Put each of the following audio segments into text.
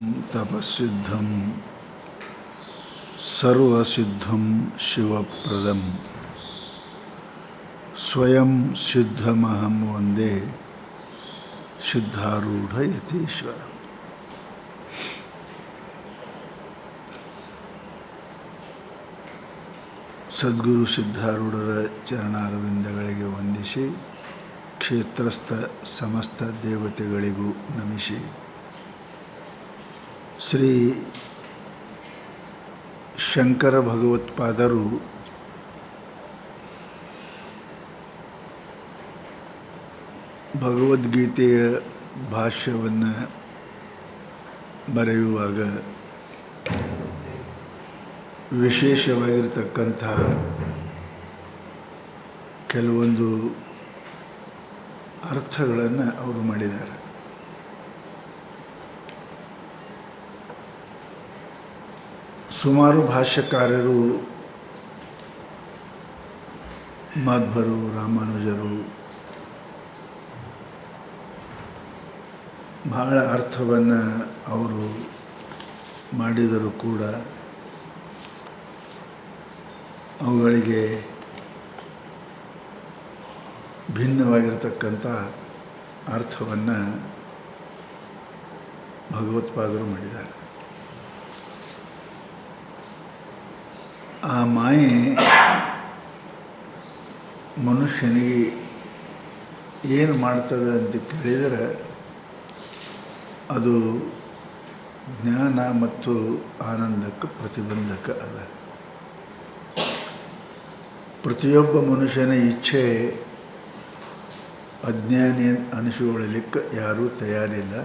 ತಪಸ್ಸಿದ್ಧಂ ಸರ್ವಸಿದ್ಧಂ ಶಿವಪ್ರದಂ ಸ್ವಯಂ ಸಿದ್ಧಮಹಂ ವಂದೇ ಸಿದ್ಧಾರೂಢ ಯತೀಶ್ವರ. ಸದ್ಗುರು ಸಿದ್ಧಾರೂಢರ ಚರಣಾರವಿಂದಗಳಿಗೆ ವಂದಿಸಿ, ಕ್ಷೇತ್ರಸ್ಥ ಸಮಸ್ತ ದೇವತೆಗಳಿಗೂ ನಮಿಸಿ, ಶ್ರೀ ಶಂಕರ ಭಗವತ್ಪಾದರು ಭಗವದ್ಗೀತೆಯ ಭಾಷ್ಯವನ್ನು ಬರೆಯುವಾಗ ವಿಶೇಷವಾಗಿರತಕ್ಕಂಥ ಕೆಲವೊಂದು ಅರ್ಥಗಳನ್ನು ಅವರು ಮಾಡಿದ್ದಾರೆ. ಸುಮಾರು ಭಾಷ್ಯಕಾರರು, ಮಾಧ್ವರು, ರಾಮಾನುಜರು ಬಹಳ ಅರ್ಥವನ್ನು ಅವರು ಮಾಡಿದರೂ ಕೂಡ ಅವುಗಳಿಗೆ ಭಿನ್ನವಾಗಿರತಕ್ಕಂಥ ಅರ್ಥವನ್ನು ಭಗವತ್ಪಾದರು ಮಾಡಿದ್ದಾರೆ. ಆ ಮಾಯೆ ಮನುಷ್ಯನಿಗೆ ಏನು ಮಾಡ್ತದೆ ಅಂತ ಕೇಳಿದರೆ ಅದು ಜ್ಞಾನ ಮತ್ತು ಆನಂದಕ್ಕೆ ಪ್ರತಿಬಂಧಕ ಅದ. ಪ್ರತಿಯೊಬ್ಬ ಮನುಷ್ಯನ ಇಚ್ಛೆ ಅಜ್ಞಾನಿ ಅನಿಸಿಕೊಳ್ಳಲಿಕ್ಕೆ ಯಾರೂ ತಯಾರಿಲ್ಲ.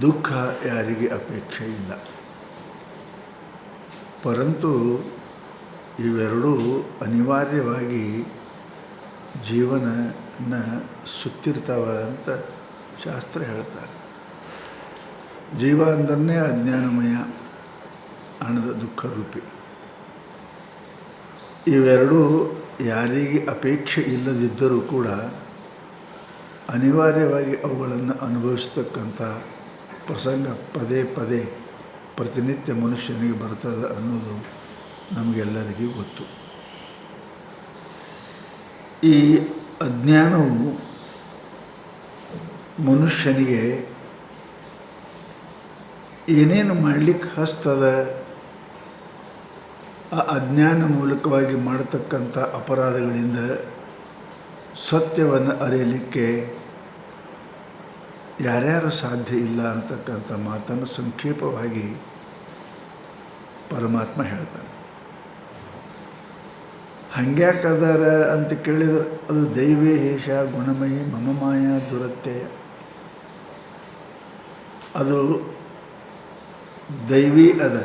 ದುಃಖ ಯಾರಿಗೆ ಅಪೇಕ್ಷೆ ಇಲ್ಲ. ಪರಂತು ಇವೆರಡೂ ಅನಿವಾರ್ಯವಾಗಿ ಜೀವನನ ಸುತ್ತಿರ್ತಾವ ಅಂತ ಶಾಸ್ತ್ರ ಹೇಳ್ತಾರೆ. ಜೀವ ಅಂದ್ರೆ ಅಜ್ಞಾನಮಯ, ಹಣದ ದುಃಖ ರೂಪಿ. ಇವೆರಡೂ ಯಾರಿಗೆ ಅಪೇಕ್ಷೆ ಇಲ್ಲದಿದ್ದರೂ ಕೂಡ ಅನಿವಾರ್ಯವಾಗಿ ಅವುಗಳನ್ನು ಅನುಭವಿಸ್ತಕ್ಕಂಥ ಪ್ರಸಂಗ ಪದೇ ಪದೇ ಪ್ರತಿನಿತ್ಯ ಮನುಷ್ಯನಿಗೆ ಬರ್ತದೆ ಅನ್ನೋದು ನಮಗೆಲ್ಲರಿಗೂ ಗೊತ್ತು. ಈ ಅಜ್ಞಾನವು ಮನುಷ್ಯನಿಗೆ ಏನೇನು ಮಾಡಲಿಕ್ಕೆ ಹಸ್ತದ, ಆ ಅಜ್ಞಾನ ಮೂಲಕವಾಗಿ ಮಾಡತಕ್ಕಂಥ ಅಪರಾಧಗಳಿಂದ ಸತ್ಯವನ್ನು ಅರಿಯಲಿಕ್ಕೆ ಯಾರ್ಯಾರು ಸಾಧ್ಯ ಇಲ್ಲ ಅಂತಕ್ಕಂಥ ಮಾತನ್ನು ಸಂಕ್ಷೇಪವಾಗಿ ಪರಮಾತ್ಮ ಹೇಳ್ತಾನೆ. ಹಂಗ್ಯಾಕದಾರ ಅಂತ ಕೇಳಿದ್ರೆ ಅದು ದೈವೇ ಹೇಷ ಗುಣಮಯಿ ಮಮ ಮಾಯ ದುರತ್ಯಯ. ಅದು ದೈವಿ ಅದ.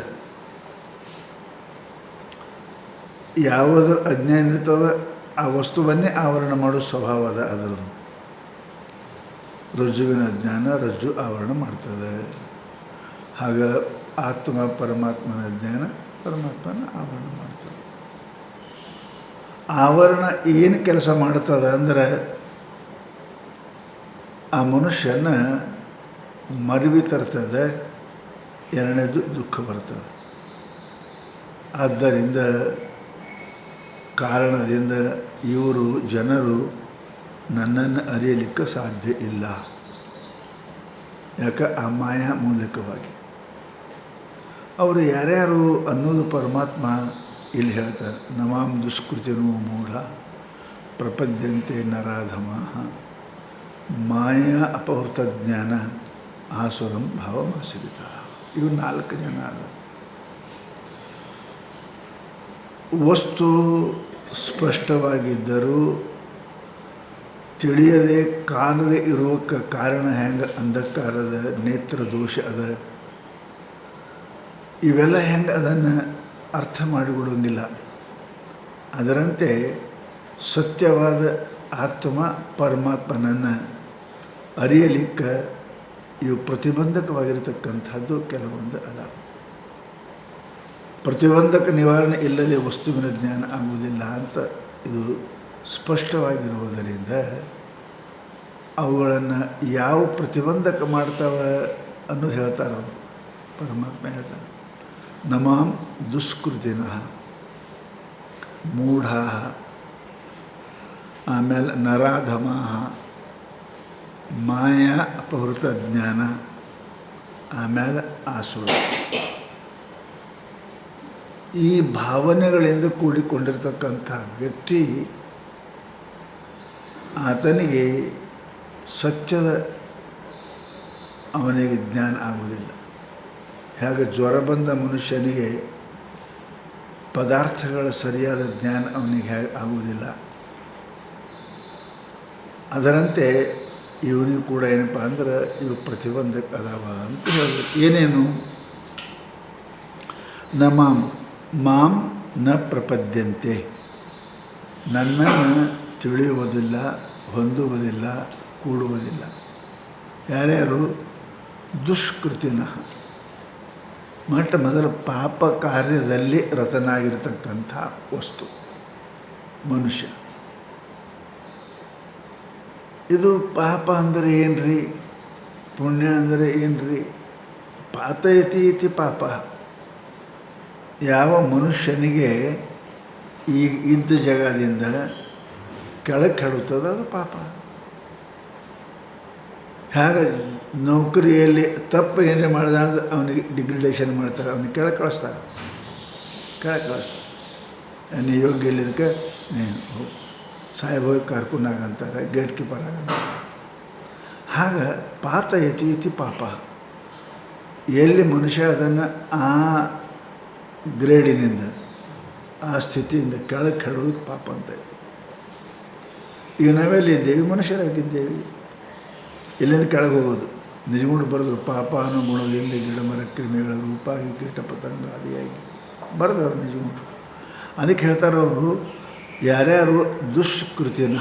ಯಾವುದ್ರ ಅಜ್ಞಾನ ಇರ್ತದ ಆ ವಸ್ತುವನ್ನೇ ಆವರಣ ಮಾಡೋ ಸ್ವಭಾವ ಅದ ಅದರದು. ರಜ್ಜುವಿನ ಅಜ್ಞಾನ ರಜ್ಜು ಆವರಣ ಮಾಡ್ತದೆ. ಆಗ ಆತ್ಮ ಪರಮಾತ್ಮನ ಜ್ಞಾನ ಪರಮಾತ್ಮನ ಆವರಣ ಮಾಡ್ತದೆ. ಆವರಣ ಏನು ಕೆಲಸ ಮಾಡ್ತದೆ ಅಂದರೆ ಆ ಮನುಷ್ಯನ ಮರಿವಿ ತರ್ತದೆ. ಎರಡನೇದು ದುಃಖ ಬರ್ತದೆ. ಆದ್ದರಿಂದ ಕಾರಣದಿಂದ ಇವರು ಜನರು ನನ್ನನ್ನು ಅರಿಯಲಿಕ್ಕೆ ಸಾಧ್ಯ ಇಲ್ಲ. ಯಾಕೆ? ಆ ಮಾಯಾ ಮೂಲಕವಾಗಿ. ಅವರು ಯಾರ್ಯಾರು ಅನ್ನೋದು ಪರಮಾತ್ಮ ಇಲ್ಲಿ ಹೇಳ್ತಾರೆ. ನಮಾಂ ದುಷ್ಕೃತಿನೋ ಮೂಢ ಪ್ರಪದ್ಯಂತೆ ನರಾಧಮಾಃ ಮಾಯಾ ಅಪಹೃತ ಜ್ಞಾನ ಆಸುರಂ ಭಾವಮಾಶ್ರಿತ. ಇವು 4 ಜನ ಅದ. ವಸ್ತು ಸ್ಪಷ್ಟವಾಗಿದ್ದರೂ ತಿಳಿಯದೆ ಕಾಣದೆ ಇರೋಕ್ಕೆ ಕಾರಣ ಹೆಂಗೆ ಅಂಧಕಾರದ ನೇತ್ರ ದೋಷ ಅದ. ಇವೆಲ್ಲ ಹೆಂಗೆ ಅದನ್ನು ಅರ್ಥ ಮಾಡಿಕೊಡೋಂಗಿಲ್ಲ. ಅದರಂತೆ ಸತ್ಯವಾದ ಆತ್ಮ ಪರಮಾತ್ಮನನ್ನು ಅರಿಯಲಿಕ್ಕೆ ಇವು ಪ್ರತಿಬಂಧಕವಾಗಿರತಕ್ಕಂಥದ್ದು ಕೆಲವೊಂದು ಅದ. ಪ್ರತಿಬಂಧಕ ನಿವಾರಣೆ ಇಲ್ಲದೆ ವಸ್ತುವಿನ ಜ್ಞಾನ ಆಗುವುದಿಲ್ಲ ಅಂತ ಇದು ಸ್ಪಷ್ಟವಾಗಿರುವುದರಿಂದ ಅವುಗಳನ್ನು ಯಾವ ಪ್ರತಿಬಂಧಕ ಮಾಡ್ತಾವೆ ಅನ್ನೋದು ಹೇಳ್ತಾರೆ ಅವರು. ಪರಮಾತ್ಮ ಹೇಳ್ತಾರೆ, ನಮಾಂ ದುಷ್ಕೃತಿನಃ ಮೂಢಾ, ಆಮೇಲೆ ನರಾಧಮಾ, ಮಾಯಾ ಅಪಹೃತ ಜ್ಞಾನ, ಆಮೇಲೆ ಆಸುರ. ಈ ಭಾವನೆಗಳಿಂದ ಕೂಡಿಕೊಂಡಿರ್ತಕ್ಕಂಥ ವ್ಯಕ್ತಿ ಆತನಿಗೆ ಸತ್ಯದ ಅವನಿಗೆ ಜ್ಞಾನ ಆಗುವುದಿಲ್ಲ. ಹೇಗೆ ಜ್ವರ ಬಂದ ಮನುಷ್ಯನಿಗೆ ಪದಾರ್ಥಗಳ ಸರಿಯಾದ ಜ್ಞಾನ ಅವನಿಗೆ ಹೇಗೆ ಆಗುವುದಿಲ್ಲ, ಅದರಂತೆ ಇವನಿಗೂ ಕೂಡ ಏನಪ್ಪ ಅಂದ್ರೆ ಇವು ಪ್ರತಿಬಂಧಕ ಅದಾವ ಅಂತ ಹೇಳಿದ್ರು. ಏನೇನು? ಮಾಂ ನ ಪ್ರಪದ್ಯಂತೆ, ನನ್ನನ್ನು ತಿಳಿಯುವುದಿಲ್ಲ, ಹೊಂದುವುದಿಲ್ಲ, ಕೂಡುವುದಿಲ್ಲ. ಯಾರ್ಯಾರು? ದುಷ್ಕೃತಿನ, ಮೊದಲ ಪಾಪ ಕಾರ್ಯದಲ್ಲಿ ರತನಾಗಿರ್ತಕ್ಕಂಥ ವಸ್ತು ಮನುಷ್ಯ. ಇದು ಪಾಪ ಅಂದರೆ ಏನ್ರಿ? ಪುಣ್ಯ ಅಂದರೆ ಏನ್ರಿ? ಪಾತಯತಿ ಇತಿ ಪಾಪ. ಯಾವ ಮನುಷ್ಯನಿಗೆ ಈಗ ಇದ್ದ ಜಾಗದಿಂದ ಕೆಳಗೆ ಕೆಡುತ್ತದೆ ಅದು ಪಾಪ. ಹೇಗೆ ನೌಕರಿಯಲ್ಲಿ ತಪ್ಪು ಏನೇ ಮಾಡಿದ ಅಂದ್ರೆ ಅವನಿಗೆ ಡಿಗ್ರಿಡೇಷನ್ ಮಾಡ್ತಾರೆ, ಅವನಿಗೆ ಕೆಳಗೆ ಕಳಿಸ್ತಾರೆ. ನೀನು ಯೋಗ್ಯ ಇಲ್ಲಿದ್ದಕ್ಕೆ ನೀನು ಸಾಹೇಬ್ ಹೋಗಿ ಕರ್ಕೊಂಡಾಗಂತಾರೆ, ಗೇಟ್ ಕೀಪರ್ ಆಗಂತಾರೆ. ಹಾಗೆ ಪಾತಯತಿ ಇತಿ ಪಾಪ. ಎಲ್ಲಿ ಮನುಷ್ಯ ಅದನ್ನು ಆ ಗ್ರೇಡಿನಿಂದ ಆ ಸ್ಥಿತಿಯಿಂದ ಕೆಳಗೆ ಕೆಡೋದಕ್ಕೆ ಪಾಪ ಅಂತ. ಈಗ ನಾವೆಲ್ಲಿ ಇದ್ದೇವೆ? ಮನುಷ್ಯರಾಗಿದ್ದೇವೆ. ಇಲ್ಲಿಂದ ಕೆಳಗೆ ಹೋಗೋದು. ನಿಜಗುಣ ಬರೆದ್ರು, ಪಾಪ ಅನ್ನೋ ಗುಣದಲ್ಲಿ ಗಿಡ ಮರ ಕ್ರಿಮಿಗಳ ರೂಪಾಗಿ ಕೀಟ ಪತಂಗ ಆದಿಯಾಗಿ ಬರೆದವರು ನಿಜಗುಂಟು. ಅದಕ್ಕೆ ಹೇಳ್ತಾರೆ ಅವರು, ಯಾರ್ಯಾರು ದುಷ್ಕೃತಿನ,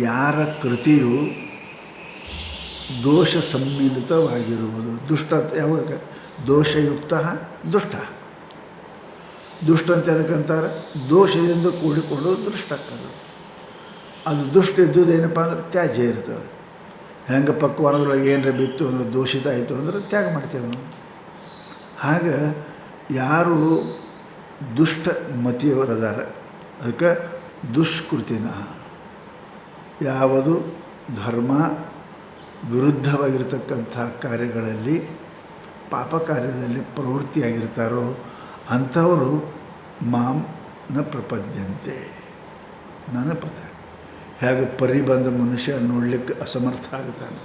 ಯಾರ ಕೃತಿಯು ದೋಷ ಸಮ್ಮಿಲಿತವಾಗಿರುವುದು. ದುಷ್ಟ ಯಾವಾಗ? ದೋಷಯುಕ್ತ ದುಷ್ಟ. ದುಷ್ಟ ಅಂತ ಅದಕ್ಕಂತಾರೆ, ದೋಷದಿಂದ ಕೂಡಿಕೊಂಡು ದುಷ್ಟಕ್ಕದು. ಅದು ದುಷ್ಟ ಇದ್ದುದೇನಪ್ಪ ಅಂದ್ರೆ ತ್ಯಾಜ್ಯ ಇರ್ತದೆ. ಹೆಂಗೆ ಪಕ್ವಾನದೊಳಗೆ ಏನರ ಬಿತ್ತು ಅಂದ್ರೆ ದೂಷಿತ ಆಯಿತು ಅಂದ್ರೆ ತ್ಯಾಗ ಮಾಡ್ತೇವೆ ನಾವು. ಹಾಗೆ ಯಾರು ದುಷ್ಟ ಮತಿಯವರದಾರ ಅದಕ್ಕೆ ದುಷ್ಕೃತಿನ, ಯಾವುದು ಧರ್ಮ ವಿರುದ್ಧವಾಗಿರ್ತಕ್ಕಂಥ ಕಾರ್ಯಗಳಲ್ಲಿ ಪಾಪ ಕಾರ್ಯದಲ್ಲಿ ಪ್ರವೃತ್ತಿಯಾಗಿರ್ತಾರೋ ಅಂಥವರು ಮಾಂ ನ ಪ್ರಪದ್ಯಂತೆ, ನನ್ನ ಪ್ರಪಂಚ. ಹೇಗೆ ಪರಿ ಬಂದ ಮನುಷ್ಯ ನೋಡಲಿಕ್ಕೆ ಅಸಮರ್ಥ ಆಗ್ತಾನೆ.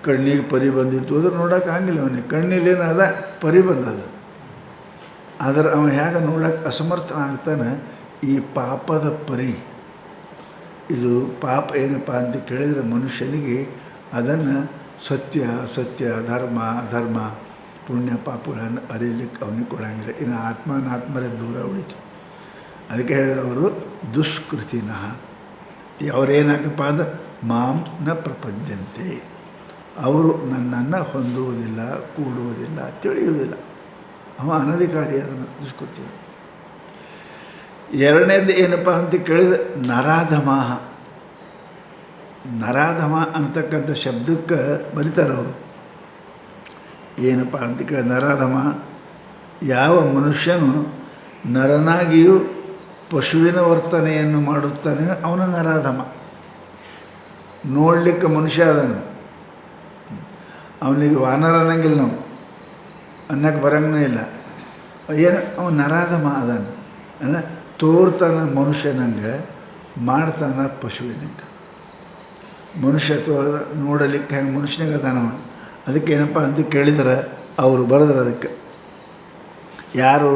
ಕಣ್ಣಿಗೆ ಪರಿ ಬಂದಿತ್ತು ಅಂದ್ರೆ ನೋಡೋಕೆ ಆಗಿಲ್ಲ ಅವನಿಗೆ. ಕಣ್ಣಿಲೇನು ಅದ ಪರಿ ಬಂದದ, ಆದರೆ ಅವ ಹೇಗೆ ನೋಡೋಕೆ ಅಸಮರ್ಥ ಆಗ್ತಾನೆ. ಈ ಪಾಪದ ಪರಿ, ಇದು ಪಾಪ ಏನಪ್ಪ ಅಂತ ಕೇಳಿದರೆ ಮನುಷ್ಯನಿಗೆ ಅದನ್ನು ಸತ್ಯ ಅಸತ್ಯ, ಧರ್ಮ ಅಧರ್ಮ, ಪುಣ್ಯ ಪಾಪಗಳನ್ನು ಅರಿಯಲಿಕ್ಕೆ ಅವನಿಗೆ ಕೊಡಂಗಿಲ್ಲ. ಇನ್ನು ಆತ್ಮರೇ ದೂರ ಉಳಿತು. ಅದಕ್ಕೆ ಹೇಳಿದ್ರು ಅವರು ದುಷ್ಕೃತಿನ. ಅವರೇನಾಗಪ್ಪ ಅಂದ್ರೆ ಮಾಂ ನ ಪ್ರಪಂಚಂತೆ, ಅವರು ನನ್ನನ್ನು ಹೊಂದುವುದಿಲ್ಲ, ಕೂಡುವುದಿಲ್ಲ, ತಿಳಿಯುವುದಿಲ್ಲ. ಅವ ಅನಧಿಕಾರಿ ಅದನ್ನು ದುಷ್ಕೃತಿ. ಎರಡನೇದು ಏನಪ್ಪ ಅಂತ ಕೇಳಿದ್ರೆ ನರಾಧಮಾಹ. ನರಾಧಮ ಅಂತಕ್ಕಂಥ ಶಬ್ದಕ್ಕೆ ಬರೀತಾರೆ ಅವರು. ಏನಪ್ಪ ಅಂತ ಕೇಳಿ ನರಾಧಮ, ಯಾವ ಮನುಷ್ಯನು ನರನಾಗಿಯೂ ಪಶುವಿನ ವರ್ತನೆಯನ್ನು ಮಾಡುತ್ತಾನೆ ಅವನ ನರಾಧಮ. ನೋಡಲಿಕ್ಕೆ ಮನುಷ್ಯ ಅದನ್ನು, ಅವನಿಗೆ ವಾನರ ಅನ್ನಂಗಿಲ್ಲ, ನಾವು ಅನ್ನಕ್ಕೆ ಬರಂಗನೇ ಇಲ್ಲ. ಏನು ಅವನು ನರಾಧಮ ಅದನ್ನು ಅಂದರೆ ತೋರ್ತಾನ ಮನುಷ್ಯನಂಗೆ, ಮಾಡ್ತಾನೆ ಪಶುವಿನಂಗೆ. ಮನುಷ್ಯ ನೋಡಲಿಕ್ಕೆ ಹೆಂಗೆ ಮನುಷ್ಯನಿಗೆ ಅದಾನವ. ಅದಕ್ಕೇನಪ್ಪ ಅಂತ ಕೇಳಿದ್ರೆ ಅವರು ಬರೆದ್ರು ಅದಕ್ಕೆ. ಯಾರು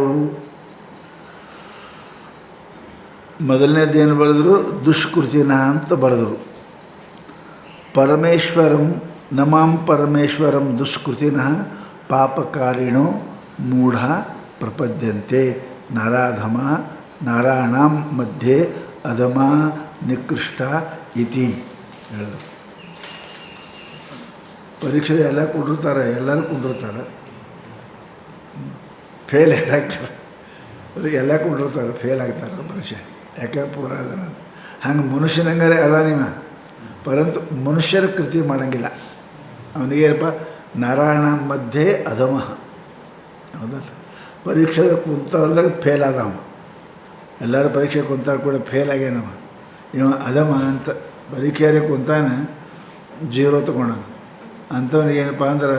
ಮೊದಲನೇದೇನು ಬರೆದ್ರು? ದುಷ್ಕೃತಿನ ಅಂತ ಬರೆದರು. ಪರಮೇಶ್ವರಂ ನಮಾಂ ಪರಮೇಶ್ವರಂ ದುಷ್ಕೃತಿನ ಪಾಪಕಾರಿಣೋ ಮೂಢ ಪ್ರಪದ್ಯಂತೆ ನರಾಧಮ ನಾರಾಯಣಾಂ ಮಧ್ಯೆ ಅಧಮ ನಿಕೃಷ್ಟ ಇತಿ ಹೇಳಿದ್ರು. ಪರೀಕ್ಷೆ ಎಲ್ಲ ಕೊಟ್ಟಿರ್ತಾರೆ, ಎಲ್ಲರೂ ಕೊಟ್ಟಿರ್ತಾರೆ, ಫೇಲ್ ಆಗ್ತಾರೆ. ಅವ್ರಿಗೆ ಎಲ್ಲ ಕೊಟ್ಟಿರ್ತಾರೆ, ಫೇಲ್ ಆಗ್ತಾರೆ ಪರೀಕ್ಷೆ. ಯಾಕೆ ಪೂರ ಅದನ್ನು ಹಂಗೆ ಮನುಷ್ಯನಂಗಾರೆ ಅದ ನೀವ, ಪರಂತು ಮನುಷ್ಯರ ಕೃತಿ ಮಾಡೋಂಗಿಲ್ಲ. ಅವನಿಗೇನಪ್ಪ, ನಾರಾಯಣ ಮಧ್ಯೆ ಅಧಮ. ಹೌದಲ್ಲ, ಪರೀಕ್ಷೆ ಕುಂತವ್ರದಾಗ ಫೇಲ್ ಆದವ. ಎಲ್ಲರೂ ಪರೀಕ್ಷೆ ಕುಂತಾರ ಕೂಡ ಫೇಲ್ ಆಗ್ಯಾನವ. ಇವ ಅಧಮ ಅಂತ ಪರೀಕ್ಷೆಯಲ್ಲಿ ಕುಂತಾನೆ 0 ತೊಗೊಂಡ. ಅಂಥವನಿಗೇನಪ್ಪ ಅಂದ್ರೆ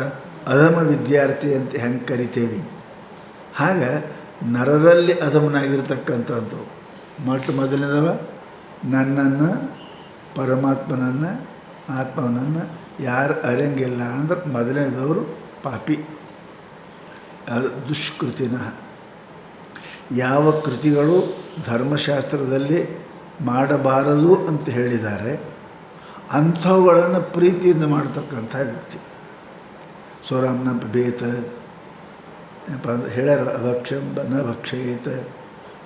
ಅಧಮ ವಿದ್ಯಾರ್ಥಿ ಅಂತ ಹೆಂಗೆ ಕರಿತೇವೆ. ಹಾಗೆ ನರರಲ್ಲಿ ಅಧಮನಾಗಿರ್ತಕ್ಕಂಥದ್ದು ಮೊದಲನೇದವ ನನ್ನನ್ನು, ಪರಮಾತ್ಮನನ್ನು, ಆತ್ಮನನ್ನು ಯಾರು ಅರಿಯಂಗಿಲ್ಲ ಅಂದ್ರೆ ಮೊದಲನೇದವರು ಪಾಪಿ. ಅದು ದುಷ್ಕೃತಿನ. ಯಾವ ಕೃತಿಗಳು ಧರ್ಮಶಾಸ್ತ್ರದಲ್ಲಿ ಮಾಡಬಾರದು ಅಂತ ಹೇಳಿದ್ದಾರೆ ಅಂಥವುಗಳನ್ನು ಪ್ರೀತಿಯಿಂದ ಮಾಡ್ತಕ್ಕಂಥ ವ್ಯಕ್ತಿ. ಸ್ವರಾಮ್ನ ಬೇತ ಏನಪ್ಪ ಅಂದ್ರೆ ಹೇಳ್ಯಾರ, ಅಭಕ್ಷಂ ನ ಭಕ್ಷಯೇತ.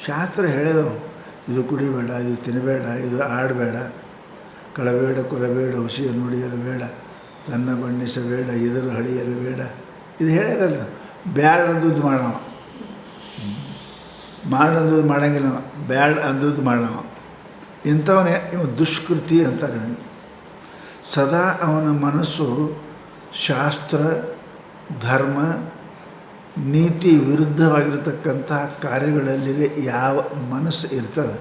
ಶಾಸ್ತ್ರ ಹೇಳಿದವು, ಇದು ಕುಡಿಬೇಡ, ಇದು ತಿನ್ನಬೇಡ, ಇದು ಆಡಬೇಡ, ಕಳಬೇಡ, ಕೊಲಬೇಡ, ಹುಸಿಯ ನುಡಿಯಲು ಬೇಡ, ತನ್ನ ಬಣ್ಣಿಸಬೇಡ, ಎದುರು ಹಳಿಯಲು ಬೇಡ. ಇದು ಹೇಳ್ಯಾರಲ್ಲ. ಬ್ಯಾಡ್ ಅಂದದ್ದು ಮಾಡವ, ಮಾಡಂದದ್ದು ಮಾಡೋಂಗಿಲ್ಲ, ಬ್ಯಾಡ್ ಅಂದದ್ದು ಮಾಡವ. ಇಂಥವನೇ ಇವ ದುಷ್ಕೃತಿ ಅಂತಾರೆ. ಸದಾ ಅವನ ಮನಸ್ಸು ಶಾಸ್ತ್ರ, ಧರ್ಮ, ನೀತಿ ವಿರುದ್ಧವಾಗಿರತಕ್ಕಂಥ ಕಾರ್ಯಗಳಲ್ಲಿ ಯಾವ ಮನಸ್ಸು ಇರ್ತದೆ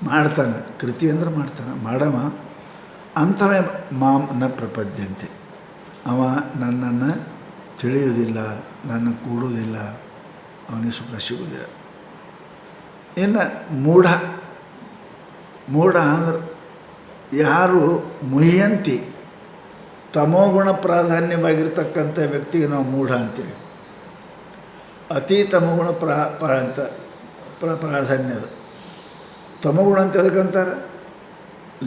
ಮಾಡ್ತಾನೆ. ಕೃತಿ ಅಂದ್ರೆ ಮಾಡ್ತಾನೆ, ಮಾಡವ. ಅಂಥವೇ ಮಾಂ ನ ಪ್ರಪದ್ಯಂತೆ. ಅವ ನನ್ನನ್ನು ತಿಳಿಯುವುದಿಲ್ಲ, ನನ್ನ ಕೂಡುವುದಿಲ್ಲ, ಅವನಿಗೆ ಸುಖ ಸಿಗುವುದಿಲ್ಲ. ಇನ್ನು ಮೂಢ. ಮೂಢ ಅಂದ್ರೆ ಯಾರು ಮುಹ್ಯಂತಿ, ತಮೋಗುಣ ಪ್ರಾಧಾನ್ಯವಾಗಿರ್ತಕ್ಕಂಥ ವ್ಯಕ್ತಿಗೆ ನಾವು ಮೂಢ ಅಂತೀವಿ. ಅತಿ ತಮೋಗುಣ ಪ್ರಾಧಾನ್ಯದ. ತಮೋಗುಣ ಅಂತ ಎದಕ್ಕಂತಾರೆ?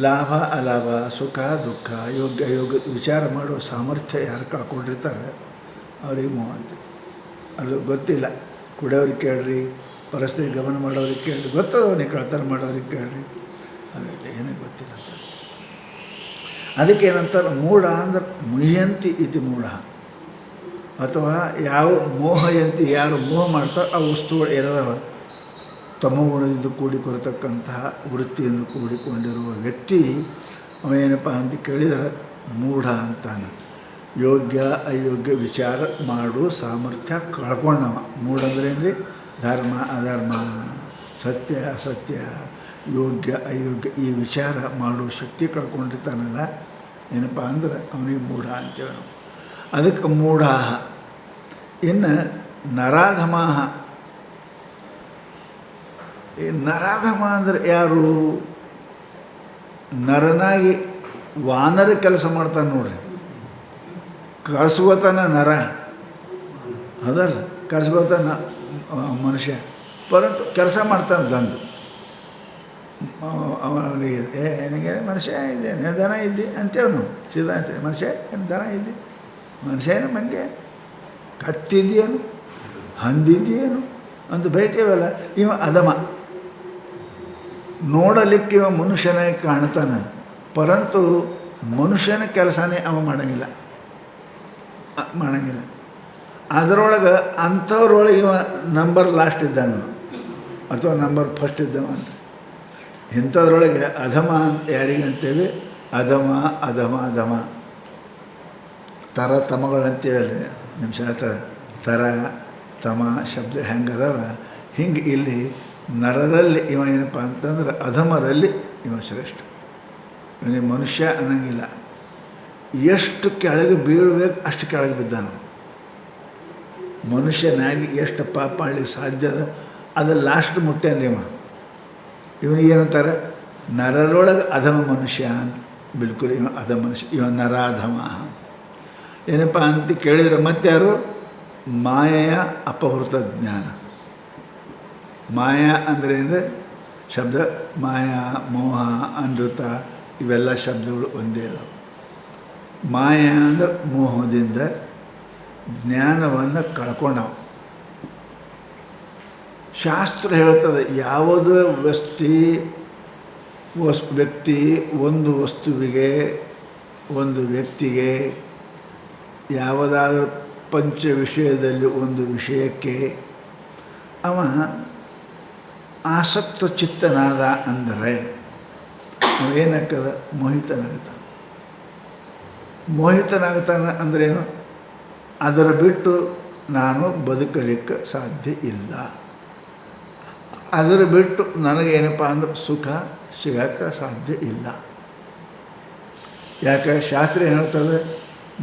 ಲಾಭ ಅಲಾಭ, ಸುಖ ದುಃಖ, ಯೋಗ್ಯ ಅಯೋಗ್ಯ ವಿಚಾರ ಮಾಡುವ ಸಾಮರ್ಥ್ಯ ಯಾರು ಕಳ್ಕೊಂಡಿರ್ತಾರೆ ಅವ್ರಿಗೆ ಮೋಹ ಅಂತೀವಿ. ಅದು ಗೊತ್ತಿಲ್ಲ. ಕುಡಿಯೋರಿಗೆ ಕೇಳ್ರಿ, ಪರಿಸ್ಥಿತಿ ಗಮನ ಮಾಡೋರಿಗೆ ಕೇಳ್ರಿ, ಗೊತ್ತದವನಿಗೆ ಕಳ್ತನ ಮಾಡೋರಿಗೆ ಕೇಳ್ರಿ, ಅವೆಲ್ಲ ಏನೂ ಗೊತ್ತಿಲ್ಲ. ಅದಕ್ಕೇನಂತಾರೆ ಮೂಢ ಅಂದ್ರೆ ಮುಹ್ಯಂತಿ ಇತಿ ಮೂಢ. ಅಥವಾ ಯಾವ ಮೋಹಯಂತಿ, ಯಾರು ಮೋಹ ಮಾಡ್ತಾರೆ ಆ ವಸ್ತುಗಳು ಏನದವ ತಮೋಗುಣದಿಂದ ಕೂಡಿಕೊಳ್ತಕ್ಕಂತಹ ವೃತ್ತಿಯಿಂದ ಕೂಡಿಕೊಂಡಿರುವ ವ್ಯಕ್ತಿ ಅವೇನಪ್ಪ ಅಂತ ಕೇಳಿದರೆ ಮೂಢ ಅಂತಾನೆ. ಯೋಗ್ಯ ಅಯೋಗ್ಯ ವಿಚಾರ ಮಾಡೋ ಸಾಮರ್ಥ್ಯ ಕಳ್ಕೊಂಡವ. ಮೂಢ ಅಂದ್ರೆ ಏನ್ರಿ? ಧರ್ಮ ಅಧರ್ಮ, ಸತ್ಯ ಅಸತ್ಯ, ಯೋಗ್ಯ ಅಯೋಗ್ಯ ಈ ವಿಚಾರ ಮಾಡೋ ಶಕ್ತಿ ಕಳ್ಕೊಂಡಿರ್ತಾನಲ್ಲ, ಏನಪ್ಪ ಅಂದ್ರೆ ಅವನಿಗೆ ಮೂಢ ಅಂತೇವೆ ನಾವು. ಅದಕ್ಕೆ ಮೂಢ. ಇನ್ನು ನರಾಧಮಾಹ. ಈ ನರಾಧಮ ಅಂದರೆ ಯಾರು? ನರನಾಗಿ ವಾನರ ಕೆಲಸ ಮಾಡ್ತಾನೆ ನೋಡ್ರಿ. ಕಳಿಸ್ಕೋತಾನ ನರ, ಅದಲ್ಲ ಕಳಿಸ್ಕೋತಾನ ಮನುಷ್ಯ, ಪರಂತು ಕೆಲಸ ಮಾಡ್ತಾನೆ ದಂದು. ಅವನಿಗೆ ನನಗೆ ಮನುಷ್ಯ ಇದ್ದೇನೆ, ದನ ಇದ್ದಿ ಅಂತೇವೆ ನಾವು ಸೀದಾ ಅಂತೇವೆ. ಮನುಷ್ಯ ಏನು ದನ ಇದ್ದಿ, ಮನುಷ್ಯ ಏನು ಮಂಗೆ ಕತ್ತಿದ್ದೀಯೇನು, ಹಂದಿದ್ದೀಯೇನು ಅಂತ ಬೈತೇವಲ್ಲ. ಇವ ಅಧಮ. ನೋಡಲಿಕ್ಕೆ ಇವ ಮನುಷ್ಯನಾಗಿ ಕಾಣ್ತಾನೆ, ಪರಂತು ಮನುಷ್ಯನ ಕೆಲಸನೇ ಅವ ಮಾಡೋಂಗಿಲ್ಲ. ಅದರೊಳಗೆ ಅಂಥವ್ರೊಳಗೆ ಇವ ನಂಬರ್ ಲಾಸ್ಟ್ ಇದ್ದಾನ ಅಥವಾ ನಂಬರ್ ಫಸ್ಟ್ ಇದ್ದವ ಅಂತ. ಇಂಥದ್ರೊಳಗೆ ಅಧಮ ಅಂತ ಯಾರಿಗಂತೇವೆ? ಅಧಮ ಅಧಮ ಅಧಮ. ತಮಗಳಂತೇವಲ್ಲ ನಿಮ್ಮ ಶಾಸ್ತ್ರ. ತರ ತಮ ಶಬ್ದ ಹೆಂಗದವ ಹಿಂಗೆ ಇಲ್ಲಿ ನರರಲ್ಲಿ ಇವ ಏನಪ್ಪ ಅಂತಂದ್ರೆ ಅಧಮರಲ್ಲಿ ಇವ ಶ್ರೇಷ್ಠ. ಇವನಿಗೆ ಮನುಷ್ಯ ಅನ್ನಂಗಿಲ್ಲ. ಎಷ್ಟು ಕೆಳಗೆ ಬೀಳಬೇಕು ಅಷ್ಟು ಕೆಳಗೆ ಬಿದ್ದಾನ. ಮನುಷ್ಯನಾಗಿ ಎಷ್ಟು ಪಾಪ ಮಾಡಲಿಕ್ಕೆ ಸಾಧ್ಯದ ಅದು ಲಾಸ್ಟ್ ಮುಟ್ಟೇನ್ರಿ ಇವ. ಇವನಿಗೆ ಏನಂತಾರೆ? ನರರೊಳಗೆ ಅಧಮ ಮನುಷ್ಯ ಅಂತ. ಬಿಲ್ಕುಲ್ ಇವ ಅಧಮ ಮನುಷ್ಯ, ಇವ ನರಾಧಮ. ಏನಪ್ಪ ಅಂತ ಕೇಳಿದರೆ ಮತ್ತಾರು? ಮಾಯೆಯ ಅಪಹೃತ ಜ್ಞಾನ. ಮಾಯಾ ಅಂದರೆ ಅಂದರೆ ಶಬ್ದ ಮಾಯಾ, ಮೋಹ, ಅನೃತ ಇವೆಲ್ಲ ಶಬ್ದಗಳು ಒಂದೇ ಅದಾವೆ. ಮಾಯಾ ಅಂದ್ರೆ ಮೋಹದಿಂದ ಜ್ಞಾನವನ್ನು ಕಳ್ಕೊಂಡವ. ಶಾಸ್ತ್ರ ಹೇಳ್ತದೆ ಯಾವುದೇ ವ್ಯಕ್ತಿ ಒಂದು ವಸ್ತುವಿಗೆ, ಒಂದು ವ್ಯಕ್ತಿಗೆ, ಯಾವುದಾದ್ರೂ ಪಂಚ ವಿಷಯದಲ್ಲಿ ಒಂದು ವಿಷಯಕ್ಕೆ ಅವ ಆಸಕ್ತ ಚಿತ್ತನಾದ ಅಂದರೆ ಏನಾಗ್ತದೆ? ಮೋಹಿತನಾಗ್ತಾನೆ. ಮೋಹಿತನಾಗ್ತಾನೆ ಅಂದ್ರೇನು? ಅದರ ಬಿಟ್ಟು ನಾನು ಬದುಕಲಿಕ್ಕೆ ಸಾಧ್ಯ ಇಲ್ಲ. ಅದರ ಬಿಟ್ಟು ನನಗೇನಪ್ಪ ಅಂದ್ರೆ ಸುಖ ಸಿಗೋಕ್ಕೆ ಸಾಧ್ಯ ಇಲ್ಲ. ಯಾಕೆ? ಶಾಸ್ತ್ರ ಏನು ಹೇಳ್ತದೆ?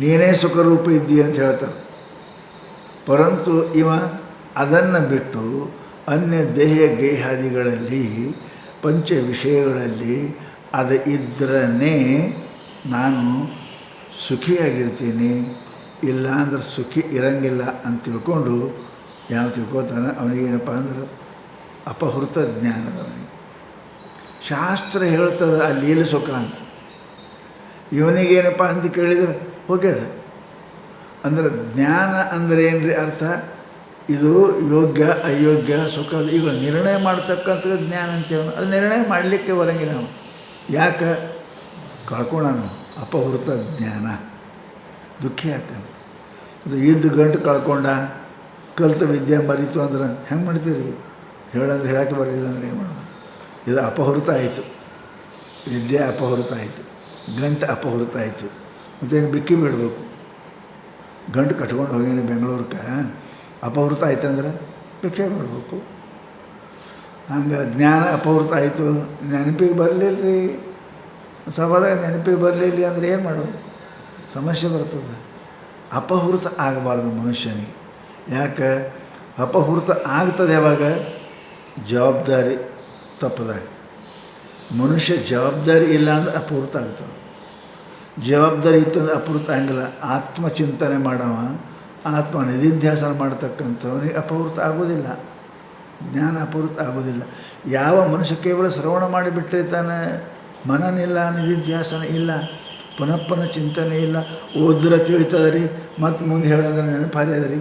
ನೀನೇ ಸುಖರೂಪ ಇದ್ದೀಯ ಅಂತ ಹೇಳ್ತಾರೆ. ಪರಂತು ಇವ ಅದನ್ನು ಬಿಟ್ಟು ಅನ್ಯ ದೇಹ ಗೇಹಾದಿಗಳಲ್ಲಿ ಪಂಚ ವಿಷಯಗಳಲ್ಲಿ ಅದು ಇದ್ರೇ ನಾನು ಸುಖಿಯಾಗಿರ್ತೀನಿ, ಇಲ್ಲ ಅಂದ್ರೆ ಸುಖಿ ಇರಂಗಿಲ್ಲ ಅಂತ ತಿಳ್ಕೊಂಡು ಯಾವ ತಿಳ್ಕೊತಾನೆ ಅವನಿಗೇನಪ್ಪ ಅಂದ್ರೆ ಅಪಹೃತ ಜ್ಞಾನದವನಿಗೆ. ಶಾಸ್ತ್ರ ಹೇಳ್ತದೆ ಅಲ್ಲಿ ಎಲ್ಲಿ ಸುಖ ಅಂತ. ಇವನಿಗೇನಪ್ಪ ಅಂತ ಕೇಳಿದರೆ ಹೋಗ್ಯದ. ಅಂದ್ರೆ ಜ್ಞಾನ ಅಂದರೆ ಏನು ರೀ ಅರ್ಥ? ಇದು ಯೋಗ್ಯ ಅಯೋಗ್ಯ ಸುಖ ಈಗ ನಿರ್ಣಯ ಮಾಡ್ತಕ್ಕಂಥದ್ದು ಜ್ಞಾನ ಅಂತೇವ. ಅದು ನಿರ್ಣಯ ಮಾಡಲಿಕ್ಕೆ ಬರಂಗಿಲ್ಲ ನಾವು. ಯಾಕೆ? ಕಳ್ಕೊಳ್ಳೋಣ. ಅಪಹೃತ ಜ್ಞಾನ. ದುಃಖಿ ಯಾಕಂದ್ರೆ ಅದು ಇದ್ದು ಗಂಟು ಕಳ್ಕೊಂಡ, ಕಲಿತ ವಿದ್ಯೆ ಮರೀತು ಅಂದ್ರೆ ಹೆಂಗೆ ಮಾಡ್ತೀರಿ? ಹೇಳಂದ್ರೆ ಹೇಳೋಕ್ಕೆ ಬರಲಿಲ್ಲ ಅಂದರೆ ಏನು ಮಾಡೋದು? ಇದು ಅಪಹೃತ ಆಯಿತು, ವಿದ್ಯೆ ಅಪಹೃತ ಆಯಿತು, ಗಂಟು ಅಪಹೃತ ಆಯಿತು. ಮತ್ತೇನು ಬಿಕ್ಕಿ ಬಿಡಬೇಕು? ಗಂಟು ಕಟ್ಕೊಂಡು ಹೋಗೇನೆ ಬೆಂಗಳೂರಿಗೆ, ಅಪಹೃತ ಆಯ್ತಂದ್ರೆ ಭಿಕ್ಷೆ ಮಾಡಬೇಕು. ಹಂಗೆ ಜ್ಞಾನ ಅಪಹೃತ ಆಯಿತು, ನೆನಪಿಗೆ ಬರಲಿಲ್ಲ ರೀ, ಸಭಾದಾಗ ನೆನಪಿಗೆ ಬರಲಿಲ್ಲ ಅಂದರೆ ಏನು ಮಾಡೋದು? ಸಮಸ್ಯೆ ಬರ್ತದೆ. ಅಪಹೃತ ಆಗಬಾರ್ದು ಮನುಷ್ಯನಿಗೆ. ಯಾಕೆ ಅಪಹೃತ ಆಗ್ತದೆ? ಯಾವಾಗ? ಜವಾಬ್ದಾರಿ ತಪ್ಪದಾಗ. ಮನುಷ್ಯ ಜವಾಬ್ದಾರಿ ಇಲ್ಲ ಅಂದ್ರೆ ಅಪಹೃತ ಆಗ್ತದೆ. ಜವಾಬ್ದಾರಿ ಇತ್ತಂದ್ರೆ ಅಪಹೃತ ಆಗಲ್ಲ. ಆತ್ಮಚಿಂತನೆ ಮಾಡವ, ಆತ್ಮ ನಿಧಿಧ್ಯಾಸನ ಮಾಡ್ತಕ್ಕಂಥವನಿಗೆ ಅಪಹೃತ ಆಗೋದಿಲ್ಲ, ಜ್ಞಾನ ಅಪಹೃತ ಆಗೋದಿಲ್ಲ. ಯಾವ ಮನುಷ್ಯ ಕೇವಲ ಶ್ರವಣ ಮಾಡಿಬಿಟ್ಟಿರ್ತಾನೆ, ಮನನಿಲ್ಲ, ನಿಧಿಧ್ಯಾಸನ ಇಲ್ಲ, ಪುನಃ ಚಿಂತನೆ ಇಲ್ಲ, ಓದ್ರೆ ತಿಳಿತದ ರೀ, ಮತ್ತು ಮುಂದೆ ಹೇಳೋದ್ರೆ ನೆನಪಾರಿ ಅದ ರೀ,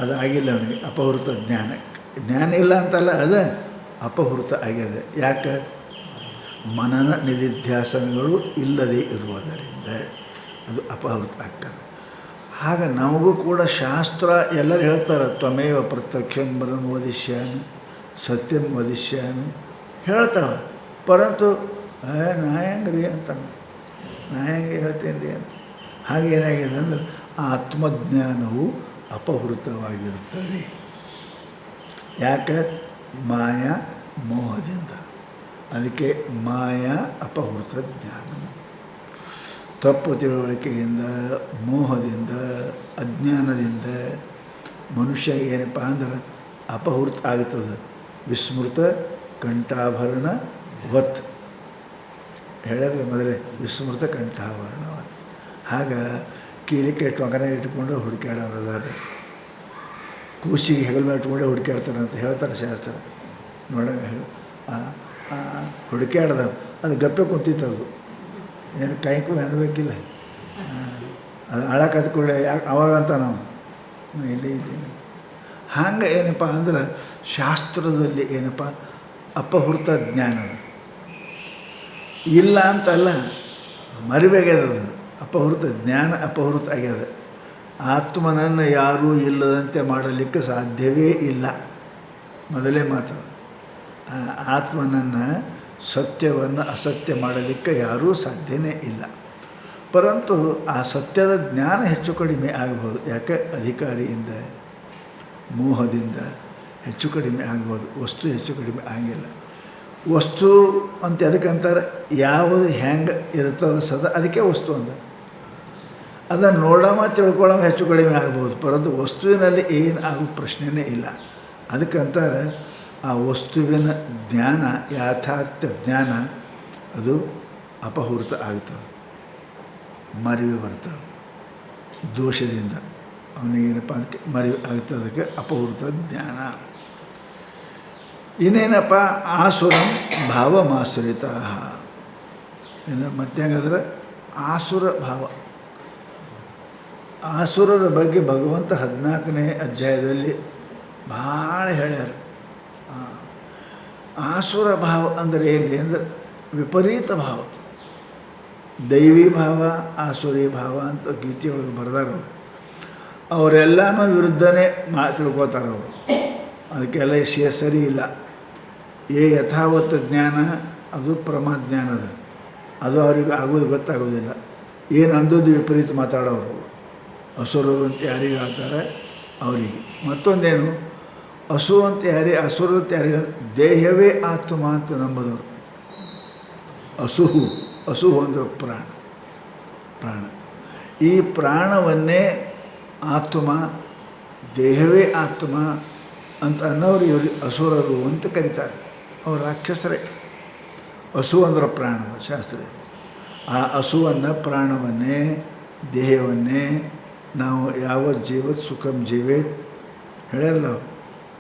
ಅದಾಗಿಲ್ಲ ಅವನಿಗೆ. ಅಪಹೃತ ಜ್ಞಾನ. ಜ್ಞಾನ ಇಲ್ಲ ಅಂತಲ್ಲ, ಅದು ಅಪಹೃತ ಆಗ್ಯದ. ಯಾಕೆ? ಮನನ ನಿಧಿಧ್ಯಾಸನಗಳು ಇಲ್ಲದೇ ಇರುವುದರಿಂದ ಅದು ಅಪಹೃತ ಆಗ್ತದೆ. ಹಾಗೆ ನಮಗೂ ಕೂಡ ಶಾಸ್ತ್ರ ಎಲ್ಲರೂ ಹೇಳ್ತಾರೆ, ತ್ವಮೇವ ಪ್ರತ್ಯಕ್ಷಂ ಬ್ರಹ್ಮ ವದಿಷ್ಯಾಮಿ ಸತ್ಯಂ ವದಿಷ್ಯಾಮಿ ಹೇಳ್ತಾವೆ. ಪರಂತು ನಾ ಹೆಂಗೆ ರೀ ಅಂತ, ನಾ ಹೆಂಗೆ ಹೇಳ್ತೇನೆ ರೀ ಅಂತ. ಹಾಗೆ ಏನಾಗಿದೆ ಅಂದ್ರೆ ಆತ್ಮಜ್ಞಾನವು ಅಪಹೃತವಾಗಿರುತ್ತದೆ. ಯಾಕೆ? ಮಾಯಾ ಮೋಹದಿಂದ. ಅದಕ್ಕೆ ಮಾಯಾ ಅಪಹೃತ ಜ್ಞಾನ. ತಪ್ಪು ತಿಳುವಳಿಕೆಯಿಂದ, ಮೋಹದಿಂದ, ಅಜ್ಞಾನದಿಂದ ಮನುಷ್ಯ ಏನಪ್ಪ ಅಂದ್ರೆ ಅಪಹೃತ ಆಗ್ತದೆ. ವಿಸ್ಮೃತ ಕಂಠಾಭರಣ ವತ್ ಹೇಳ್ಯಾರ ಮೊದಲೇ, ವಿಸ್ಮೃತ ಕಂಠಾಭರಣ ವತ್. ಆಗ ಕೀಲಿಕೆ ಟೊಂಕನ ಇಟ್ಕೊಂಡು ಹುಡುಕಾಡೋರು ಅದಾರೆ, ಕೂಸಿಗೆ ಹೆಗಲ ಮೇಲೆ ಇಟ್ಕೊಂಡೆ ಹುಡುಕಾಡ್ತಾರೆ ಅಂತ ಹೇಳ್ತಾರೆ ಶಾಸ್ತ್ರ. ನೋಡ ಹುಡುಕಾಡ್ದ ಅದು ಗಪ್ಪೆ ಕುಂತಿತ್ತದು, ಏನು ಕೈಗೂ ಅನ್ಬೇಕಿಲ್ಲ. ಅದು ಅಳಕತ್ಕೊಳ್ಳೆ ಯಾಕೆ ಅವಾಗಂತ ನಾವು ಇಲ್ಲೇ ಇದ್ದೀನಿ. ಹಂಗೆ ಏನಪ್ಪ ಅಂದ್ರೆ ಶಾಸ್ತ್ರದಲ್ಲಿ ಏನಪ್ಪ ಅಪಹೃತ ಜ್ಞಾನ ಇಲ್ಲ ಅಂತಲ್ಲ, ಮರಿಬೇಕಾಗ್ಯದ. ಅಪಹೃತ ಜ್ಞಾನ ಅಪಹೃತ ಆಗ್ಯದ. ಆತ್ಮನನ್ನು ಯಾರೂ ಇಲ್ಲದಂತೆ ಮಾಡಲಿಕ್ಕೆ ಸಾಧ್ಯವೇ ಇಲ್ಲ. ಮೊದಲೇ ಮಾತು, ಆತ್ಮನನ್ನು ಸತ್ಯವನ್ನು ಅಸತ್ಯ ಮಾಡಲಿಕ್ಕೆ ಯಾರೂ ಸಾಧ್ಯವೇ ಇಲ್ಲ. ಪರಂತು ಆ ಸತ್ಯದ ಜ್ಞಾನ ಹೆಚ್ಚು ಕಡಿಮೆ ಆಗಬಹುದು. ಯಾಕೆ? ಅಧಿಕಾರಿಯಿಂದ, ಮೋಹದಿಂದ ಹೆಚ್ಚು ಕಡಿಮೆ ಆಗ್ಬೋದು. ವಸ್ತು ಹೆಚ್ಚು ಕಡಿಮೆ ಆಗಿಲ್ಲ. ವಸ್ತು ಅಂತ ಅದಕ್ಕಂತಾರೆ, ಯಾವುದು ಹೆಂಗೆ ಇರ್ತದೆ ಸದಾ ಅದಕ್ಕೆ ವಸ್ತು ಅಂತ. ಅದನ್ನು ನೋಡೋಮ ತಿಳ್ಕೊಳ್ಳೋಮ ಹೆಚ್ಚು ಕಡಿಮೆ ಆಗ್ಬೋದು. ಪರಂತು ವಸ್ತುವಿನಲ್ಲಿ ಏನು ಆಗೋ ಪ್ರಶ್ನೆಯೇ ಇಲ್ಲ. ಅದಕ್ಕಂತಾರೆ ಆ ವಸ್ತುವಿನ ಜ್ಞಾನ, ಯಾಥಾರ್ಥ ಜ್ಞಾನ ಅದು ಅಪಹೃತ ಆಗ್ತದೆ, ಮರಿವು ಬರ್ತದೆ ದೋಷದಿಂದ. ಅವನಿಗೇನಪ್ಪ ಅದಕ್ಕೆ ಮರಿವು ಆಗ್ತದೆ, ಅದಕ್ಕೆ ಅಪಹೃತ ಜ್ಞಾನ. ಇನ್ನೇನಪ್ಪ? ಆಸುರಂ ಭಾವಮಾಶ್ರಿತ. ಏನು ಮತ್ತೆ ಹೆಂಗಂದ್ರೆ ಆಸುರ ಭಾವ. ಆಸುರರ ಬಗ್ಗೆ ಭಗವಂತ 14ನೇ ಅಧ್ಯಾಯದಲ್ಲಿ ಭಾಳ ಹೇಳ್ಯಾರ. ಆಸುರ ಭಾವ ಅಂದರೆ ಏನು ಅಂದರೆ ವಿಪರೀತ ಭಾವ. ದೈವಿ ಭಾವ, ಆಸುರಿ ಭಾವ ಅಂತ ಗೀತೆಯೊಳಗೆ ಬರೆದಾರ. ಅವರೆಲ್ಲನೂ ವಿರುದ್ಧನೇ ತಿಳ್ಕೊತಾರೆ ಅವರು. ಅದಕ್ಕೆಲ್ಲ ಸರಿ ಇಲ್ಲ. ಯಥಾವತ್ ಜ್ಞಾನ ಅದು ಪ್ರಮಾಜ್ಞಾನದ, ಅದು ಅವ್ರಿಗೆ ಆಗೋದು ಗೊತ್ತಾಗೋದಿಲ್ಲ. ಏನು ಅಂದೋದು ವಿಪರೀತ ಮಾತಾಡೋರು ಅಸುರರು ಅಂತ ಯಾರಿಗೆ ಹೇಳ್ತಾರೆ ಅವರಿಗೆ. ಮತ್ತೊಂದೇನು, ಅಸುರು ಅಂತ ಯಾರಿಗೆ, ದೇಹವೇ ಆತ್ಮ ಅಂತ ನಂಬುದವರು. ಅಸುಹು ಅಂದರೆ ಪ್ರಾಣ. ಈ ಪ್ರಾಣವನ್ನೇ ಆತ್ಮ, ದೇಹವೇ ಆತ್ಮ ಅಂತ ಅನ್ನೋರು ಇವ್ರಿಗೆ ಅಸುರರು ಅಂತ ಕರೀತಾರೆ. ಅವರು ರಾಕ್ಷಸರೇ. ಹಸು ಅಂದ್ರೆ ಪ್ರಾಣ ಶಾಸ್ತ್ರ. ಆ ಹಸುವನ್ನು, ಪ್ರಾಣವನ್ನೇ, ದೇಹವನ್ನೇ ನಾವು ಯಾವ ಜೀವತ್ ಸುಖಂ ಜೀವೇತ್ ಹೇಳ್ಯಾರಲ್ಲ,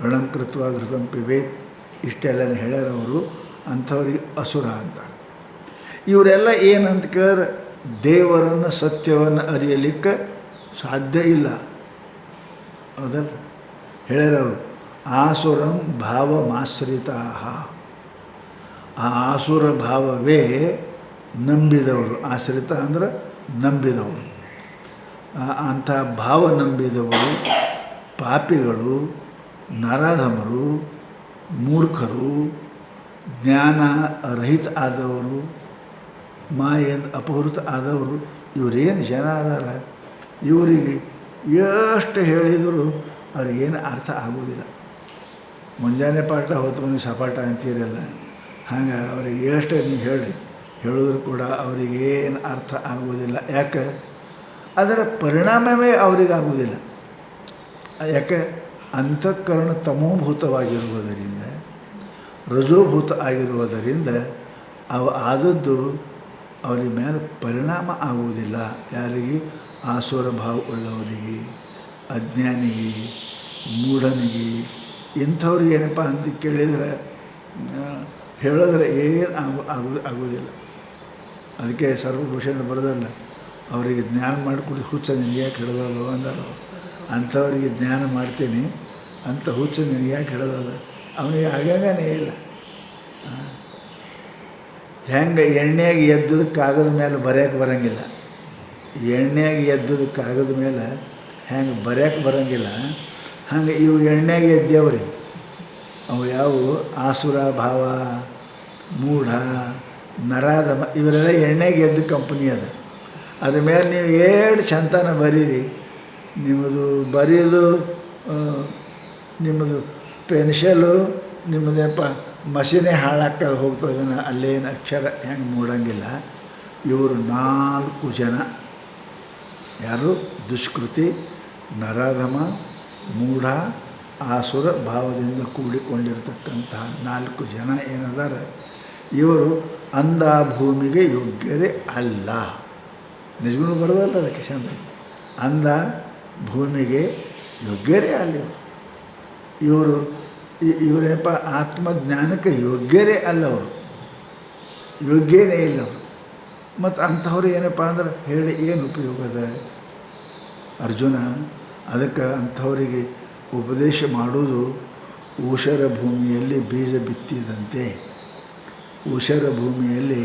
ಋಣಂಕೃತ್ವ ಘೃತಂ ಪಿಬೇತ್, ಇಷ್ಟೆಲ್ಲ ಹೇಳ್ಯಾರವರು. ಅಂಥವ್ರಿಗೆ ಅಸುರ ಅಂತ. ಇವರೆಲ್ಲ ಏನಂತ ಕೇಳಿದ್ರೆ ದೇವರನ್ನು, ಸತ್ಯವನ್ನು ಅರಿಯಲಿಕ್ಕೆ ಸಾಧ್ಯ ಇಲ್ಲ. ಹೌದಲ್ಲ ಹೇಳ್ಯಾರವರು. ಆಸುರಂ ಭಾವಮಾಶ್ರಿತಾ, ಆ ಆಸುರ ಭಾವವೇ ನಂಬಿದವರು. ಆಶ್ರಿತ ಅಂದ್ರೆ ನಂಬಿದವರು. ಅಂಥ ಭಾವ ನಂಬಿದವರು ಪಾಪಿಗಳು, ನರಾಧಮರು, ಮೂರ್ಖರು, ಜ್ಞಾನ ರಹಿತ ಆದವರು, ಮಾಯಿಂದ ಅಪಹೃತ ಆದವರು. ಇವರೇನು ಜನ ಅದಾರ, ಇವರಿಗೆ ಎಷ್ಟು ಹೇಳಿದರೂ ಅವ್ರಿಗೇನು ಅರ್ಥ ಆಗೋದಿಲ್ಲ. ಮುಂಜಾನೆ ಪಾಠ ಹೊತ್ತು ಮಂದಿ ಸಪಾಟ ಅಂತೀರಲ್ಲ, ಹಾಗೆ ಅವ್ರಿಗೆ ಎಷ್ಟು ನೀವು ಹೇಳಿದ್ರು ಕೂಡ ಅವರಿಗೇನು ಅರ್ಥ ಆಗುವುದಿಲ್ಲ. ಯಾಕೆ? ಅದರ ಪರಿಣಾಮವೇ ಅವರಿಗಾಗುವುದಿಲ್ಲ. ಯಾಕೆ? ಅಂತಃಕರಣ ತಮೋಭೂತವಾಗಿರುವುದರಿಂದ, ರಜೋಭೂತ ಆಗಿರುವುದರಿಂದ ಅವು ಆದದ್ದು ಅವರಿಗೆ ಮೇಲೆ ಪರಿಣಾಮ ಆಗುವುದಿಲ್ಲ. ಯಾರಿಗೆ? ಆಸುರ ಭಾವ ಉಳ್ಳವರಿಗೆ, ಅಜ್ಞಾನಿಗೆ, ಮೂಢನಿಗೆ, ಇಂಥವ್ರಿಗೆ ಏನಪ್ಪ ಅಂತ ಕೇಳಿದರೆ ಹೇಳಿದ್ರೆ ಏನು ಆಗೋದಿಲ್ಲ. ಅದಕ್ಕೆ ಸರ್ವಭೂಷಣ ಬರೋದಲ್ಲ, ಅವರಿಗೆ ಜ್ಞಾನ ಮಾಡಿಕೊಡಿ ಹುಚ್ಚ ನಿನಗೆ ಯಾಕೆ ಹಿಡಿದಲ್ಲ ಅಂದರು. ಅಂಥವರಿಗೆ ಜ್ಞಾನ ಮಾಡ್ತೀನಿ ಅಂಥ ಹುಚ್ಚ ನಿನಗೆ ಯಾಕೆ ಹಿಡಿದದ, ಅವನಿಗೆ ಆಗಂಗನೇ ಇಲ್ಲ. ಹೆಂಗೆ ಎಣ್ಣೆಯಾಗಿ ಎದ್ದದ ಕಾಗದ ಮೇಲೆ ಬರೆಯೋಕೆ ಬರೋಂಗಿಲ್ಲ, ಎಣ್ಣೆಯಾಗಿ ಎದ್ದದ ಕಾಗದ ಮೇಲೆ ಹೆಂಗೆ ಬರೆಯೋಕೆ ಬರೋಂಗಿಲ್ಲ, ಹಂಗೆ ಇವು ಎಣ್ಣೆಯಾಗಿ ಎದ್ದೇವ್ರಿ. ಅವು ಯಾವುವು? ಆಸುರ ಭಾವ, ಮೂಢ, ನರಾಧಮ, ಇವರೆಲ್ಲ ಎಣ್ಣೆಗೆ ಎದ್ದು ಕಂಪ್ನಿ ಅದ. ಅದ್ರ ಮೇಲೆ ನೀವು ಎರಡು ಚಂತನ ಬರೀರಿ, ನಿಮ್ಮದು ಬರೆಯೋದು, ನಿಮ್ಮದು ಪೆನ್ಷಲು, ನಿಮ್ಮದೇನಪ್ಪ ಮಷೀನೇ ಹಾಳಾಕ ಹೋಗ್ತದೆ, ಅಲ್ಲೇನು ಅಕ್ಷರ ಹೆಂಗೆ ಮೂಡಂಗಿಲ್ಲ. ಇವರು 4 ಜನ. ಯಾರು? ದುಷ್ಕೃತಿ, ನರಾಧಮ, ಮೂಢ, ಆಸುರ ಭಾವದಿಂದ ಕೂಡಿಕೊಂಡಿರತಕ್ಕಂತಹ 4 ಜನ ಏನದಾರ, ಇವರು ಅಂಧ ಭೂಮಿಗೆ ಯೋಗ್ಯರೇ ಅಲ್ಲ. ನಿಜಗಳು ಬರೋದಲ್ಲ ಅದಕ್ಕೆ ಚಂದ. ಅಂಧ ಭೂಮಿಗೆ ಯೋಗ್ಯರೇ ಅಲ್ಲ ಇವರು. ಇವರೇನಪ್ಪ ಆತ್ಮಜ್ಞಾನಕ್ಕೆ ಯೋಗ್ಯರೇ ಅಲ್ಲ ಅವರು, ಯೋಗ್ಯನೇ ಇಲ್ಲ ಅವರು. ಮತ್ತು ಅಂಥವ್ರು ಏನಪ್ಪ ಅಂದ್ರೆ ಹೇಳಿ ಏನು ಉಪಯೋಗದ ಅರ್ಜುನ? ಅದಕ್ಕೆ ಅಂಥವರಿಗೆ ಉಪದೇಶ ಮಾಡೋದು ಊಷರ ಭೂಮಿಯಲ್ಲಿ ಬೀಜ ಬಿತ್ತಿದಂತೆ. ಊಷರ ಭೂಮಿಯಲ್ಲಿ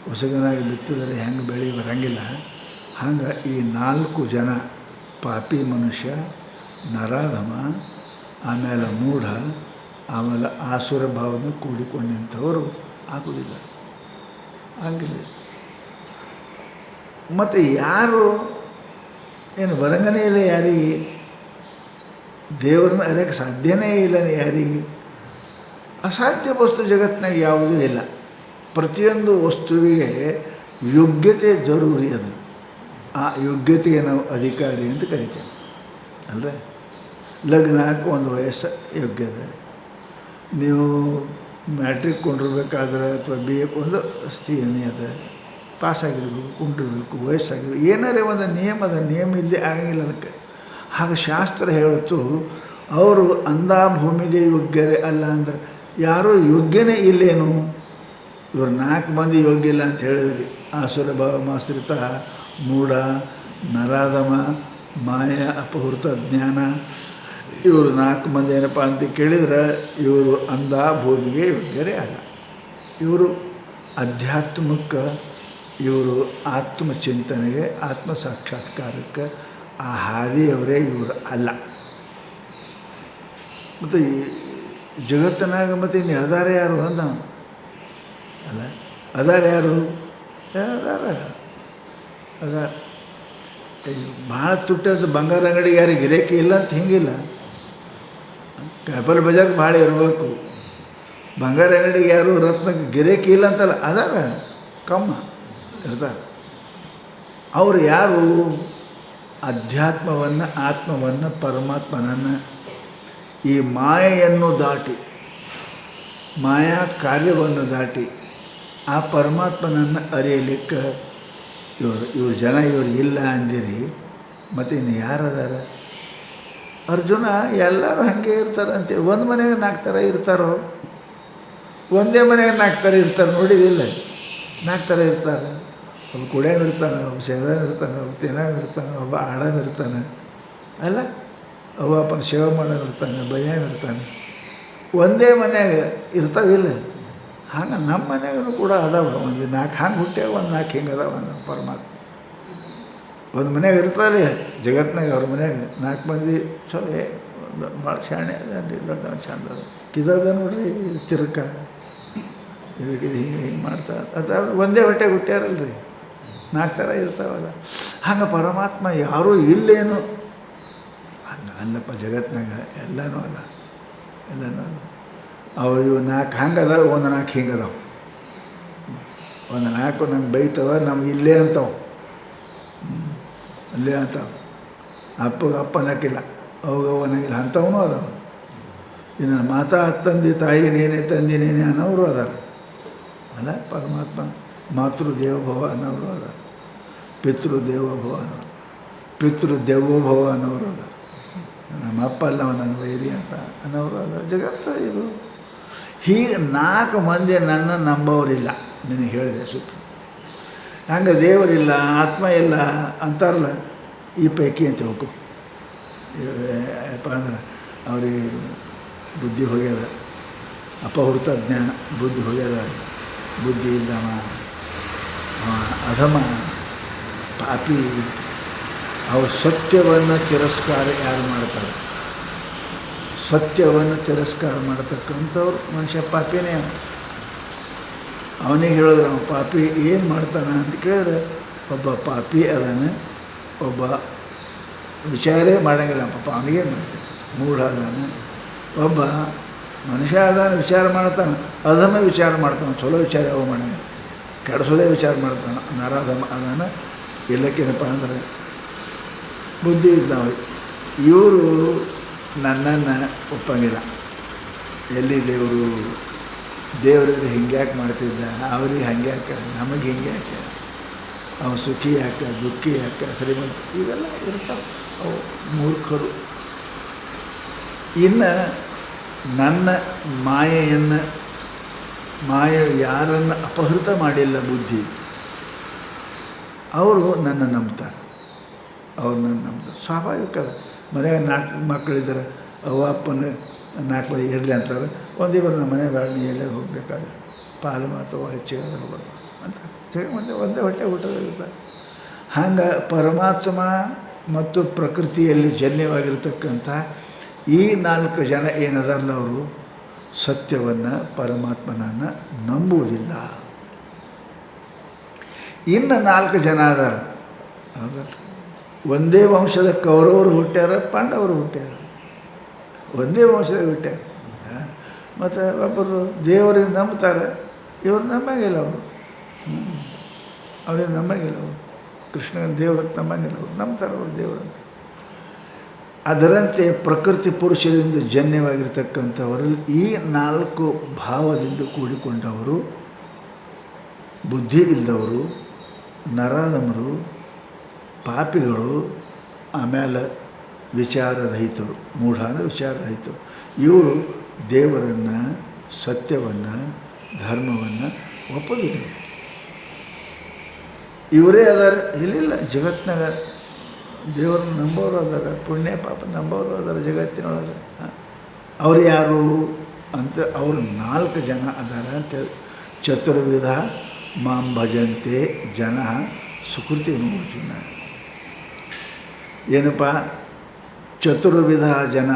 ಹೊಸಗನಾಗಿ ಬಿತ್ತಿದರೆ ಹೆಂಗೆ ಬೆಳೆ ಬರೋಂಗಿಲ್ಲ, ಹಂಗೆ ಈ 4 ಜನ ಪಾಪಿ ಮನುಷ್ಯ, ನರಾಧಮ, ಆಮೇಲೆ ಮೂಢ, ಆಮೇಲೆ ಆಸುರ ಭಾವನ ಕೂಡಿಕೊಂಡಂಥವರು ಆಗೋದಿಲ್ಲ, ಹಂಗಿಲ್ಲ. ಮತ್ತು ಯಾರು ಏನು ಬರಂಗನೇ ಇಲ್ಲ ಯಾರಿಗೆ? ದೇವ್ರನ್ನ ಅರಿಯೋಕ್ಕೆ ಸಾಧ್ಯನೇ ಇಲ್ಲ ಯಾರಿಗೆ? ಅಸಾಧ್ಯ ವಸ್ತು ಜಗತ್ತಿನಾಗ ಯಾವುದೂ ಇಲ್ಲ. ಪ್ರತಿಯೊಂದು ವಸ್ತುವಿಗೆ ಯೋಗ್ಯತೆ ಜರೂರಿ ಅದು. ಆ ಯೋಗ್ಯತೆಗೆ ನಾವು ಅಧಿಕಾರಿ ಅಂತ ಕರಿತೇವೆ ಅಲ್ವೇ? ಲಗ್ನಕ್ಕೆ ಒಂದು ವಯಸ್ಸು ಯೋಗ್ಯತೆ. ನೀವು ಮ್ಯಾಟ್ರಿಕ್ ಕೊಂಡಿರ್ಬೇಕಾದ್ರೆ ಅಥವಾ BA ಒಂದು ಸ್ಥಿತಿ ಅದ, ಪಾಸಾಗಿರ್ಬೇಕು, ಕುಂಡಿರ್ಬೇಕು, ವಯಸ್ಸಾಗಿರ್ಬೇಕು, ಏನಾರೇ ಒಂದು ನಿಯಮ ಅದ. ನಿಯಮ ಇಲ್ಲದೆ ಆಗಂಗಿಲ್ಲ ಅದಕ್ಕೆ. ಹಾಗೆ ಶಾಸ್ತ್ರ ಹೇಳುತ್ತು ಅವರು ಅಂಧ ಭೂಮಿಗೆ ಯೋಗ್ಯರೇ ಅಲ್ಲ ಅಂದ್ರೆ ಯಾರೂ ಯೋಗ್ಯನೇ ಇಲ್ಲೇನು? ಇವರು 4 ಮಂದಿ ಯೋಗ್ಯ ಇಲ್ಲ ಅಂತ ಹೇಳಿದ್ರಿ. ಆಸುರ ಭಾವಮಾಶ್ರಿತ, ಮೂಢ, ನರಾಧಮ, ಮಾಯ, ಅಪಹೃತ, ಜ್ಞಾನ, ಇವರು 4 ಮಂದಿ ಏನಪ್ಪ ಅಂತ ಕೇಳಿದ್ರೆ ಇವರು ಅಂಧ ಭೂಮಿಗೆ ಯೋಗ್ಯರೇ ಅಲ್ಲ. ಇವರು ಅಧ್ಯಾತ್ಮಕ್ಕೆ, ಇವರು ಆತ್ಮಚಿಂತನೆಗೆ, ಆತ್ಮ ಸಾಕ್ಷಾತ್ಕಾರಕ್ಕೆ ಆ ಹಾದಿಯವರೇ ಇವರು ಅಲ್ಲ. ಮತ್ತು ಈ ಜಗತ್ತಿನಾಗ ಮತ್ತು ಇನ್ನು ಅದಾರ ಯಾರು ಅಂದ ಅಲ್ಲ ಅದಾರ ಯಾರು ಅದಾರ ಭಾಳ ತುಟ್ಟದ ಬಂಗಾರ ಅಂಗಡಿಗೆ ಯಾರಿಗೆ ಗಿರಾಕಿ ಇಲ್ಲ ಅಂತ ಹಿಂಗಿಲ್ಲ. ಕಾಪಲ್ ಬಜಾರ್ಗೆ ಭಾಳ ಇರಬೇಕು. ಬಂಗಾರ ಅಂಗಡಿಗೆ ಯಾರು ರತ್ನಕ್ಕೆ ಗಿರಾಕಿ ಇಲ್ಲ ಅಂತಲ್ಲ, ಅದಾರ ಕಮ್ಮ ಇರ್ತಾರೆ. ಅವರು ಯಾರು ಅಧ್ಯಾತ್ಮವನ್ನು, ಆತ್ಮವನ್ನು, ಪರಮಾತ್ಮನನ್ನು ಈ ಮಾಯೆಯನ್ನು ದಾಟಿ, ಮಾಯಾ ಕಾರ್ಯವನ್ನು ದಾಟಿ ಆ ಪರಮಾತ್ಮನನ್ನು ಅರಿಯಲಿಕ್ಕೆ ಇವ್ರು ಜನ ಇವ್ರು ಇಲ್ಲ ಅಂದಿರಿ. ಮತ್ತು ಇನ್ನು ಯಾರದಾರ? ಅರ್ಜುನ ಎಲ್ಲರೂ ಹಾಗೆ ಇರ್ತಾರೆ ಅಂತೇಳಿ ಒಂದು ಮನೆಗೆ 4 ಥರ ಇರ್ತಾರೋ, ಒಂದೇ ಮನೆಗೆ 4 ಥರ ಇರ್ತಾರೆ ನೋಡಿದಿಲ್ಲ? 4 ಥರ ಇರ್ತಾರೆ. ಒಬ್ಬ ಕುಡಿಯೋನು ಇರ್ತಾನೆ, ಒಬ್ಬ ಸೇದೋನು ಇರ್ತಾನೆ, ಒಬ್ಬ ತಿನ್ನೋನು ಇರ್ತಾನೆ, ಒಬ್ಬ ಆಡೋನು ಇರ್ತಾನೆ, ಅಲ್ಲ ಒಬ್ಬ ಅಪ್ಪನ ಸೇವೆ ಮಾಡೋನು ಇರ್ತಾನೆ, ಬಯ್ಯೋನು ಇರ್ತಾನೆ. ಒಂದೇ ಮನೆಯಾಗ ಇರ್ತಾವಿಲ್ಲ? ಹಂಗೆ ನಮ್ಮ ಮನೆಗೂ ಕೂಡ ಅದಾವ. ಒಂದು 4 ಹಂಗೆ ಹುಟ್ಟ್ಯಾವ, ಒಂದು 4 ಹಿಂಗೆ ಅದಾವ. ನಮ್ಮ ಪರಮಾತ್ಮ ಒಂದು ಮನೆಯಾಗ ಇರ್ತಾರೆ ಜಗತ್ತಿನಾಗ. ಅವ್ರ ಮನೆಯಾಗ 4 ಮಂದಿ ಚಲೋ ಭಾಳ ಶಾಣೆ ಅದೇನ್ರಿ, ದೊಡ್ಡ ಚಂದ ಅದ ಕಿದದ ನೋಡ್ರಿ, ತಿರ್ಕ ಇದಕ್ಕೆ ಹಿಂಗೆ ಮಾಡ್ತಾರೆ. ಅದು ಒಂದೇ ಹೊಟ್ಟೆಗೆ ಹುಟ್ಟ್ಯಾರಲ್ರಿ, 4 ಥರ ಇರ್ತಾವಲ್ಲ. ಹಂಗೆ ಪರಮಾತ್ಮ ಯಾರೂ ಇಲ್ಲೇನು ಹಂಗೆ ಅಲ್ಲಪ್ಪ. ಜಗತ್ತಿನಾಗ ಎಲ್ಲನೂ ಅದ, ಎಲ್ಲನೂ ಅದ. ಅವ್ರು ಇವು 4 ಹಂಗೆ ಅದಾವ, ಒಂದು 4 ಹಿಂಗೆ ಅದಾವ. ಒಂದು 4 ನಮ್ಗೆ ಬೈತವ, ನಮ್ಗೆ ಇಲ್ಲೇ ಅಂತವ, ಅಲ್ಲೇ ಅಂತಾವ. ಅಪ್ಪಗೆ ಅಪ್ಪ ಅನ್ನಕ್ಕಿಲ್ಲ, ಅವಾಗ ಅನ್ನಂಗಿಲ್ಲ ಅಂಥವೂ ಅದಾವ. ಇನ್ನು ಮಾತಾ ತಂದೆ ತಾಯಿ ನೇನೆ ತಂದೆ ನೇನೆ ಅನ್ನೋರು ಅದಾರ ಅಲ್ಲ. ಪರಮಾತ್ಮ ಮಾತೃದೇವೋಭವ ಅನ್ನೋರು ಅದ, ಪಿತೃದೇವೋಭವ ಅನ್ನೋರು, ಪಿತೃದೇವೋಭವ ಅನ್ನೋರು ಅದ. ನಮ್ಮ ಅಪ್ಪ ಅಲ್ಲ ನನ್ನ ವೈರಿ ಅಂತ ಅನ್ನೋರು ಅದ. ಜಗತ್ತು ಇದು ಹೀಗೆ 4 ಮಂದಿ ನನ್ನ ನಂಬೋರಿಲ್ಲ. ನಿನಗೆ ಹೇಳಿದೆ ಸುಟ್ಟು. ಹಂಗೆ ದೇವರಿಲ್ಲ, ಆತ್ಮ ಇಲ್ಲ ಅಂತಾರಲ್ಲ, ಈ ಪೈಕಿ ಅಂತ ಹೋಗು. ಯಪ್ಪ ಅಂದ್ರೆ ಅವರಿಗೆ ಬುದ್ಧಿ ಹೋಗ್ಯದ, ಅಪಹೃತ ಜ್ಞಾನ, ಬುದ್ಧಿ ಹೋಗ್ಯದ, ಬುದ್ಧಿ ಇಲ್ಲವ, ಅಧಮ, ಪಾಪಿ. ಅವ್ರು ಸತ್ಯವನ್ನು ತಿರಸ್ಕಾರ ಯಾರು ಮಾಡ್ತಾರೆ? ಸತ್ಯವನ್ನು ತಿರಸ್ಕಾರ ಮಾಡತಕ್ಕಂಥವ್ರು ಮನುಷ್ಯ ಪಾಪಿನೇ. ಅವನಿಗೆ ಹೇಳಿದ್ರು, ಅವನು ಪಾಪಿ ಏನು ಮಾಡ್ತಾನೆ ಅಂತ ಕೇಳಿದ್ರೆ, ಒಬ್ಬ ಪಾಪಿ ಅದಾನೆ, ಒಬ್ಬ ವಿಚಾರೇ ಮಾಡೋಂಗಿಲ್ಲ ಪಾಪ, ಅವನಿಗೇನು ಮಾಡ್ತಾನೆ, ಮೂಢ ಅದಾನೆ. ಒಬ್ಬ ಮನುಷ್ಯ ಅದಾನೆ, ವಿಚಾರ ಮಾಡ್ತಾನೆ, ಅಧಮ ವಿಚಾರ ಮಾಡ್ತಾನೆ, ಚಲೋ ವಿಚಾರ ಯಾವ ಮಾಡೋಂಗಿಲ್ಲ, ಕೆಡಿಸೋದೇ ವಿಚಾರ ಮಾಡ್ತಾನೆ, ನರಾಧಮ ಅದಾನ. ಎಲ್ಲಕ್ಕೇನಪ್ಪ ಅಂದರೆ ಬುದ್ಧಿ ಇಲ್ಲ. ಇವರು ನನ್ನನ್ನು ಒಪ್ಪಂಗಿಲ್ಲ. ಎಲ್ಲಿ ದೇವರಿಗೆ ಹಿಂಗ್ಯಾಕೆ ಮಾಡ್ತಿದ್ದ, ಅವ್ರಿಗೆ ಹಂಗ್ಯಾಕೆ, ನಮಗೆ ಹಿಂಗ್ಯಾಕೆ, ಅವು ಸುಖಿ ಯಾಕೆ, ದುಃಖಿ ಯಾಕೆ, ಶ್ರೀಮಂತ, ಇವೆಲ್ಲ ಇರ್ತಾವೆ. ಅವು ಮೂರ್ಖರು. ಇನ್ನು ನನ್ನ ಮಾಯೆಯನ್ನು, ಮಾಯೆ ಯಾರನ್ನು ಅಪಹೃತ ಮಾಡಿಲ್ಲ ಬುದ್ಧಿ, ಅವರು ನನ್ನ ನಂಬ್ತಾರೆ. ಅವ್ರು ನನ್ನ ನಂಬ್ತಾರೆ. ಸ್ವಾಭಾವಿಕ. ಮನೆಯಾಗ 4 ಮಕ್ಕಳಿದ್ದಾರೆ, ಅವ್ವ ಅಪ್ಪನ 4 ಮಂದಿ ಇರಲಿ ಅಂತಾರೆ. ಒಂದಿಬ್ಬರು ನಮ್ಮ ಮನೆ ಬೇಡ, ನೀ ಎಲ್ಲೇ ಹೋಗಬೇಕಾದ್ರೆ ಪಾಲು ಮಾತು ಹೆಚ್ಚಿಗೆ ಹೋಗೋದು ಅಂತ ಒಂದೇ ಹೊಟ್ಟೆ ಊಟದಲ್ಲಿರ್ತಾರೆ. ಹಂಗೆ ಪರಮಾತ್ಮ ಮತ್ತು ಪ್ರಕೃತಿಯಲ್ಲಿ ಜನ್ಯವಾಗಿರ್ತಕ್ಕಂಥ ಈ 4 ಜನ ಏನದಾರಲ್ಲ, ಅವರು ಸತ್ಯವನ್ನು, ಪರಮಾತ್ಮನನ್ನು ನಂಬುವುದಿಲ್ಲ. ಇನ್ನು 4 ಜನ ಅದಾರ, ಹೌದಲ್ಲ? ಒಂದೇ ವಂಶದ ಕೌರವರು ಹುಟ್ಟ್ಯಾರ, ಪಾಂಡವರು ಹುಟ್ಟ್ಯಾರ, ಒಂದೇ ವಂಶದಾಗ ಹುಟ್ಟ್ಯಾರ. ಮತ್ತು ಒಬ್ಬರು ದೇವರಿಗೆ ನಂಬ್ತಾರೆ, ಇವ್ರು ನಂಬಂಗಿಲ್ಲ. ಅವ್ರಿಗೆ ನಂಬಂಗಿಲ್ಲ. ಅವರು ಕೃಷ್ಣನ ದೇವ್ರಿಗೆ ನಂಬಂಗಿಲ್ಲ. ಅವರು ನಂಬ್ತಾರೆ ಅವರು ದೇವರಂತ. ಅದರಂತೆ ಪ್ರಕೃತಿ ಪುರುಷರಿಂದ ಜನ್ಯವಾಗಿರ್ತಕ್ಕಂಥವರಲ್ಲಿ ಈ 4 ಭಾವದಿಂದ ಕೂಡಿಕೊಂಡವರು, ಬುದ್ಧಿ ಇಲ್ಲದವರು, ನರಾಧಮರು, ಪಾಪಿಗಳು, ಆಮೇಲೆ ವಿಚಾರರಹಿತರು. ಮೂಢ ಅಂದರೆ ವಿಚಾರರಹಿತರು. ಇವರು ದೇವರನ್ನು, ಸತ್ಯವನ್ನು, ಧರ್ಮವನ್ನು ಒಪ್ಪೋದಿಲ್ಲ. ಇವರೇ ಅದಾರ. ಇಲ್ಲಿಲ್ಲ, ಜಗತ್ತಿನಾಗ ದೇವರನ್ನು ನಂಬೋರು ಅದಾರ, ಪುಣ್ಯ ಪಾಪ ನಂಬೋರು ಅದಾರ ಜಗತ್ತಿನೊಳಗೆ. ಅವ್ರು ಯಾರು ಅಂತ ಅವರು 4 ಜನ ಅದಾರ ಅಂತ. ಚತುರ್ವಿಧ ಮಾಂ ಭಜಂತೆ ಜನ ಸುಕೃತಿ ಅರ್ಜುನ. ಏನಪ್ಪ? ಚತುರ್ವಿಧ ಜನ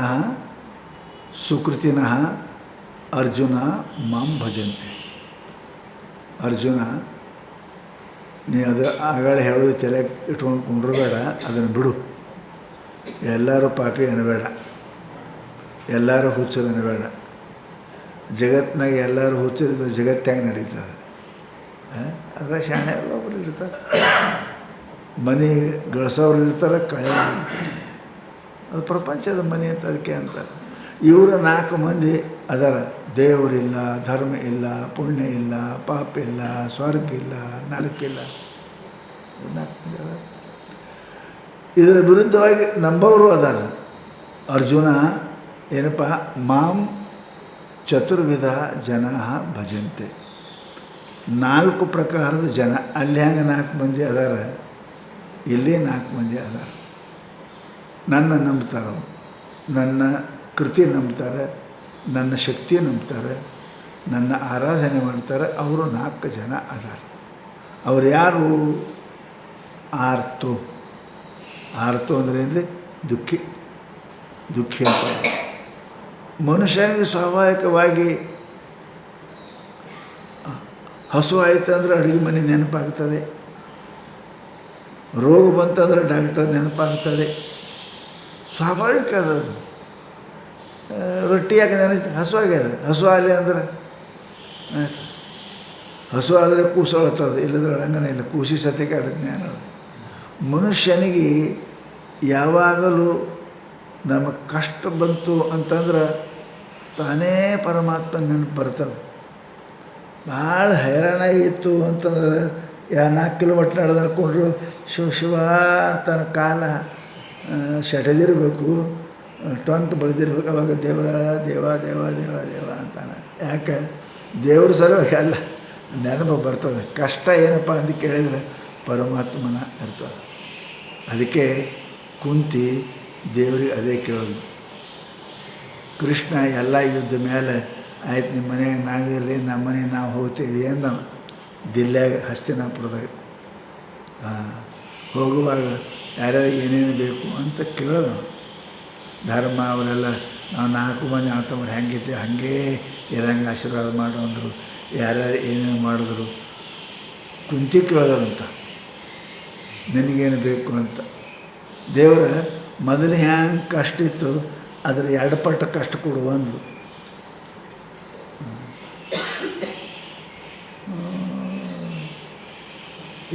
ಸುಕೃತಿನಃ ಅರ್ಜುನ ಮಾಂ ಭಜಂತೆ. ಅರ್ಜುನ, ನೀ ಅದು ಆಗಳೇ ಹೇಳೋದು ತಲೆ ಇಟ್ಕೊಂಡು ಕುಂಡ್ರಬೇಡ, ಅದನ್ನು ಬಿಡು. ಎಲ್ಲರೂ ಪಾಪಿ ಅನ್ನಬೇಡ, ಎಲ್ಲರೂ ಹುಚ್ಚರು ಅನ್ನಬೇಡ. ಜಗತ್ತಿನಾಗ ಎಲ್ಲರೂ ಹುಚ್ಚರಿದ್ರೆ ಜಗತ್ತಾಗ ನಡೀತದೆ. ಅದರ ಶಾಣೆ ಒಬ್ಬರು ಇರ್ತಾರೆ, ಮನೆ ಗಳಿಸೋರು ಇರ್ತಾರೆ, ಕಳೆಯೋರು ಇರ್ತಾರೆ. ಅದು ಪ್ರಪಂಚದ ಮನೆ ಅಂತ ಅದಕ್ಕೆ ಅಂತಾರೆ. ಇವರು 4 ಮಂದಿ ಅದರ, ದೇವರಿಲ್ಲ, ಧರ್ಮ ಇಲ್ಲ, ಪುಣ್ಯ ಇಲ್ಲ, ಪಾಪ ಇಲ್ಲ, ಸ್ವರ್ಗ ಇಲ್ಲ, ನರಕಿಲ್ಲ. 4 ಮಂದಿ ಅದಾರ. ಇದರ ವಿರುದ್ಧವಾಗಿ ನಂಬೋರು ಅದಾರ. ಅರ್ಜುನ ಏನಪ್ಪ, ಮಾಂ ಚತುರ್ವಿಧ ಜನ ಭಜಂತೆ. 4 ಪ್ರಕಾರದ ಜನ. ಅಲ್ಲಿ ಹೆಂಗೆ 4 ಮಂದಿ ಅದಾರ, ಇಲ್ಲಿ 4 ಮಂದಿ ಅದಾರ. ನನ್ನ ನಂಬ್ತಾರೆ, ನನ್ನ ಕೃತಿ ನಂಬ್ತಾರೆ, ನನ್ನ ಶಕ್ತಿ ನಂಬ್ತಾರೆ, ನನ್ನ ಆರಾಧನೆ ಮಾಡ್ತಾರೆ. ಅವರು 4 ಜನ ಅದಾರ. ಅವ್ರು ಯಾರು? ಆರ್ತೋ. ಆರ್ತೋ ಅಂದರೆ ಏನ್ರಿ? ದುಃಖಿ. ದುಃಖಿ ಅಂತ. ಮನುಷ್ಯನಿಗೆ ಸ್ವಾಭಾವಿಕವಾಗಿ ಹಸು ಆಯಿತು ಅಂದರೆ ಅಡುಗೆ ಮನೆ ನೆನಪಾಗ್ತದೆ, ರೋಗ ಬಂತಂದ್ರೆ ಡಾಕ್ಟರ್ ನೆನಪಾಗ್ತದೆ. ಸ್ವಾಭಾವಿಕ ಅದು. ರೊಟ್ಟಿ ಯಾಕೆ ನೆನೆಸ್ತೀವಿ? ಹಸು ಆಗ್ಯದ. ಹಸು ಆಗಲಿ ಅಂದ್ರೆ ಆಯ್ತು. ಹಸು ಆದರೆ ಕೂಸು ಅಳ್ತದೆ, ಇಲ್ಲದ್ರೆ ಅಳಂಗನೇ ಇಲ್ಲ. ಕೂಸಿ ಸತಿಗೆ ಆಡ ಜ್ಞಾನ ಅದು. ಮನುಷ್ಯನಿಗೆ ಯಾವಾಗಲೂ ನಮಗೆ ಕಷ್ಟ ಬಂತು ಅಂತಂದ್ರೆ ತಾನೇ ಪರಮಾತ್ಮ ನೆನಪು ಬರ್ತದೆ. ಭಾಳ ಹೈರಾಣಾಗಿತ್ತು ಅಂತಂದ್ರೆ 4 ಕಿಲೋಮೀಟ್ರ್ ನಡೆದು ನಡ್ಕೊಂಡ್ರು ಶಿವ ಅಂತ ಕಾಲ ಸೆಟದಿರಬೇಕು, ಟೊಂಕ್ ಬಗ್ದಿರ್ಬೇಕು. ಅವಾಗ ದೇವರ ದೇವ ದೇವ ದೇವ ದೇವ ಅಂತಾನೆ. ಯಾಕೆ? ದೇವ್ರ ಸಲುವಾಗಿ ಅಲ್ಲ, ನೆನಪು ಬರ್ತದೆ. ಕಷ್ಟ ಏನಪ್ಪ ಅಂತ ಕೇಳಿದರೆ ಪರಮಾತ್ಮನ ಇರ್ತದೆ. ಅದಕ್ಕೆ ಕುಂತಿ ದೇವ್ರಿಗೆ ಅದೇ ಕೇಳೋದು. ಕೃಷ್ಣ ಎಲ್ಲ ಯುದ್ಧ ಮೇಲೆ ಆಯ್ತು, ನಿಮ್ಮ ಮನೆಗೆ ನಾವಿರಲಿ, ನಮ್ಮ ಮನೆಗೆ ನಾವು ಹೋಗ್ತೀವಿ ಅಂದ. ದಿಲ್ಲ್ಯಾಗ ಹಸ್ತಿನಾಪುರದಾಗ ಹೋಗುವಾಗ ಯಾರ್ಯಾರು ಏನೇನು ಬೇಕು ಅಂತ ಕೇಳೋದು. ಧರ್ಮ ಅವರೆಲ್ಲ ನಾವು 4 ಮಂದಿ ಅಣ್ತಂಬ್ರು ಹೆಂಗಿದ್ದೆ ಹಾಗೇ ಇರಂಗೆ ಆಶೀರ್ವಾದ ಮಾಡು ಅಂದರು. ಯಾರ್ಯಾರು ಏನೇನು ಮಾಡಿದ್ರು ಕುಂತಿ ಕೇಳೋದಂತ, ನಿನಗೇನು ಬೇಕು ಅಂತ. ದೇವರ ಮೊದಲು ಹ್ಯಾಂಗೆ ಕಷ್ಟ ಇತ್ತು ಅದರ 2 ಪಟ್ಟು ಕಷ್ಟ ಕೊಡುವ ಅಂದರು.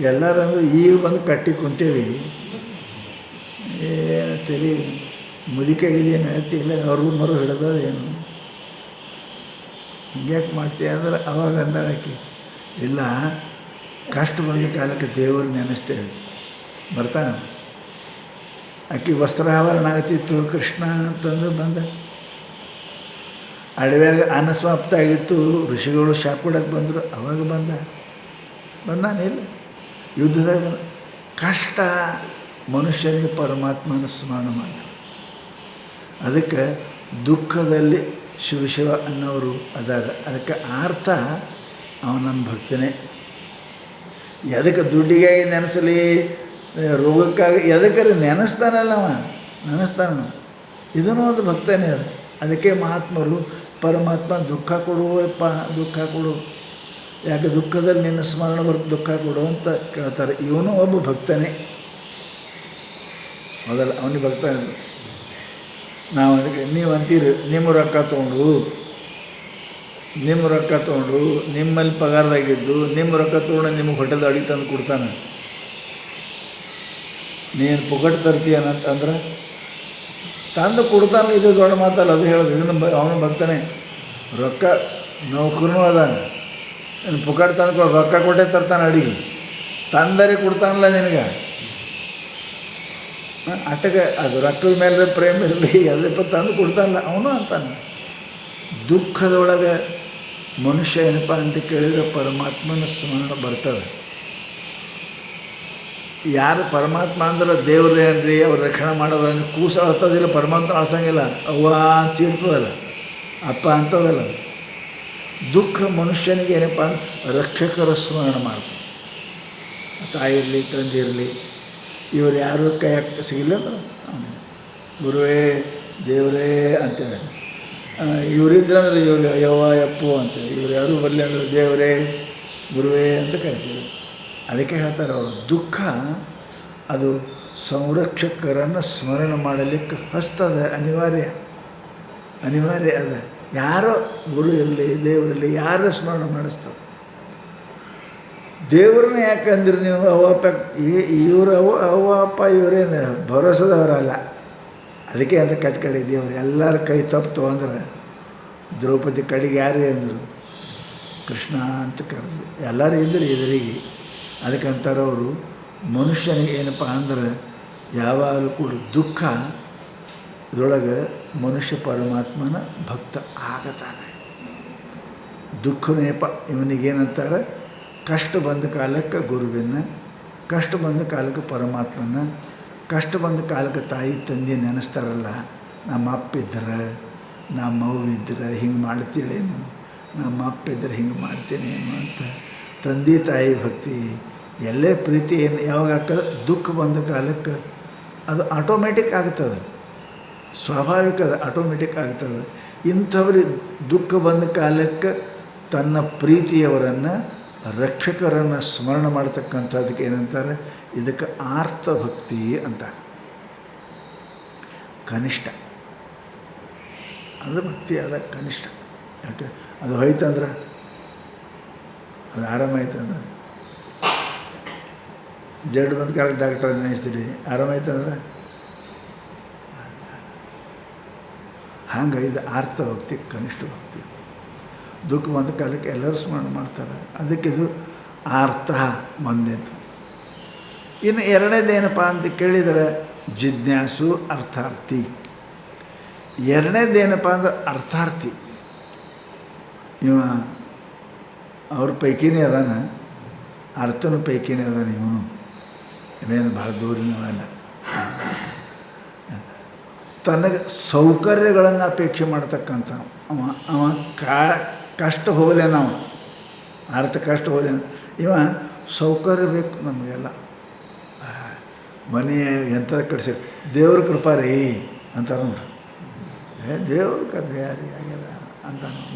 ಎಲ್ಲರಂದ್ರೆ ಈಗ ಬಂದು ಕಟ್ಟಿ ಕುಂತೇವಿ, ಏನು ತಲೆ ಮುದುಕಾಗಿದೇನು ಐತಿ ಇಲ್ಲ, ಅವ್ರಿಗೂ ಮರು ಹಿಡ್ದ ಏನು ಹಿಂಗ್ಯಾಕೆ ಮಾಡ್ತೀವಿ ಅಂದ್ರೆ ಅವಾಗ ಅಂದಾಳಕ್ಕೆ, ಇಲ್ಲ ಕಷ್ಟ ಬಂದ ಕಾಲಕ್ಕೆ ದೇವರು ನೆನೆಸ್ತೇವೆ ಬರ್ತಾನೆ. ಆಕೆ ವಸ್ತ್ರಾಭರಣ ಆಗ್ತಿತ್ತು ಕೃಷ್ಣ ಅಂತಂದು ಬಂದ. ಅಡವ್ಯಾಗ ಅನ್ನ ಸಮಾಪ್ತ ಆಗಿತ್ತು, ಋಷಿಗಳು ಶಾಪ್ ಕೊಡೋಕ್ಕೆ ಬಂದರು, ಅವಾಗ ಬಂದಾನಿಲ್ಲ. ಯುದ್ಧದಾಗ ಕಷ್ಟ ಮನುಷ್ಯನಿಗೆ ಪರಮಾತ್ಮನ ಸ್ಮರಣ ಮಾಡ್ತಾರೆ. ಅದಕ್ಕೆ ದುಃಖದಲ್ಲಿ ಶಿವ ಅನ್ನೋರು ಅದಾರ. ಅದಕ್ಕೆ ಅರ್ಥ ಅವನು ನನ್ನ ಭಕ್ತನೇ. ಎದಕ್ಕೆ ದುಡ್ಡಿಗಾಗಿ ನೆನೆಸಲಿ, ರೋಗಕ್ಕಾಗಿ ಎದಕ್ಕಾರೆ ನೆನೆಸ್ತಾನಲ್ಲ ಅವ, ನೆನೆಸ್ತಾನ. ಇದನ್ನೂ ಒಂದು ಭಕ್ತನೇ ಅದು. ಅದಕ್ಕೆ ಮಹಾತ್ಮರು ಪರಮಾತ್ಮ ದುಃಖ ಕೊಡುವಪ್ಪ, ದುಃಖ ಕೊಡು, ಯಾಕೆ ದುಃಖದಲ್ಲಿ ನಿನ್ನ ಸ್ಮರಣ ಬರುತ್ತೆ, ದುಃಖ ಕೊಡು ಅಂತ ಕೇಳ್ತಾರೆ. ಇವನು ಒಬ್ಬ ಭಕ್ತನೇ ಮೊದಲ, ಅವನಿಗೆ ಭಕ್ತ. ನಾವು ಅದಕ್ಕೆ ನೀವು ಅಂತೀರಿ, ನಿಮ್ಮ ರೊಕ್ಕ ತೊಗೊಂಡು ನಿಮ್ಮಲ್ಲಿ ಪಗಾರದಾಗಿದ್ದು ನಿಮ್ಮ ರೊಕ್ಕ ತೊಗೊಂಡು ನಿಮಗೆ ಹೋಟೆಲ್ ಅಡಿಗೆ ತಂದು ಕೊಡ್ತಾನೆ. ನೀನು ಪುಗಟ್ ತರ್ತೀಯನಂತಂದ್ರೆ ತಂದು ಕೊಡ್ತಾನೆ. ಇದು ದೊಡ್ಡ ಮಾತಲ್ಲ, ಅದು ಹೇಳೋದು. ಇದನ್ನು ಅವನು ಬರ್ತಾನೆ. ರೊಕ್ಕ ನೌಕರನೂ ಅದಾನೆ, ಪುಗಟ್ ತಂದು ರೊಕ್ಕ ಕೊಟ್ಟೆ ತರ್ತಾನೆ ಅಡಿಗೆ, ತಂದರೆ ಕೊಡ್ತಾನಲ್ಲ ನಿನಗೆ. ಆಟಕ್ಕೆ ಅದು ರೊಕ್ಕದ ಮೇಲೆ ಪ್ರೇಮ ಇರಲಿ, ಅದಪ್ಪ ತಂದು ಕೊಡ್ತಾನಲ್ಲ ಅವನು ಅಂತಾನೆ. ದುಃಖದೊಳಗೆ ಮನುಷ್ಯ ಏನಪ್ಪ ಅಂತ ಕೇಳಿದರೆ ಪರಮಾತ್ಮನ ಸ್ಮರಣ ಬರ್ತದೆ. ಯಾರು ಪರಮಾತ್ಮ ಅಂದ್ರೆ ದೇವ್ರೇ ಅನ್ರಿ, ಅವ್ರು ರಕ್ಷಣೆ ಮಾಡೋದು ಅಂದ್ರೆ ಕೂಸು ಅಳ್ತದಿಲ್ಲ, ಪರಮಾತ್ಮ ಅಳ್ಸಂಗಿಲ್ಲ. ಅವ್ವ ಅಂತ ಇರ್ತದಲ್ಲ, ಅಪ್ಪ ಅಂತದಲ್ಲ. ದುಃಖ ಮನುಷ್ಯನಿಗೆ ಏನಪ್ಪ ರಕ್ಷಕರ ಸ್ಮರಣ ಮಾಡ್ತಾರೆ. ತಾಯಿ ಇರಲಿ, ತಂದೆ ಇರಲಿ, ಇವರು ಯಾರು ಕೈಯಾಗ ಸಿಗಿಲ್ಲ ಅಂದ್ರೆ ಗುರುವೇ ದೇವರೇ ಅಂತೇಳಿ. ಇವರಿದ್ರಂದ್ರೆ ಇವ್ರು ಯವ್ವ ಯಪ್ಪು ಅಂತೇಳಿ. ಇವ್ರು ಯಾರು ಬರಲಿ ಅಂದ್ರೆ ದೇವರೇ ಗುರುವೇ ಅಂತ ಕರಿತೀವಿ. ಅದಕ್ಕೆ ಹೇಳ್ತಾರೆ ಅವರು, ದುಃಖ ಅದು ಸಂರಕ್ಷಕರನ್ನು ಸ್ಮರಣೆ ಮಾಡಲಿಕ್ಕೆ ಹಸ್ತದ ಅನಿವಾರ್ಯ ಅದ. ಯಾರೋ ಗುರು ಇರಲಿ ದೇವರಲ್ಲಿ ಯಾರೋ ಸ್ಮರಣೆ ಮಾಡಿಸ್ತಾರೆ. ದೇವ್ರನ್ನ ಯಾಕಂದ್ರೆ ನೀವು ಅವ್ವಪ್ಪ ಇವರು ಅವ್ವಪ್ಪ ಇವರೇನು ಭರೋಸದವರಲ್ಲ. ಅದಕ್ಕೆ ಅಂತ ಕಟ್ಕಡೆ ದೇವರು ಎಲ್ಲರ ಕೈ ತಪ್ಪು ಅಂದ್ರೆ ದ್ರೌಪದಿ ಕಡೆಗೆ ಯಾರೇ ಅಂದರು ಕೃಷ್ಣ ಅಂತ ಕರೆದು ಎಲ್ಲರೂ ಇದ್ದರು ಎದುರಿಗೆ. ಅದಕ್ಕಂತಾರೆ ಅವರು, ಮನುಷ್ಯನಿಗೆ ಏನಪ್ಪ ಅಂದ್ರೆ ಯಾವಾಗಲೂ ಕೂಡ ದುಃಖ ಇದರೊಳಗೆ ಮನುಷ್ಯ ಪರಮಾತ್ಮನ ಭಕ್ತ ಆಗತಾನೆ. ದುಃಖನೇಪ ಇವನಿಗೇನಂತಾರೆ, ಕಷ್ಟ ಬಂದ ಕಾಲಕ್ಕೆ ಗುರುವಿನ, ಕಷ್ಟ ಬಂದ ಕಾಲಕ್ಕೆ ಪರಮಾತ್ಮನ, ಕಷ್ಟ ಬಂದ ಕಾಲಕ್ಕೆ ತಾಯಿ ತಂದೆ ನೆನೆಸ್ತಾರಲ್ಲ, ನಮ್ಮ ಅಪ್ಪ ಇದ್ರೆ ನಮ್ಮ ಅವ್ವ ಇದ್ರೆ ಹಿಂಗೆ ಮಾಡ್ತೀಳೇನು, ನಮ್ಮ ಅಪ್ಪ ಇದ್ರೆ ಹಿಂಗೆ ಮಾಡ್ತೇನೇನು ಅಂತ ತಂದೆ ತಾಯಿ ಭಕ್ತಿ ಎಲ್ಲೇ ಪ್ರೀತಿ ಏನು ಯಾವಾಗ ಆಗ್ತದೆ, ದುಃಖ ಬಂದ ಕಾಲಕ್ಕೆ ಅದು ಆಟೋಮೆಟಿಕ್ ಆಗ್ತದೆ, ಸ್ವಾಭಾವಿಕ ಅದು ಆಟೋಮೆಟಿಕ್ ಆಗ್ತದೆ. ಇಂಥವ್ರಿಗೆ ದುಃಖ ಬಂದ ಕಾಲಕ್ಕೆ ತನ್ನ ಪ್ರೀತಿಯವರನ್ನು ರಕ್ಷಕರನ್ನು ಸ್ಮರಣೆ ಮಾಡ್ತಕ್ಕಂಥದ್ದಕ್ಕೆ ಏನಂತಾರೆ, ಇದಕ್ಕೆ ಆರ್ತಭಕ್ತಿ ಅಂತಾರೆ. ಕನಿಷ್ಠ ಅದು ಭಕ್ತಿ ಅದ ಕನಿಷ್ಠ. ಯಾಕೆ ಅದು ಹೋಯ್ತಂದ್ರೆ, ಅದು ಆರಾಮಾಯ್ತಂದ್ರೆ, ಜಡ್ ಬಂದ ಕಾಲಕ್ಕೆ ಡಾಕ್ಟರ್ ನೆನೆಸ್ತೀರಿ, ಆರಾಮಾಯ್ತಂದ್ರೆ ಹಂಗೆ ಇದು ಆರ್ತಭಕ್ತಿ, ಕನಿಷ್ಠ ಭಕ್ತಿ. ದುಃಖ ಬಂದ ಕಾಲಕ್ಕೆ ಎಲ್ಲರೂ ಸ್ಮರಣೆ ಮಾಡ್ತಾರೆ. ಅದಕ್ಕಿದು ಆರ್ಥ ಬಂದಿತ್ತು. ಇನ್ನು ಎರಡನೇದೇನಪ್ಪ ಅಂತ ಕೇಳಿದರೆ ಜಿಜ್ಞಾಸು ಅರ್ಥಾರ್ಥಿ. ಎರಡನೇದೇನಪ್ಪ ಅಂದ್ರೆ ಅರ್ಥಾರ್ಥಿ. ಇವ ಅವ್ರ ಪೈಕಿನೇ ಅದಾನ, ಅರ್ಥನ ಪೈಕಿನೇ ಅದಾನ ಇವನು, ಇವೇನು ಭಾಳ ದೂರಿನವಲ್ಲ. ತನಗೆ ಸೌಕರ್ಯಗಳನ್ನು ಅಪೇಕ್ಷೆ ಮಾಡ್ತಕ್ಕಂಥ ಅವ ಕಷ್ಟ ಹೋಗಲೇ ನಾವು ಅರ್ಥ ಕಷ್ಟ ಹೋಗಲೇ ಇವ ಸೌಕರ್ಯ ಬೇಕು ನಮಗೆಲ್ಲ. ಮನೆ ಎಂಥದ್ದು ಕಟ್ಸಿ ದೇವ್ರ ಕೃಪಾ ರೀ ಅಂತಾರೆ ನೋಡ್ರಿ. ದೇವ್ರ ಕಥೆ ಯಾರಿ ಆಗ್ಯದ ಅಂತ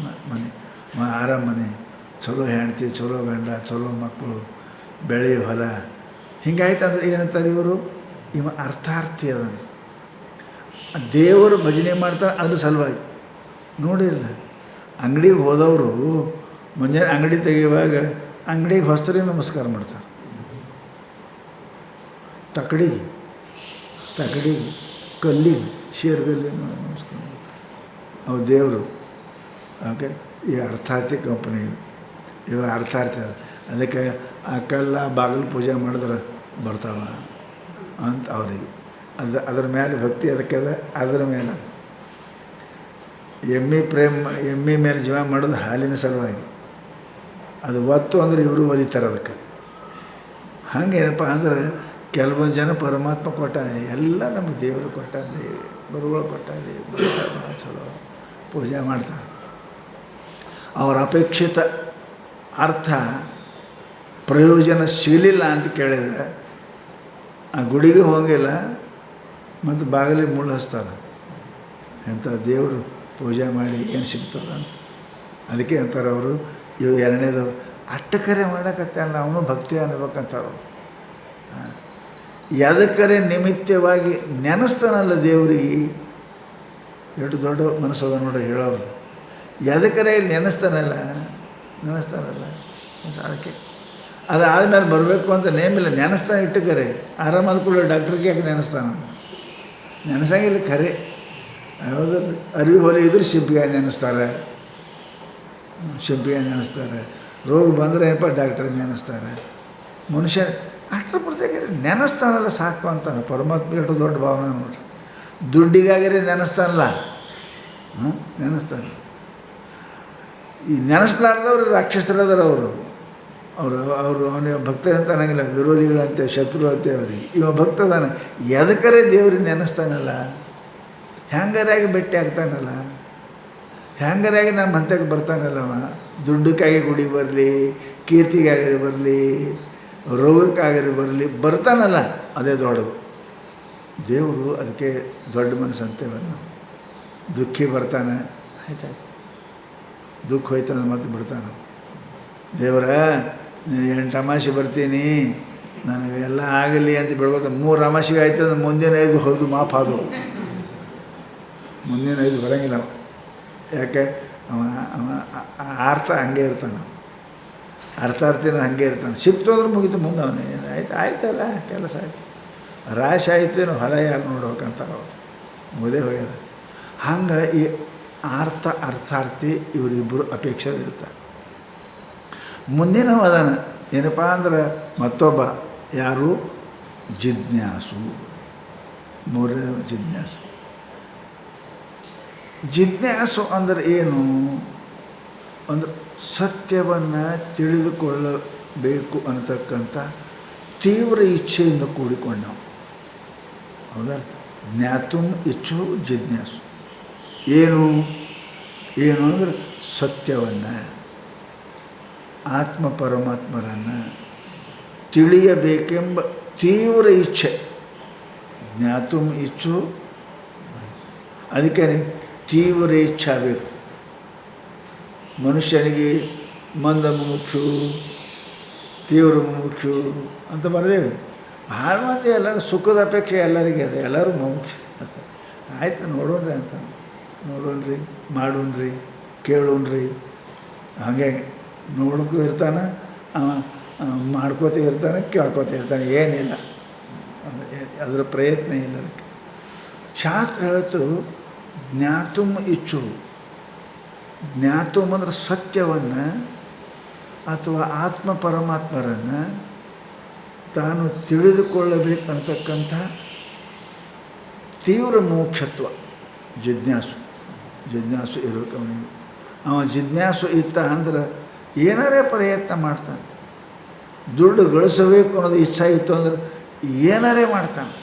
ಮನೆ ಆರಾಮ ಮನೆ, ಚಲೋ ಹೆಂಡ್ತಿ, ಚಲೋ ಗಂಡ, ಚಲೋ ಮಕ್ಕಳು, ಬೆಳೆಯೋ ಹೊಲ, ಹಿಂಗಾಯ್ತಂದ್ರೆ ಏನಂತಾರೆ ಇವರು, ಇವ ಅರ್ಥಾರ್ಥಿ ಅದ. ದೇವರು ಭಜನೆ ಮಾಡ್ತಾರೆ ಅದ್ರ ಸಲುವಾಗಿ. ನೋಡಿಲ್ಲ ಅಂಗಡಿಗೆ ಹೋದವರು ಮುಂಜಾನೆ ಅಂಗಡಿ ತೆಗೆಯುವಾಗ ಅಂಗಡಿಗೆ ಹೊಸ್ತರಿಗೆ ನಮಸ್ಕಾರ ಮಾಡ್ತಾರೆ. ತಕಡಿಗೆ ಕಲ್ಲಿಗೆ ಶೇರ್ಗಲ್ಲಿ ನಮಸ್ಕಾರ ಮಾಡ್ತಾರೆ. ಅವು ದೇವರು. ಓಕೆ, ಈ ಅರ್ಥಾರ್ಥಿ ಕಂಪ್ನಿ ಇವಾಗ ಅರ್ಥಾರ್ಥಿ ಅದ. ಅದಕ್ಕೆ ಆ ಕಲ್ಲ ಬಾಗಿಲು ಪೂಜೆ ಮಾಡಿದ್ರೆ ಬರ್ತಾವ ಅಂತ ಅವ್ರಿಗೆ ಅದ್ರ ಮೇಲೆ ಭಕ್ತಿ. ಅದಕ್ಕೆ ಅದರ ಮೇಲೆ ಎಮ್ಮೆ ಮೇಲೆ ಜೀವ ಮಾಡೋದು ಹಾಲಿನ ಸಲುವಾಗಿ. ಅದು ಒತ್ತು ಅಂದರೆ ಇವರು ಒದಿತಾರೆ ಅದಕ್ಕೆ. ಹಾಗೇನಪ್ಪ ಅಂದ್ರೆ ಕೆಲವೊಂದು ಜನ ಪರಮಾತ್ಮ ಕೊಟ್ಟಾನೆ, ಎಲ್ಲ ನಮಗೆ ದೇವರು ಕೊಟ್ಟಾನೆ, ಗುರುಗಳು ಕೊಟ್ಟಾನೆ, ಭಾಳ ಚಲೋ ಪೂಜೆ ಮಾಡ್ತಾರೆ. ಅವರ ಅಪೇಕ್ಷಿತ ಅರ್ಥ ಪ್ರಯೋಜನ ಸಿಗಲಿಲ್ಲ ಅಂತ ಕೇಳಿದರೆ ಆ ಗುಡಿಗೆ ಹೋಗಿಲ್ಲ, ಮತ್ತು ಬಾಗಿಲಿಗೆ ಮುಳ್ಳು ಹಚ್ತಾರೆ. ಎಂಥ ದೇವರು ಪೂಜೆ ಮಾಡಿ ಏನು ಸಿಗ್ತದೆ ಅಂತ. ಅದಕ್ಕೆ ಅಂತಾರೆ ಅವರು, ಇವು ಎರಡನೇದು ಅಟ್ಟಕರೆ ಮಾಡೋಕತ್ತಲ್ಲ ಅವನು ಭಕ್ತಿ ಅನ್ಬೇಕಂತಾರೆ. ಎದಕ್ಕರೆ ನಿಮಿತ್ತವಾಗಿ ನೆನೆಸ್ತಾನಲ್ಲ ದೇವರಿಗೆ, ಎಷ್ಟು ದೊಡ್ಡ ಮನಸ್ಸದ ನೋಡ್ರಿ ಹೇಳೋರು. ಎದಕ್ಕರೆ ಇಲ್ಲಿ ನೆನೆಸ್ತಾನಲ್ಲ ಅದಕ್ಕೆ ಅದಾದಮೇಲೆ ಬರಬೇಕು ಅಂತ ನೇಮಿಲ್ಲ, ನೆನೆಸ್ತಾನೆ ಇಟ್ಟಕರೆ. ಆರಾಮಾದ ಕೂಡ ಡಾಕ್ಟ್ರಿಗೆ ಯಾಕೆ ನೆನೆಸ್ತಾನೆ, ನೆನೆಸಂಗಿಲ್ಲ ಖರೆ. ಯಾವುದ್ರಿ ಅರಿವಿ ಹೊಲಿ ಇದ್ರೆ ಶಿಂಪಿಗಾಯಿ ನೆನೆಸ್ತಾರೆ, ರೋಗ ಬಂದರೆ ಏನಪ್ಪ ಡಾಕ್ಟ್ರ್ ನೆನೆಸ್ತಾರೆ. ಮನುಷ್ಯ ಅಷ್ಟರ ಪ್ರತ್ಯೇಕ ನೆನೆಸ್ತಾನಲ್ಲ ಸಾಕು ಅಂತಾನೆ. ಪರಮಾತ್ಮ ಎಷ್ಟು ದೊಡ್ಡ ಭಾವನೆ ನೋಡ್ರಿ. ದುಡ್ಡಿಗಾಗಿರಿ ನೆನೆಸ್ತಾನಲ್ಲ, ನೆನೆಸ್ತಾನೆ. ಈ ನೆನೆಸ್ಲಾರ್ದವ್ರು ರಾಕ್ಷಸರದಾರ ಅವರು ಅವನಿಗೆ ಭಕ್ತ ಅಂತ ಅನ್ನಂಗಿಲ್ಲ, ವಿರೋಧಿಗಳಂತೆ, ಶತ್ರು ಅಂತೆ ಅವ್ರಿಗೆ. ಇವ ಭಕ್ತದಾನ ಎದಕ್ಕರೆ ದೇವ್ರಿಗೆ ನೆನೆಸ್ತಾನಲ್ಲ, ಹ್ಯಾಂಗರಾಗಿ ಭೇಟಿ ಆಗ್ತಾನಲ್ಲ, ಹ್ಯಾಂಗರಾಗಿ ನಮ್ಮ ಹಂತಕ್ಕೆ ಬರ್ತಾನಲ್ಲವ. ದುಡ್ಡಕ್ಕಾಗಿ ಗುಡಿ ಬರಲಿ, ಕೀರ್ತಿಗಾಗಲಿ ಬರಲಿ, ರೋಗಕ್ಕಾಗಲಿ ಬರಲಿ, ಬರ್ತಾನಲ್ಲ, ಅದೇ ದೊಡ್ಡದು ದೇವರು. ಅದಕ್ಕೆ ದೊಡ್ಡ ಮನಸ್ಸು ಅಂತೇವೆ ನಾವು. ದುಃಖಿ ಬರ್ತಾನೆ, ಆಯ್ತಾಯ್ತು, ದುಃಖ ಹೋಯ್ತಾನೆ ಮತ್ತೆ ಬಿಡ್ತಾನೆ. ದೇವರ ನೀನು 8 ಅಮಾಸೆ ಬರ್ತೀನಿ, ನನಗೆ ಎಲ್ಲ ಆಗಲಿ ಅಂತ ಬೆಳ್ಕೊತ 3 ಅಮಾಸೆಗೆ ಆಯ್ತು ಅಂದ್ರೆ ಮುಂದಿನ 5 ಹೌದು ಮಾಫ್ ಆದವು. ಮುಂದಿನ 5 ಬರೋಂಗಿಲ್ಲ. ಯಾಕೆ ಅವ ಅವ ಅರ್ಥ ಹಂಗೆ ಇರ್ತಾನೆ, ಅರ್ಥಾರ್ಥಿನ ಹಾಗೆ ಇರ್ತಾನೆ. ಸಿಕ್ತು ಅಂದ್ರೆ ಮುಗಿತು, ಮುಂದೆ ಅವನೇ ಆಯ್ತಲ್ಲ ಕೆಲಸ ಆಯಿತು, ರಾಶಿ ಆಯ್ತು, ಹೊಲ ಯಾರು ನೋಡ್ಬೇಕಂತಾರೆ ಅವ್ರು, ಮುಗದೇ ಹೋಗ್ಯದ. ಹಂಗೆ ಈ ಅರ್ಥಾರ್ಥಿ ಇವರಿಬ್ಬರು ಅಪೇಕ್ಷೆ ಇರ್ತಾರೆ. ಮುಂದಿನ ಅದಾನ ಏನಪ್ಪ ಅಂದ್ರೆ ಮತ್ತೊಬ್ಬ ಯಾರು, ಜಿಜ್ಞಾಸು. ಮೂರನೇ ಜಿಜ್ಞಾಸು. ಜಿಜ್ಞಾಸು ಅಂದರೆ ಏನು ಅಂದ್ರೆ ಸತ್ಯವನ್ನು ತಿಳಿದುಕೊಳ್ಳಬೇಕು ಅನ್ನತಕ್ಕಂಥ ತೀವ್ರ ಇಚ್ಛೆಯಿಂದ ಕೂಡಿಕೊಂಡವು. ಹೌದಾ? ಜ್ಞಾತುಂ ಇಚ್ಛು ಜಿಜ್ಞಾಸು. ಏನು ಏನು ಅಂದರೆ ಸತ್ಯವನ್ನು, ಆತ್ಮ ಪರಮಾತ್ಮರನ್ನು ತಿಳಿಯಬೇಕೆಂಬ ತೀವ್ರ ಇಚ್ಛೆ. ಜ್ಞಾತುಂ ಇಚ್ಛು, ಅದಕ್ಕೆ ತೀವ್ರ ಇಚ್ಛೆ ಬೇಕು ಮನುಷ್ಯನಿಗೆ. ಮಂದ ಮುಮುಕ್ಷು, ತೀವ್ರ ಮುಮುಕ್ಷು ಅಂತ ಬರೆದೇವೆ. ಭಾಳ ಮಂದಿ ಎಲ್ಲರೂ ಸುಖದ ಅಪೇಕ್ಷೆ ಎಲ್ಲರಿಗೆ ಅದೇ, ಎಲ್ಲರೂ ಮುಮುಕ್ಷು. ಆಯ್ತು ನೋಡೋಣ್ರಿ ಅಂತ, ನೋಡೋಣ್ರಿ, ಮಾಡೋಣ್ರಿ, ಕೇಳೋಣ್ರಿ, ಹಾಗೆ ನೋಡೋಕ್ಕೂ ಇರ್ತಾನೆ, ಮಾಡ್ಕೋತ ಇರ್ತಾನೆ, ಕೇಳ್ಕೊತ ಇರ್ತಾನೆ, ಏನಿಲ್ಲ, ಅದರ ಪ್ರಯತ್ನ ಇಲ್ಲ ಅದಕ್ಕೆ. ಶಾಸ್ತ್ರ ಹೇಳ್ತು ಜ್ಞಾತುಂ ಇಚ್ಛು. ಜ್ಞಾತುಂ ಅಂದ್ರೆ ಸತ್ಯವನ್ನು ಅಥವಾ ಆತ್ಮ ಪರಮಾತ್ಮರನ್ನು ತಾನು ತಿಳಿದುಕೊಳ್ಳಬೇಕಂತಕ್ಕಂಥ ತೀವ್ರ ಮೋಕ್ಷತ್ವ ಜಿಜ್ಞಾಸು. ಜಿಜ್ಞಾಸು ಇರಬೇಕು ಅವನಿಗೆ. ಅವ ಜಿಜ್ಞಾಸು ಇತ್ತ ಅಂದ್ರೆ ಏನಾರೇ ಪ್ರಯತ್ನ ಮಾಡ್ತಾನೆ. ದುಡ್ಡು ಗಳಿಸಬೇಕು ಅನ್ನೋದು ಇಚ್ಛೆ ಇತ್ತು ಅಂದ್ರೆ ಏನಾರೇ ಮಾಡ್ತಾನೆ.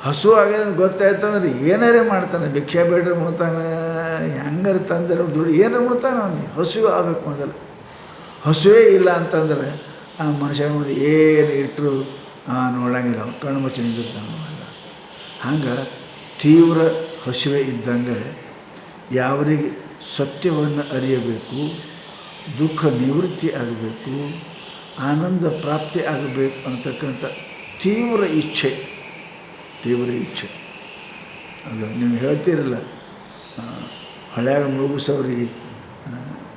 ಹಸು ಆಗ್ಯದ ಗೊತ್ತಾಯ್ತು ಅಂದ್ರೆ ಏನಾರೇ ಮಾಡ್ತಾನೆ. ಭಿಕ್ಷೆ ಬೇಡ್ರೆ ಮುಡ್ತಾನೆ, ಹೆಂಗಾರು ತಂದರೆ ದುಡ್ಡು ಏನಾರು ಮುಡ್ತಾನೆ. ಅವನಿಗೆ ಹಸುವೆ ಆಗಬೇಕು ಮೊದಲು. ಹಸುವೇ ಇಲ್ಲ ಅಂತಂದರೆ ಆ ಮನುಷ್ಯ ಮುಂದೆ ಏನು ಇಟ್ಟರು ನೋಡಂಗಿಲ್ಲ, ಕಣ್ಣು ಮುಚ್ಚಿ ನಿಂತಿರ್ತಾನೆ. ಹಂಗೆ ತೀವ್ರ ಹಸುವೆ ಇದ್ದಂಗೆ ಯಾವರಿಗೆ ಸತ್ಯವನ್ನು ಅರಿಯಬೇಕು, ದುಃಖ ನಿವೃತ್ತಿ ಆಗಬೇಕು, ಆನಂದ ಪ್ರಾಪ್ತಿ ಆಗಬೇಕು ಅಂತಕ್ಕಂಥ ತೀವ್ರ ಇಚ್ಛೆ. ತೀವ್ರ ಇಚ್ಛೆ ಅದು ನೀವು ಹೇಳ್ತೀರಲ್ಲ, ಹಳ್ಯಾಗ ಮುಳುಗಿಸೋರಿಗೆ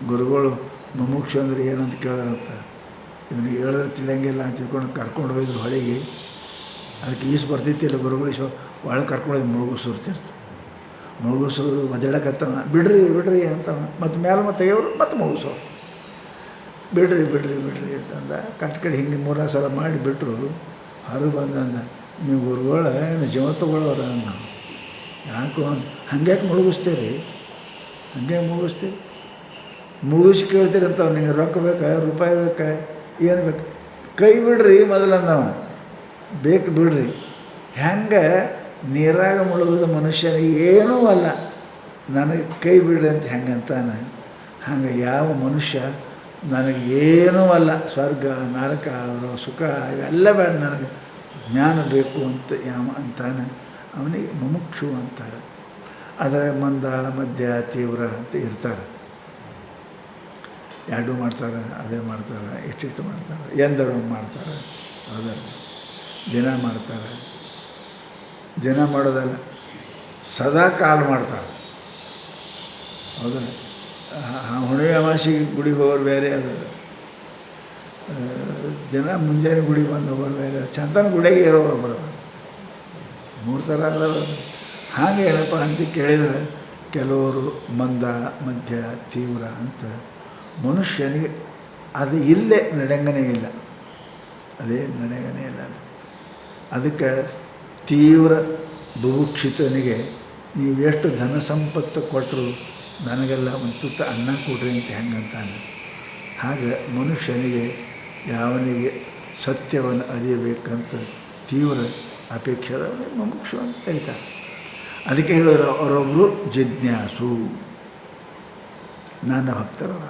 ಗುರುಗಳು ಮುಮುಕ್ಷು ಅಂದ್ರೆ ಏನಂತ ಕೇಳಿದ್ರಂತ. ಇವನಿಗೆ ಹೇಳಿದ್ರೆ ತಿಳಿಯಂಗಿಲ್ಲ ಅಂತ ತಿಳ್ಕೊಂಡು ಕರ್ಕೊಂಡು ಹೋಗಿದ್ರು ಹೊಳೆಗೆ. ಅದಕ್ಕೆ ಈಸು ಬರ್ತಿತ್ತಿಲ್ಲ, ಗುರುಗಳು ಒಳಗೆ ಕರ್ಕೊಂಡೋಗಿ ಮುಳುಗಿಸಿರ್ತಿರ್ತಾರೆ. ಮುಳುಗಿಸೋರು ಒದ್ದಾಡಕತ್ತವ, ಬಿಡ್ರಿ ಬಿಡ್ರಿ ಅಂತವ. ಮತ್ತು ಮೇಲೆ ಮತ್ತೆ ತೆಗೆಯೋರು ಮತ್ತೆ ಮುಳುಗಿಸೋರು. ಬಿಡ್ರಿ ಬಿಡ್ರಿ ಬಿಡ್ರಿ ಅಂತಂದ. ಕಟ್ಕಡೆ ಹಿಂಗೆ 3 ಸಲ ಮಾಡಿ ಬಿಟ್ಟರು. ಹೊರಗೆ ಬಂದಂದ, ನೀವು ಗುರುಗಳ ಏನು ಜೀವ ತಗೊಳ್ಳೋರ ನಾವು ಯಾಕೋ ಹಂಗ್ಯಾಕೆ ಮುಳುಗಿಸ್ತೀರಿ, ಹಂಗೆ ಮುಳುಗಿಸ್ತೀರಿ, ಮುಳುಗಿಸಿ ಕೇಳ್ತೀರಿ ಅಂತ. ನಿಮಗೆ ರೊಕ್ಕ ಬೇಕಾ, ರೂಪಾಯಿ ಬೇಕಾ, ಏನು ಬೇಕು, ಕೈ ಬಿಡ್ರಿ ಮೊದಲಂದವ. ಬೇಕು ಬಿಡ್ರಿ. ಹೆಂಗೆ ನೀರಾಗ ಮುಳುಗಿದ ಮನುಷ್ಯನಿಗೆ ಏನೂ ಅಲ್ಲ, ನನಗೆ ಕೈ ಬಿಡ್ರಿ ಅಂತ ಹೆಂಗಂತಾನೆ. ಹಂಗೆ ಯಾವ ಮನುಷ್ಯ ನನಗೆ ಏನೂ ಅಲ್ಲ, ಸ್ವರ್ಗ ನರಕ ಸುಖ ಇವೆಲ್ಲ ಬೇಡ, ನನಗೆ ಜ್ಞಾನ ಬೇಕು ಅಂತ ಯಾವ ಅಂತಾನೆ ಅವನಿಗೆ ಮುಮುಕ್ಷು ಅಂತಾರೆ. ಆದರೆ ಮಂದ ಮಧ್ಯ ತೀವ್ರ ಅಂತ ಇರ್ತಾರೆ. ಎರಡೂ ಮಾಡ್ತಾರೆ, ಅದೇ ಮಾಡ್ತಾರೆ, ಇಷ್ಟಿಟ್ಟು ಮಾಡ್ತಾರೆ, ಎಂದರು ಮಾಡ್ತಾರೆ. ಹೌದಲ್ಲ, ದಿನ ಮಾಡ್ತಾರೆ, ದಿನ ಮಾಡೋದಲ್ಲ, ಸದಾ ಕಾಲು ಮಾಡ್ತಾರೆ. ಹೌದಲ್ಲ, ಹುಣ್ಣಿಮೆ ಅಮಾವಾಸ್ಯೆಗೆ ಗುಡಿಗೆ ಹೋಗೋರು ಬೇರೆ ಅದಲ್ಲ, ದಿನ ಮುಂಜಾನೆ ಗುಡಿಗೆ ಬಂದು ಹೋಗೋರು ಬೇರೆ, ಚಂದನ ಗುಡಿಗೆ ಇರೋರು ಬರೋರು. 3 ಥರ ಅದಾವ. ಹಾಗೆ ಏನಪ್ಪ ಅಂತ ಕೇಳಿದರೆ ಕೆಲವರು ಮಂದ ಮಧ್ಯ ತೀವ್ರ ಅಂತ ಮನುಷ್ಯನಿಗೆ ಅದು ಇಲ್ಲೇ ನಡೆಯಂಗನೇ ಇಲ್ಲ, ಅದೇ ನಡೆಯಂಗನೇ ಇಲ್ಲ. ಅದಕ್ಕೆ ತೀವ್ರ ಬುಭುಕ್ಷಿತನಿಗೆ ನೀವೆಷ್ಟು ಧನ ಸಂಪತ್ತು ಕೊಟ್ಟರು ನನಗೆಲ್ಲ ಒಂದು ತುತ್ತ ಅನ್ನ ಕೊಡ್ರಿ ಅಂತ ಹೆಂಗಂತಾನೆ. ಹಾಗೆ ಮನುಷ್ಯನಿಗೆ ಯಾವನಿಗೆ ಸತ್ಯವನ್ನು ಅರಿಯಬೇಕಂತ ತೀವ್ರ ಅಪೇಕ್ಷೆ ಮುಮುಕ್ಷು ಅಂತ ಹೇಳ್ತಾರೆ. ಅದಕ್ಕೆ ಹೇಳೋರು ಅವರೊಬ್ಬರು ಜಿಜ್ಞಾಸು, ನನ್ನ ಭಕ್ತರವ.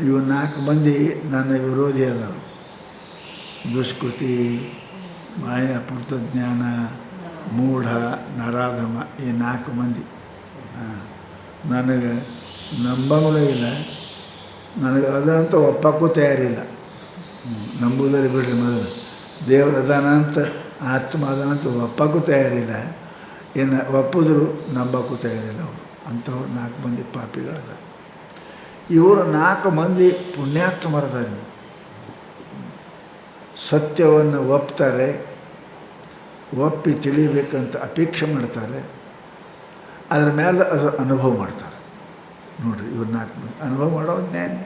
ಇವು 4 ಮಂದಿ ನನ್ನ ವಿರೋಧಿ ಆದರು. ದುಷ್ಕೃತಿ, ಮಾಯಾಪೂರ್ತ ಜ್ಞಾನ, ಮೂಢ, ನರಾಧಮ, ಈ 4 ಮಂದಿ ನನಗೆ ನಂಬಂಗೂ ಇಲ್ಲ, ನನಗೆ ಅದಂತ ಒಪ್ಪಕ್ಕೂ ತಯಾರಿಲ್ಲ. ನಂಬುವುದರಿ ಬಿಡ್ರಿ ಮೊದಲು. ದೇವ್ರ ಅದಾನ ಅಂತ, ಆತ್ಮ ಅದಾನ ಅಂತ ಒಪ್ಪಕ್ಕೂ ತಯಾರಿಲ್ಲ. ಇನ್ನು ಒಪ್ಪಿದ್ರು ನಂಬಕ್ಕೂ ತಯಾರಿಲ್ಲ ಅವರು. ಅಂಥವ್ರು 4 ಮಂದಿ ಪಾಪಿಗಳದ. ಇವರು 4 ಮಂದಿ ಪುಣ್ಯಾತ್ಮರದಾರೆ. ಸತ್ಯವನ್ನು ಒಪ್ತಾರೆ, ಒಪ್ಪಿ ತಿಳಿಬೇಕಂತ ಅಪೇಕ್ಷೆ ಮಾಡ್ತಾರೆ, ಅದರ ಮೇಲೆ ಅದು ಅನುಭವ ಮಾಡ್ತಾರೆ. ನೋಡಿರಿ, ಇವ್ರು 4 ಮಂದಿ ಅನುಭವ ಮಾಡೋ ಜ್ಞಾನಿ.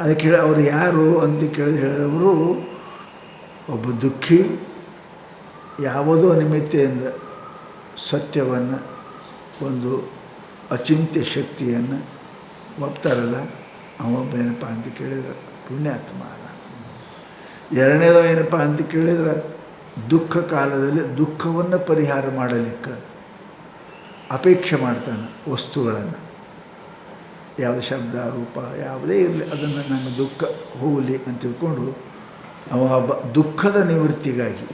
ಅದಕ್ಕೆ ಹೇಳಿ ಅವ್ರು ಯಾರು ಅಂತ ಹೇಳಿದವರು, ಒಬ್ಬ ದುಃಖಿ ಯಾವುದೋ ನಿಮಿತ್ತೆಯಿಂದ ಸತ್ಯವನ್ನು, ಒಂದು ಅಚಿಂತ್ಯ ಶಕ್ತಿಯನ್ನು ಒಪ್ತಾರಲ್ಲ, ಅವೊಬ್ಬ ಏನಪ್ಪ ಅಂತ ಕೇಳಿದ್ರೆ ಪುಣ್ಯಾತ್ಮ ಅದ. ಎರಡನೇದು ಏನಪ್ಪ ಅಂತ ಕೇಳಿದ್ರೆ, ದುಃಖ ಕಾಲದಲ್ಲಿ ದುಃಖವನ್ನು ಪರಿಹಾರ ಮಾಡಲಿಕ್ಕೆ ಅಪೇಕ್ಷೆ ಮಾಡ್ತಾನೆ ವಸ್ತುಗಳನ್ನು. ಯಾವುದೇ ಶಬ್ದ ರೂಪ ಯಾವುದೇ ಇರಲಿ, ಅದನ್ನು ನನ್ನ ದುಃಖ ಹೋಗಲಿ ಅಂತ ತಿಳ್ಕೊಂಡು ಅವ ದುಃಖದ ನಿವೃತ್ತಿಗಾಗಿ,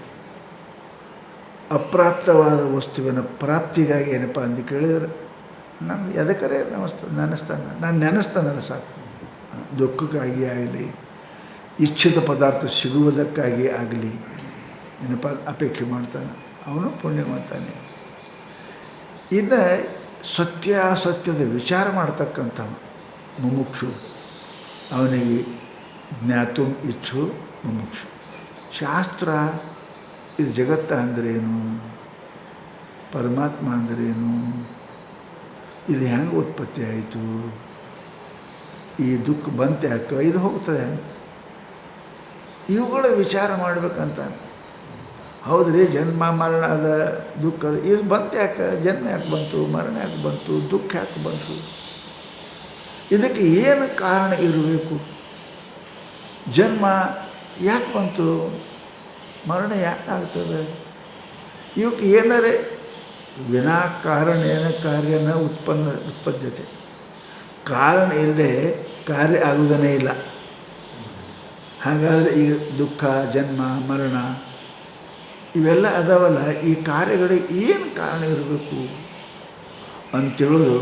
ಅಪ್ರಾಪ್ತವಾದ ವಸ್ತುವಿನ ಪ್ರಾಪ್ತಿಗಾಗಿ ಏನಪ್ಪ ಅಂತ ಕೇಳಿದರೆ, ನಾನು ಎದಕ್ಕರೆ ನೆನೆಸ್ತಾನೆ, ನಾನು ನೆನೆಸ್ತಾನಲ್ಲ ಸಾಕು. ದುಃಖಕ್ಕಾಗಿ ಆಗಲಿ, ಇಚ್ಛಿತ ಪದಾರ್ಥ ಸಿಗುವುದಕ್ಕಾಗಿ ಆಗಲಿ ಏನಪ್ಪ ಅಪೇಕ್ಷೆ ಮಾಡ್ತಾನೆ, ಅವನು ಪುಣ್ಯ ಮಾಡ್ತಾನೆ. ಇನ್ನು ಸತ್ಯಾಸತ್ಯದ ವಿಚಾರ ಮಾಡ್ತಕ್ಕಂಥ ಮುಮುಕ್ಷು, ಅವನಿಗೆ ಜ್ಞಾತು ಇಚ್ಛು ಮುಮುಕ್ಷು. ಶಾಸ್ತ್ರ ಇದು ಜಗತ್ತ ಅಂದ್ರೇನು, ಪರಮಾತ್ಮ ಅಂದ್ರೇನು, ಇದು ಹೆಂಗೆ ಉತ್ಪತ್ತಿ ಆಯಿತು, ಈ ದುಃಖ ಬಂತು ಯಾಕೆ, ಇದು ಹೋಗ್ತದೆ, ಇವುಗಳ ವಿಚಾರ ಮಾಡಬೇಕಂತ. ಹೌದ್ರಿ, ಜನ್ಮ ಮರಣ ಅದ, ದುಃಖ ಅದ, ಇದು ಬಂತು ಯಾಕೆ, ಜನ್ಮ ಯಾಕೆ ಬಂತು, ಮರಣ ಯಾಕೆ ಬಂತು, ದುಃಖ ಯಾಕೆ ಬಂತು, ಇದಕ್ಕೆ ಏನು ಕಾರಣ ಇರಬೇಕು, ಜನ್ಮ ಯಾಕೆ ಬಂತು, ಮರಣ ಯಾಕೆ ಆಗ್ತದೆ, ಇವಕ್ಕೆ ಏನಾರೇ ವಿನಾಕಾರಣೇನ ಕಾರ್ಯನ ಉತ್ಪದ್ಯತೆ. ಕಾರಣ ಇಲ್ಲದೆ ಕಾರ್ಯ ಆಗುವುದನ್ನೇ ಇಲ್ಲ. ಹಾಗಾದರೆ ಈಗ ದುಃಖ, ಜನ್ಮ, ಮರಣ ಇವೆಲ್ಲ ಅದಾವಲ್ಲ, ಈ ಕಾರ್ಯಗಳಿಗೆ ಏನು ಕಾರಣ ಇರಬೇಕು ಅಂತೇಳೋದು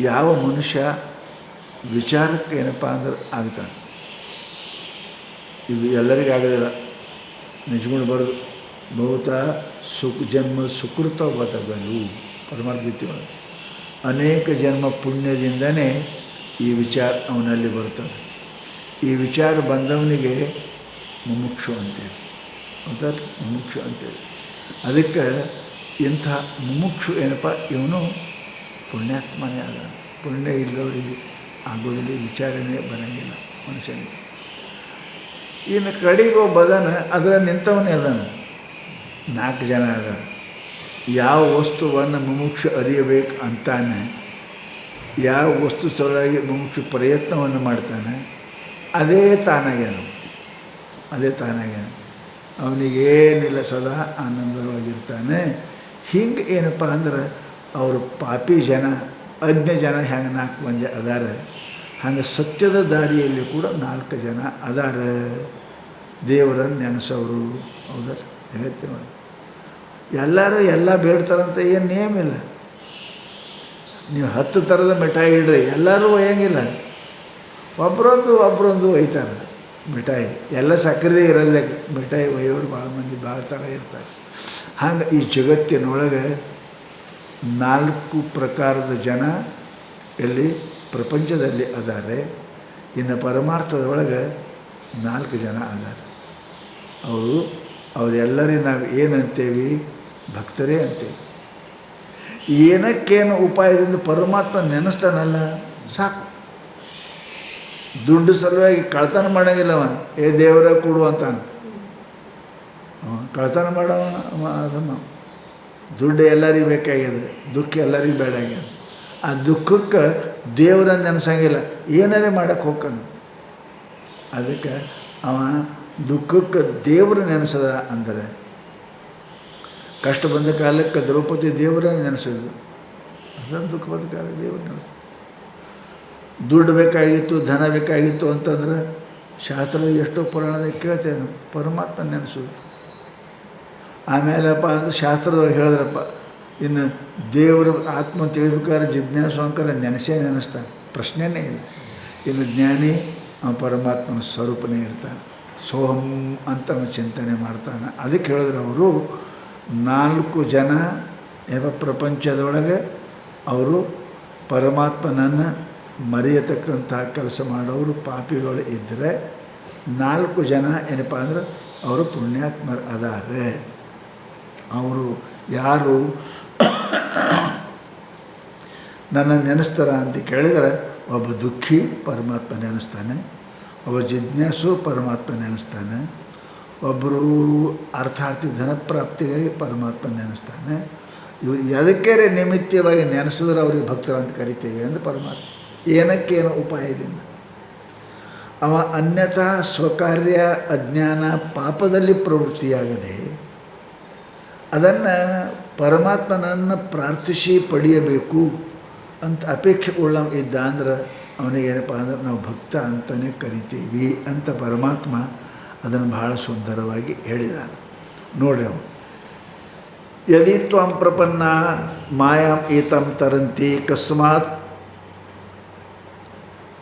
ಯಾವ ಮನುಷ್ಯ ವಿಚಾರಕ್ಕೆ ಏನಪ್ಪ ಅಂದ್ರೆ ಆಗ್ತಾನೆ. ಇದು ಎಲ್ಲರಿಗಾಗೋದಿಲ್ಲ. ನಿಜಗುಣ ಬರೋದು ಬಹುತಃ ಜನ್ಮ ಸುಕೃತ ಬದಗಲು ಪರಮಾರ್ಗೀತಿ ಒಳಗೆ ಅನೇಕ ಜನ್ಮ ಪುಣ್ಯದಿಂದನೇ ಈ ವಿಚಾರ ಅವನಲ್ಲಿ ಬರ್ತದೆ. ಈ ವಿಚಾರ ಬಂದವನಿಗೆ ಮುಮುಕ್ಷು ಅಂತೇಳಿ, ಅಂತ ಮುಮುಕ್ಷು ಅಂತೇಳಿ. ಅದಕ್ಕೆ ಇಂಥ ಮುಮುಕ್ಷು ಏನಪ್ಪ, ಇವನು ಪುಣ್ಯಾತ್ಮನೇ ಆದ. ಪುಣ್ಯ ಇಲ್ಲದವರಿಗೆ ಆಗೋದಿಲ್ಲ, ವಿಚಾರನೇ ಬರೋಂಗಿಲ್ಲ ಮನುಷ್ಯನಿಗೆ. ಇನ್ನು ಕಡೆಗೆ ಒಬ್ಬ ಅದಾನ, ಅದರ ನಿಂತವನೇ ಅದಾನ. 4 ಜನ ಅದಾನ. ಯಾವ ವಸ್ತುವನ್ನು ಮುಮುಕ್ಷು ಅರಿಯಬೇಕು ಅಂತಾನೆ, ಯಾವ ವಸ್ತು ಸಲುವಾಗಿ ಮುಮುಕ್ಷು ಪ್ರಯತ್ನವನ್ನು ಮಾಡ್ತಾನೆ, ಅದೇ ತಾನಾಗ್ಯಾನ. ಅವನಿಗೇನಿಲ್ಲ, ಸದಾ ಆನಂದವಾಗಿರ್ತಾನೆ. ಹಿಂಗೆ ಏನಪ್ಪ ಅಂದ್ರೆ ಅವರು ಪಾಪಿ ಜನ, ಅಜ್ಞ ಜನ ಹೆಂಗೆ 4 ಮಂದಿ ಅದಾರ, ಹಂಗೆ ಸತ್ಯದ ದಾರಿಯಲ್ಲಿ ಕೂಡ 4 ಜನ ಅದಾರ, ದೇವರನ್ನು ನೆನೆಸೋರು. ಹೌದಾ? ಹೇಳ್ತೀನಿ ನೋಡಿ, ಎಲ್ಲರೂ ಎಲ್ಲ ಬೇಡ್ತಾರಂತ ಏನು ನಿಯಮ ಇಲ್ಲ. ನೀವು 10 ಥರದ ಮಿಠಾಯಿ ಇಡ್ರಿ, ಎಲ್ಲರೂ ಒಯ್ಯಂಗಿಲ್ಲ. ಒಬ್ಬರೊಂದು ಒಯ್ತಾರೆ ಮಿಠಾಯಿ. ಎಲ್ಲ ಸಕ್ಕರೆದೇ ಇರಲ್ಲ, ಮಿಠಾಯಿ ಒಯ್ಯೋರು ಭಾಳ ಮಂದಿ ಭಾಳ ಥರ ಇರ್ತಾರೆ. ಹಂಗೆ ಈ ಜಗತ್ತಿನೊಳಗೆ 4 ಪ್ರಕಾರದ ಜನ ಎಲ್ಲಿ ಪ್ರಪಂಚದಲ್ಲಿ ಅದಾರೆ. ಇನ್ನು ಪರಮಾರ್ಥದೊಳಗೆ 4 ಜನ ಅದಾರೆ. ಅವರೆಲ್ಲರಿಗೆ ನಾವು ಏನಂತೇವಿ, ಭಕ್ತರೇ ಅಂತೇವಿ. ಏನಕ್ಕೇನು ಉಪಾಯದಿಂದ ಪರಮಾತ್ಮ ನೆನೆಸ್ತಾನಲ್ಲ ಸಾಕು. ದುಡ್ಡು ಸಲುವಾಗಿ ಕಳ್ತನ ಮಾಡೋಂಗಿಲ್ಲವ, ದೇವರ ಕೊಡು ಅಂತಾನೆ. ಕಳ್ತನ ಮಾಡವ ಅದನ್ನು. ದುಡ್ಡು ಎಲ್ಲರಿಗೂ ಬೇಕಾಗ್ಯದ, ದುಃಖ ಎಲ್ಲರಿಗೂ ಬೇಡ ಆಗ್ಯದ. ಆ ದುಃಖಕ್ಕೆ ದೇವರನ್ನು ನೆನೆಸಂಗಿಲ್ಲ, ಏನಾರೇ ಮಾಡೋಕ್ಕೆ ಹೋಗ್ತಾನೆ. ಅದಕ್ಕೆ ಅವ ದುಃಖಕ್ಕೆ ದೇವರು ನೆನೆಸದ ಅಂದರೆ, ಕಷ್ಟ ಬಂದ ಕಾಲಕ್ಕೆ ದ್ರೌಪದಿ ದೇವರನ್ನು ನೆನೆಸೋದು, ಅದನ್ನು ದುಃಖ ಬಂದ ಕಾಲ ದೇವರು ನೆನೆಸೋದು. ದುಡ್ಡು ಬೇಕಾಗಿತ್ತು, ಧನ ಬೇಕಾಗಿತ್ತು ಅಂತಂದ್ರೆ ಶಾಸ್ತ್ರದ ಎಷ್ಟೋ ಪುರಾಣದಾಗ ಕೇಳ್ತೇವೆ, ಪರಮಾತ್ಮ ನೆನೆಸೋದು. ಆಮೇಲಪ್ಪ ಅಂದ್ರೆ ಶಾಸ್ತ್ರದೊಳಗೆ ಹೇಳಿದ್ರಪ್ಪ, ಇನ್ನು ದೇವರ ಆತ್ಮ ತಿಳಿಬೇಕಾದ್ರೆ ಜಿಜ್ಞಾಸು ಅಂಕರ ನೆನೆಸ್ತಾನೆ, ಪ್ರಶ್ನೆನೇ ಇಲ್ಲ. ಇನ್ನು ಜ್ಞಾನಿ ಅವನು ಪರಮಾತ್ಮನ ಸ್ವರೂಪನೇ ಇರ್ತಾನೆ, ಸೋಹಂ ಅಂತ ಅವನು ಚಿಂತನೆ ಮಾಡ್ತಾನೆ. ಅದಕ್ಕೆ ಹೇಳಿದ್ರು ಅವರು 4 ಜನ ಪ್ರಪಂಚದೊಳಗೆ ಅವರು ಪರಮಾತ್ಮನನ್ನು ಮರೆಯತಕ್ಕಂಥ ಕೆಲಸ ಮಾಡೋರು ಪಾಪಿಗಳು ಇದ್ದರೆ 4 ಜನ ಏನಪ್ಪ ಅಂದ್ರೆ ಅವರು ಪುಣ್ಯಾತ್ಮರು ಅದಾರೆ. ಅವರು ಯಾರು ನನ್ನ ನೆನೆಸ್ತಾರ ಅಂತ ಕೇಳಿದರೆ, ಒಬ್ಬ ದುಃಖಿ ಪರಮಾತ್ಮ ನೆನೆಸ್ತಾನೆ, ಒಬ್ಬ ಜಿಜ್ಞಾಸು ಪರಮಾತ್ಮ ನೆನೆಸ್ತಾನೆ, ಒಬ್ಬರು ಅರ್ಥಾರ್ಥಿ ಧನಪ್ರಾಪ್ತಿಗಾಗಿ ಪರಮಾತ್ಮ ನೆನೆಸ್ತಾನೆ. ಇವರು ಎದಕ್ಕೆ ನಿಮಿತ್ತವಾಗಿ ನೆನೆಸಿದ್ರೆ ಅವ್ರಿಗೆ ಭಕ್ತರು ಅಂತ ಕರಿತೀವಿ ಅಂದರೆ ಪರಮಾತ್ಮ ಏನಕ್ಕೇನೋ ಉಪಾಯದಿಂದ. ಅವ ಅನ್ಯಥಾ ಸ್ವಕಾರ್ಯ ಅಜ್ಞಾನ ಪಾಪದಲ್ಲಿ ಪ್ರವೃತ್ತಿಯಾಗದೆ ಅದನ್ನು ಪರಮಾತ್ಮನನ್ನು ಪ್ರಾರ್ಥಿಸಿ ಪಡೆಯಬೇಕು ಅಂತ ಅಪೇಕ್ಷೆ ಉಳ್ಳ ಇದ್ದ ಅಂದ್ರೆ ಅವನಿಗೇನಪ್ಪ ಅಂದ್ರೆ ನಾವು ಭಕ್ತ ಅಂತಲೇ ಕರಿತೀವಿ ಅಂತ ಪರಮಾತ್ಮ ಅದನ್ನು ಬಹಳ ಸುಂದರವಾಗಿ ಹೇಳಿದಾನೆ. ನೋಡ್ರಿ ಅವನು ಯದಿ ತ್ವಂ ಪ್ರಪನ್ನ ಮಾಯಾಂ ಏತಂ ತರಂತಿ ಕಸ್ಮಾತ್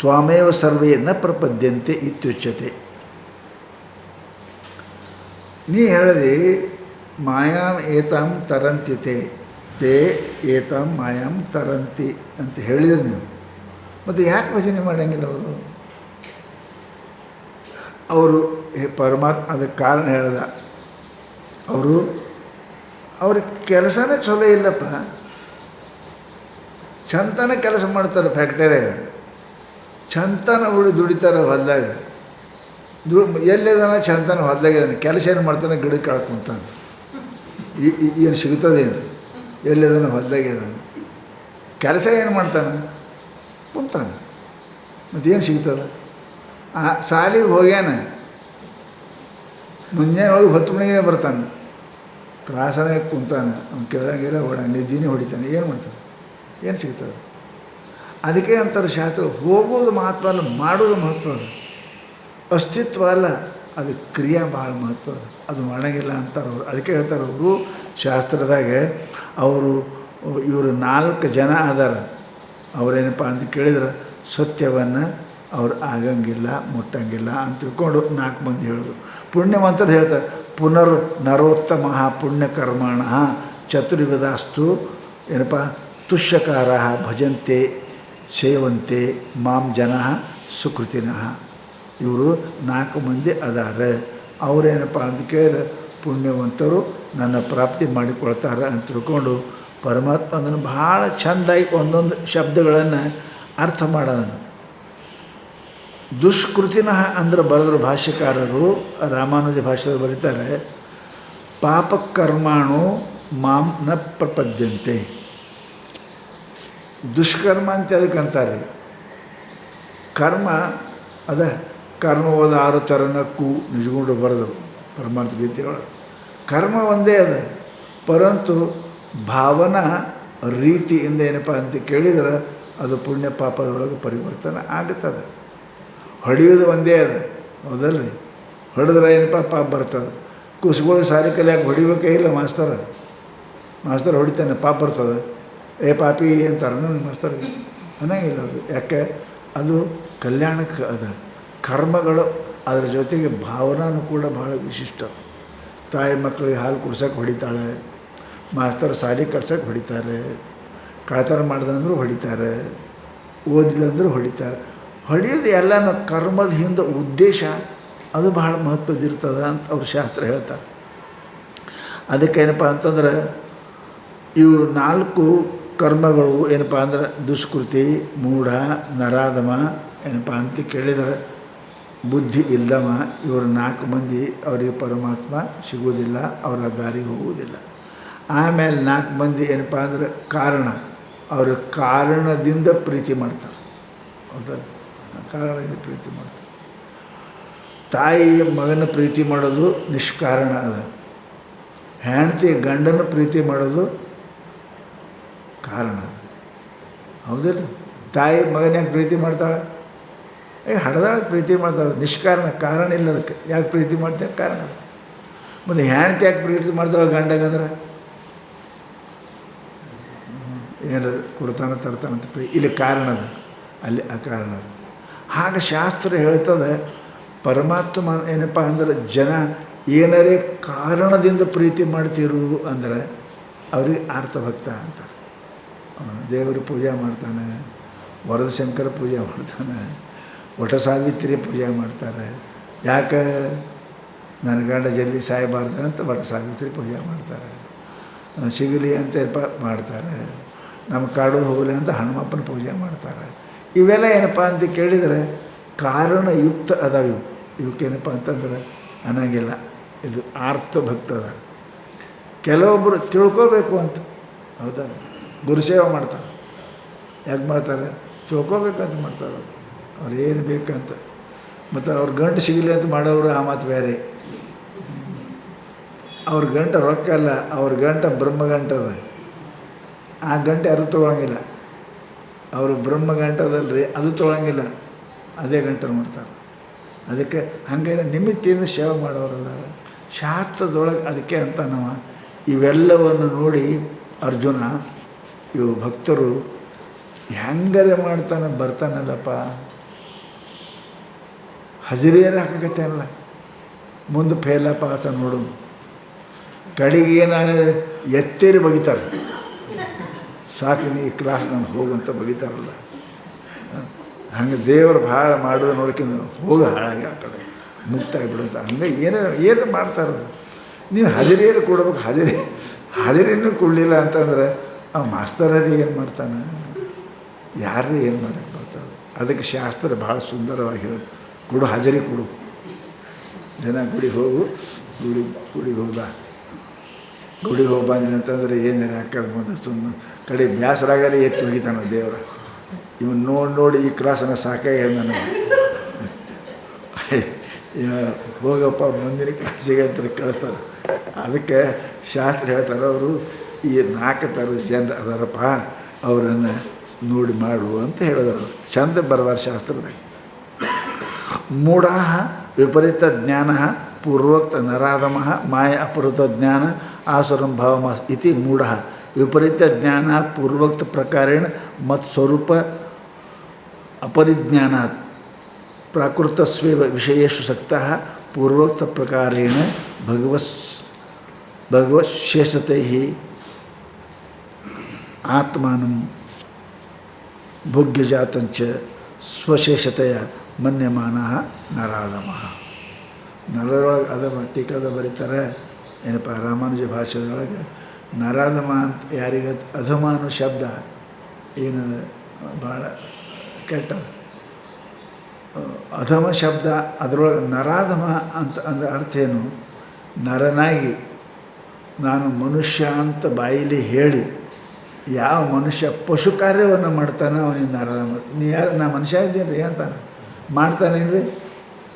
ತ್ವಾಮೇವ ಸರ್ವೇ ನ ಪ್ರಪದ್ಯಂತೆ ಇತ್ಯುಚ್ಯತೆ. ನೀ ಹೇಳಿದೆ ಮಾಯಾಂ ಏತಾಂ ತರಂತಿತೆ ತೇ ಏತಾಂ ಮಾಯಾಂ ತರಂತಿ ಅಂತ ಹೇಳಿದ್ರು ನೀವು. ಮತ್ತು ಯಾಕೆ ಭಜನೆ ಮಾಡೋಂಗಿಲ್ಲ ಅವರು ಪರಮಾತ್ಮ ಅದಕ್ಕೆ ಕಾರಣ ಹೇಳ್ದ. ಅವ್ರಿಗೆ ಕೆಲಸನೇ ಚಲೋ ಇಲ್ಲಪ್ಪ. ಚಂತನ ಕೆಲಸ ಮಾಡ್ತಾರೆ ಫ್ಯಾಕ್ಟರಿಯಾಗ, ಚಂತನ ದುಡಿತಾರೆ ಹೊಲ್ದಾಗ. ಎಲ್ಲಿದಾನ ಚಂತನ ಹೊಲ್ದಾಗಿದ್ದಾನೆ, ಕೆಲಸ ಏನು ಮಾಡ್ತಾನೆ ಗಿಡಕ್ಕೆ ಕಳ್ಕೊಂತಾನೆ. ಏನು ಸಿಗ್ತದೇನು? ಎಲ್ಲಿದಾನೆ ಹೊಲ್ದಾಗಿದ್ದಾನೆ, ಕೆಲಸ ಏನು ಮಾಡ್ತಾನೆ? ಕುಂತಾನೆ. ಮತ್ತೇನು ಸಿಗ್ತದೆ? ಸಾಲಿಗೆ ಹೋಗ್ಯಾನ, ಮುಂಜಾನೆ ಹೋಗಿ 10 ಮಣಿಗೆ ಬರ್ತಾನೆ, ಕ್ಲಾಸನೇ ಕುಂತಾನೆ, ಅವ್ನು ಕೇಳಂಗಿಲ್ಲ, ನಿದ್ದಿನೇ ಹೊಡಿತಾನೆ. ಏನು ಮಾಡ್ತಾನೆ? ಏನು ಸಿಗ್ತದೆ? ಅದಕ್ಕೆ ಅಂತಾರೆ ಶಾಸ್ತ್ರ, ಹೋಗೋದು ಮಹತ್ವ ಅಲ್ಲ, ಮಾಡೋದು ಮಹತ್ವ ಅದ. ಅಸ್ತಿತ್ವ ಅಲ್ಲ, ಅದು ಕ್ರಿಯೆ ಭಾಳ ಮಹತ್ವ ಅದ. ಅದು ಮಾಡೋಂಗಿಲ್ಲ ಅಂತಾರೆ ಅವರು. ಅದಕ್ಕೆ ಹೇಳ್ತಾರೆ ಅವರು ಶಾಸ್ತ್ರದಾಗೆ, ಇವರು 4 ಜನ ಅದಾರ. ಅವರೇನಪ್ಪ ಅಂತ ಕೇಳಿದ್ರೆ ಸತ್ಯವನ್ನು ಅವ್ರು ಆಗಂಗಿಲ್ಲ, ಮುಟ್ಟಂಗಿಲ್ಲ ಅಂತ ತಿಳ್ಕೊಂಡು 4 ಮಂದಿ ಹೇಳಿದ್ರು. ಪುಣ್ಯವಂತರು ಹೇಳ್ತಾರೆ, ಪುನರ್ ನರೋತ್ತಮ ಪುಣ್ಯಕರ್ಮಣ ಚತುರ್ವಿಧಾಸ್ತು ಏನಪ್ಪ ತುಷ್ಯಕಾರ ಭಜಂತೆ ಸೇವಂತೆ ಮಾಂ ಜನ ಸುಕೃತಿನಃ. ಇವರು 4 ಮಂದಿ ಅದಾರೆ. ಅವರೇನಪ್ಪ ಅಂತ ಕೇಳಿದ್ರೆ ಪುಣ್ಯವಂತರು, ನನ್ನ ಪ್ರಾಪ್ತಿ ಮಾಡಿಕೊಳ್ತಾರೆ ಅಂತ ತಿಳ್ಕೊಂಡು ಪರಮಾತ್ಮ ಅದನ್ನು ಭಾಳ ಚೆಂದಾಗಿ ಒಂದೊಂದು ಶಬ್ದಗಳನ್ನು ಅರ್ಥ ಮಾಡೋಣ. ದುಷ್ಕೃತಿನಃ ಅಂದ್ರೆ ಬರೆದ್ರು ಭಾಷ್ಯಕಾರರು, ರಾಮಾನುಜ ಭಾಷೆಯಲ್ಲಿ ಬರೀತಾರೆ, ಪಾಪಕರ್ಮಾಣು ಮಾಂ ನ ಪ್ರಪದ್ಯಂತೆ. ದುಷ್ಕರ್ಮ ಅಂತ ಅದಕ್ಕಂತಾರೆ. ಕರ್ಮ ಅದ ಕರ್ಮವಾದ 6 ಥರನಕ್ಕೂ ನಿಜಗೊಂಡು ಬರೆದರು ಪರಮಾರ್ಥ ಗೀತೆಯೊಳಗೆ. ಕರ್ಮ ಒಂದೇ ಅದ, ಪರಂತು ಭಾವನಾ ರೀತಿಯಿಂದ ಏನಪ್ಪ ಅಂತ ಕೇಳಿದ್ರೆ ಅದು ಪುಣ್ಯ ಪಾಪದೊಳಗೆ ಪರಿವರ್ತನೆ ಆಗುತ್ತದೆ. ಹೊಡೆಯೋದು ಒಂದೇ ಅದ, ಹೌದಲ್ರಿ? ಹೊಡೆದ್ರೆ ಏನಪ್ಪ ಪಾಪ ಬರ್ತದೆ. ಕುಸ್ಗಳು ಸಾರಿ ಕಲಿಯಾಕೆ ಹೊಡಿಬೇಕೇ ಇಲ್ಲ ಮಾಸ್ತರ್ ಹೊಡಿತಾನೆ, ಪಾಪ ಬರ್ತದೆ. ಪಾಪಿ ಅಂತಾರೆ ನನ್ನ ಮಾಸ್ತರ್ಗೆ ಅನ್ನಂಗಿಲ್ಲ. ಅದು ಯಾಕೆ? ಅದು ಕಲ್ಯಾಣಕ್ಕೆ ಅದ. ಕರ್ಮಗಳು ಅದರ ಜೊತೆಗೆ ಭಾವನಾನು ಕೂಡ ಭಾಳ ವಿಶಿಷ್ಟ. ತಾಯಿ ಮಕ್ಕಳಿಗೆ ಹಾಲು ಕುಡ್ಸೋಕೆ ಹೊಡಿತಾಳೆ, ಮಾಸ್ತರ್ ಸಾಲಿ ಕಟ್ಸೋಕೆ ಹೊಡಿತಾರೆ, ಕಳ್ತನ ಮಾಡ್ದಂದ್ರೂ ಹೊಡಿತಾರೆ, ಓದಿಲ್ಲಂದ್ರೂ ಹೊಡಿತಾರೆ. ಹೊಡೆಯೋದು ಎಲ್ಲನೂ ಕರ್ಮದ ಹಿಂದೆ ಉದ್ದೇಶ ಅದು ಬಹಳ ಮಹತ್ವದಿರ್ತದೆ ಅಂತ ಅವ್ರು ಶಾಸ್ತ್ರ ಹೇಳ್ತಾರೆ. ಅದಕ್ಕೇನಪ್ಪ ಅಂತಂದ್ರೆ ಇವು 4 ಕರ್ಮಗಳು ಏನಪ್ಪ ಅಂದ್ರೆ ದುಷ್ಕೃತಿ, ಮೂಢ, ನರಾಧಮ ಏನಪ್ಪ ಅಂತ ಕೇಳಿದರೆ ಬುದ್ಧಿ ಇಲ್ಲದವ. ಇವರು 4 ಮಂದಿ ಅವರಿಗೆ ಪರಮಾತ್ಮ ಸಿಗುವುದಿಲ್ಲ, ಅವರ ದಾರಿಗೆ ಹೋಗುವುದಿಲ್ಲ. ಆಮೇಲೆ 4 ಮಂದಿ ಏನಪ್ಪ ಅಂದ್ರೆ ಕಾರಣ, ಅವರು ಕಾರಣದಿಂದ ಪ್ರೀತಿ ಮಾಡ್ತಾರೆ. ಹೌದಾ? ಕಾರಣದಿಂದ ಪ್ರೀತಿ ಮಾಡ್ತಾರೆ. ತಾಯಿ ಮಗನ ಪ್ರೀತಿ ಮಾಡೋದು ನಿಷ್ಕಾರಣ ಅದ. ಹೆಂಡತಿ ಗಂಡನ ಪ್ರೀತಿ ಮಾಡೋದು ಕಾರಣ. ಹೌದಿಲ್ಲ? ತಾಯಿ ಮಗನ ಯಾಕೆ ಪ್ರೀತಿ ಮಾಡ್ತಾಳೆ? ಹಡದಾಳಕ್ಕೆ ಪ್ರೀತಿ ಮಾಡ್ತಾಳೆ, ನಿಷ್ಕಾರಣ, ಕಾರಣ ಇಲ್ಲ ಅದಕ್ಕೆ. ಯಾಕೆ ಪ್ರೀತಿ ಮಾಡ್ತೇವೆ? ಕಾರಣ. ಮತ್ತು ಹೆಂಡತಿ ಯಾಕೆ ಪ್ರೀತಿ ಮಾಡ್ತಾಳೆ ಗಂಡಗಂದ್ರೆ? ಏನಾರ ಕೊಡ್ತಾನೆ ತರ್ತಾನಂತ ಇಲ್ಲಿ ಕಾರಣ ಅದ, ಅಲ್ಲಿ ಅಕಾರಣ ಅದ. ಹಾಗೆ ಶಾಸ್ತ್ರ ಹೇಳ್ತದೆ ಪರಮಾತ್ಮ ಏನಪ್ಪ ಅಂದ್ರೆ ಜನ ಏನಾರೇ ಕಾರಣದಿಂದ ಪ್ರೀತಿ ಮಾಡ್ತಿರು ಅಂದರೆ ಅವ್ರಿಗೆ ಆರ್ತಭಕ್ತ ಅಂತಾರೆ. ದೇವರು ಪೂಜೆ ಮಾಡ್ತಾನೆ, ವರದಶಂಕರ ಪೂಜೆ ಮಾಡ್ತಾನೆ, ವಟ ಸಾವಿತ್ರಿ ಪೂಜೆ ಮಾಡ್ತಾರೆ. ಯಾಕೆ ನನ್ನ ಗಂಡ ಜಲ್ದಿ ಸಾಯಬಾರ್ದು ಅಂತ ವಟ ಸಾವಿತ್ರಿ ಪೂಜೆ ಮಾಡ್ತಾರೆ, ಸಿಗಲಿ ಅಂತ ಮಾಡ್ತಾರೆ, ನಮ್ಮ ಕಾಡು ಹೋಗಲಿ ಅಂತ ಹನುಮಪ್ಪನ ಪೂಜೆ ಮಾಡ್ತಾರೆ. ಇವೆಲ್ಲ ಏನಪ್ಪ ಅಂತ ಕೇಳಿದರೆ ಕಾರಣಯುಕ್ತ ಅದಾವೆ. ಇವಕ್ಕೇನಪ್ಪ ಅಂತಂದ್ರೆ ಅನ್ನಂಗಿಲ್ಲ, ಇದು ಆರ್ತಭಕ್ತದ. ಕೆಲವೊಬ್ಬರು ತಿಳ್ಕೋಬೇಕು ಅಂತ, ಹೌದಾ, ಗುರುಸೇವೆ ಮಾಡ್ತಾರೆ. ಯಾಕೆ ಮಾಡ್ತಾರೆ? ತಿಳ್ಕೋಬೇಕಂತ ಮಾಡ್ತಾರೆ. ಅವ್ರು ಏನು ಬೇಕಂತ. ಮತ್ತು ಅವ್ರ ಗಂಟು ಸಿಗಲಿ ಅಂತ ಮಾಡೋರು ಆ ಮಾತು ಬೇರೆ. ಅವ್ರ ಗಂಟೆ ರೊಕ್ಕ ಅಲ್ಲ, ಅವ್ರ ಗಂಟೆ ಬ್ರಹ್ಮಗಂಟದ. ಆ ಗಂಟೆ ಯಾರು ತೊಗೊಳಂಗಿಲ್ಲ. ಅವರು ಬ್ರಹ್ಮಗಂಟದಲ್ರಿ, ಅದು ತೊಗೊಳಂಗಿಲ್ಲ, ಅದೇ ಗಂಟೆ ಮಾಡ್ತಾರೆ. ಅದಕ್ಕೆ ಹಾಗೆ ನಿಮಿತ್ತಿಂದ ಸೇವೆ ಮಾಡೋರು ಅದಾರ ಶಾಸ್ತ್ರದೊಳಗೆ. ಅದಕ್ಕೆ ಅಂತ ನಾವು ಇವೆಲ್ಲವನ್ನು ನೋಡಿ ಅರ್ಜುನ ಇವು ಭಕ್ತರು ಹೆಂಗರೆ ಮಾಡ್ತಾನೆ ಬರ್ತಾನಲ್ಲಪ್ಪ, ಹಜರಿಯರೇ ಹಾಕಕತ್ತೇನಲ್ಲ, ಮುಂದೆ ಫೇಲಪ್ಪ ಆತ ನೋಡು. ಕಡೆಗೆ ಏನಾರು ಎತ್ತೇರಿ ಬಗಿತಾರೆ, ಸಾಕು ನೀ ಈ ಕ್ಲಾಸ್ ನಾನು ಹೋಗಂತ ಬಗಿತಾರಲ್ಲ. ಹಂಗೆ ದೇವರು ಭಾಳ ಮಾಡೋದು ನೋಡ್ಕೊಂಡು ಹೋಗ ಹಾಳಾಗಿ ಆ ಕಡೆ ಮುಕ್ತಾಗಿ ಬಿಡುತ್ತೆ. ಹಂಗೆ ಏನು ಮಾಡ್ತಾರೆ. ನೀವು ಹಜರಿಯರು ಕೊಡ್ಬೇಕು. ಹಜರಿನೂ ಕೊಡಲಿಲ್ಲ ಅಂತಂದ್ರೆ ಆ ಮಾಸ್ತರಲ್ಲಿ ಏನು ಮಾಡ್ತಾನೆ, ಯಾರೇ ಏನು ಮಾಡೋಕ್ಕೆ ಬರ್ತಾರೆ. ಅದಕ್ಕೆ ಶಾಸ್ತ್ರ ಭಾಳ ಸುಂದರವಾಗಿ ಹೇಳಿ ಕೊಡು, ಹಜರಿ ಕೊಡು. ಜನ ಗುಡಿಗೆ ಹೋಗು, ಗುಡಿಗೆ ಹೋಗ, ಗುಡಿಗೆ ಹೋಗಿ ಬಂದೆ ಅಂತಂದರೆ ಏನಾರು ಹಾಕೋದು ಮುಂದೆ ಸುಮ್ಮನೆ ಕಡೆ ಬ್ಯಾಸರಾಗಲೇ ಎತ್ತು ಹೋಗಿತಾನೆ ದೇವ್ರ. ಇವನು ನೋಡಿ ಈ ಕ್ಲಾಸನ್ನು ಸಾಕಾಗ್ಯದ ನನಗೆ, ಹೋಗಪ್ಪ ಮುಂದಿನ ಕ್ಲಾಸಿಗೆ ಅಂತ ಕಳಿಸ್ತಾರೆ. ಅದಕ್ಕೆ ಶಾಸ್ತ್ರ ಹೇಳ್ತಾರೆ, ಅವರು ಈ 4 ಥರದ ಜನರು ಅದಾರಪ್ಪ, ಅವರನ್ನು ನೋಡಿ ಮಾಡು ಅಂತ ಹೇಳಿದ್ರು. ಚಂದ ಬರೆದಾರ ಶಾಸ್ತ್ರದಾಗ. ಮೂಢ ವಿಪರೀತ ಜ್ಞಾನ ಪೂರ್ವೋಕ್ತ ನರಾಧಮ ಮಾಯ ಅಪಹೃತ ಜ್ಞಾನ ಆಸುರಂ ಭಾವಮಾಸ್ ಇತಿ ಮೂಢ ವಿಪರೀತ ಜ್ಞಾನ ಪೂರ್ವೋಕ್ತ ಪ್ರಕಾರೇಣ ಮತ್ಸ್ವರೂಪ ಅಪರಿಜ್ಞಾನಾತ್ ಪ್ರಾಕೃತಸ್ವೇವ ವಿಷಯೇಷು ಸಕ್ತಃ ಪೂರ್ವೋಕ್ತ ಪ್ರಕಾರೇಣ ಭಗವಶೇಷತೈ ಆತ್ಮಾನಂ ಭೋಗ್ಯಜಾತಂಚ ಸ್ವಶೇಷತೆಯ ಮನ್ಯಮಾನಃ ನರಾಧಮಃ. ನರರೊಳಗೆ ಅಧಮ ಟೀಕದ ಬರೀತಾರೆ ಏನಪ್ಪ ರಾಮಾನುಜ ಭಾಷೆದೊಳಗೆ. ನರಾಧಮ ಅಂತ ಯಾರಿಗೆ ಅಧಮ ಅನ್ನೋ ಶಬ್ದ ಏನದ ಭಾಳ ಕೆಟ್ಟ ಅಧಮ ಶಬ್ದ. ಅದರೊಳಗೆ ನರಾಧಮ ಅಂತ ಅಂದ್ರೆ ಅರ್ಥ ಏನು? ನರನಾಗಿ ನಾನು ಮನುಷ್ಯ ಅಂತ ಬಾಯಿಲಿ ಹೇಳಿ ಯಾವ ಮನುಷ್ಯ ಪಶು ಕಾರ್ಯವನ್ನು ಮಾಡ್ತಾನೆ ಅವನಿಗೆ ನರಾಧಮ. ನೀ ಯಾರು? ನಾ ಮನುಷ್ಯ ಇದ್ದೀನಿ ರೀ ಅಂತಾನೆ, ಮಾಡ್ತಾನೇನ್ರಿ,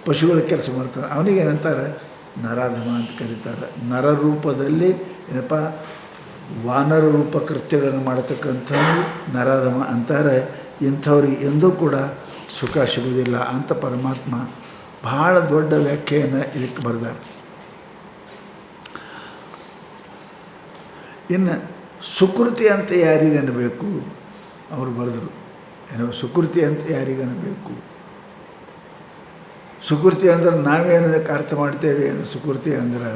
ಪಶುಗಳ ಕೆಲಸ ಮಾಡ್ತಾನೆ, ಅವನಿಗೇನಂತಾರೆ ನರಾಧಮ ಅಂತ ಕರೀತಾರೆ. ನರರೂಪದಲ್ಲಿ ಏನಪ್ಪ ವಾನರ ರೂಪ ಕೃತ್ಯಗಳನ್ನು ಮಾಡತಕ್ಕಂಥ ನರಾಧಮ ಅಂತಾರೆ. ಇಂಥವ್ರಿಗೆ ಎಂದೂ ಕೂಡ ಸುಖ ಸಿಗುವುದಿಲ್ಲ ಅಂತ ಪರಮಾತ್ಮ ಭಾಳ ದೊಡ್ಡ ವ್ಯಾಖ್ಯೆಯನ್ನು ಇದಕ್ಕೆ ಬರೆದಾರೆ. ಇನ್ನು ಸುಕೃತಿ ಅಂತ ಯಾರಿಗನ್ನಬೇಕು ಅವರು ಬರೆದರು. ಏನೋ ಸುಕೃತಿ ಅಂತ ಯಾರಿಗನ್ನಬೇಕು? ಸುಕೃತಿ ಅಂದ್ರೆ ನಾವೇನಕ್ಕೆ ಅರ್ಥ ಮಾಡ್ತೇವೆ ಅಂದರೆ, ಸುಕೃತಿ ಅಂದ್ರೆ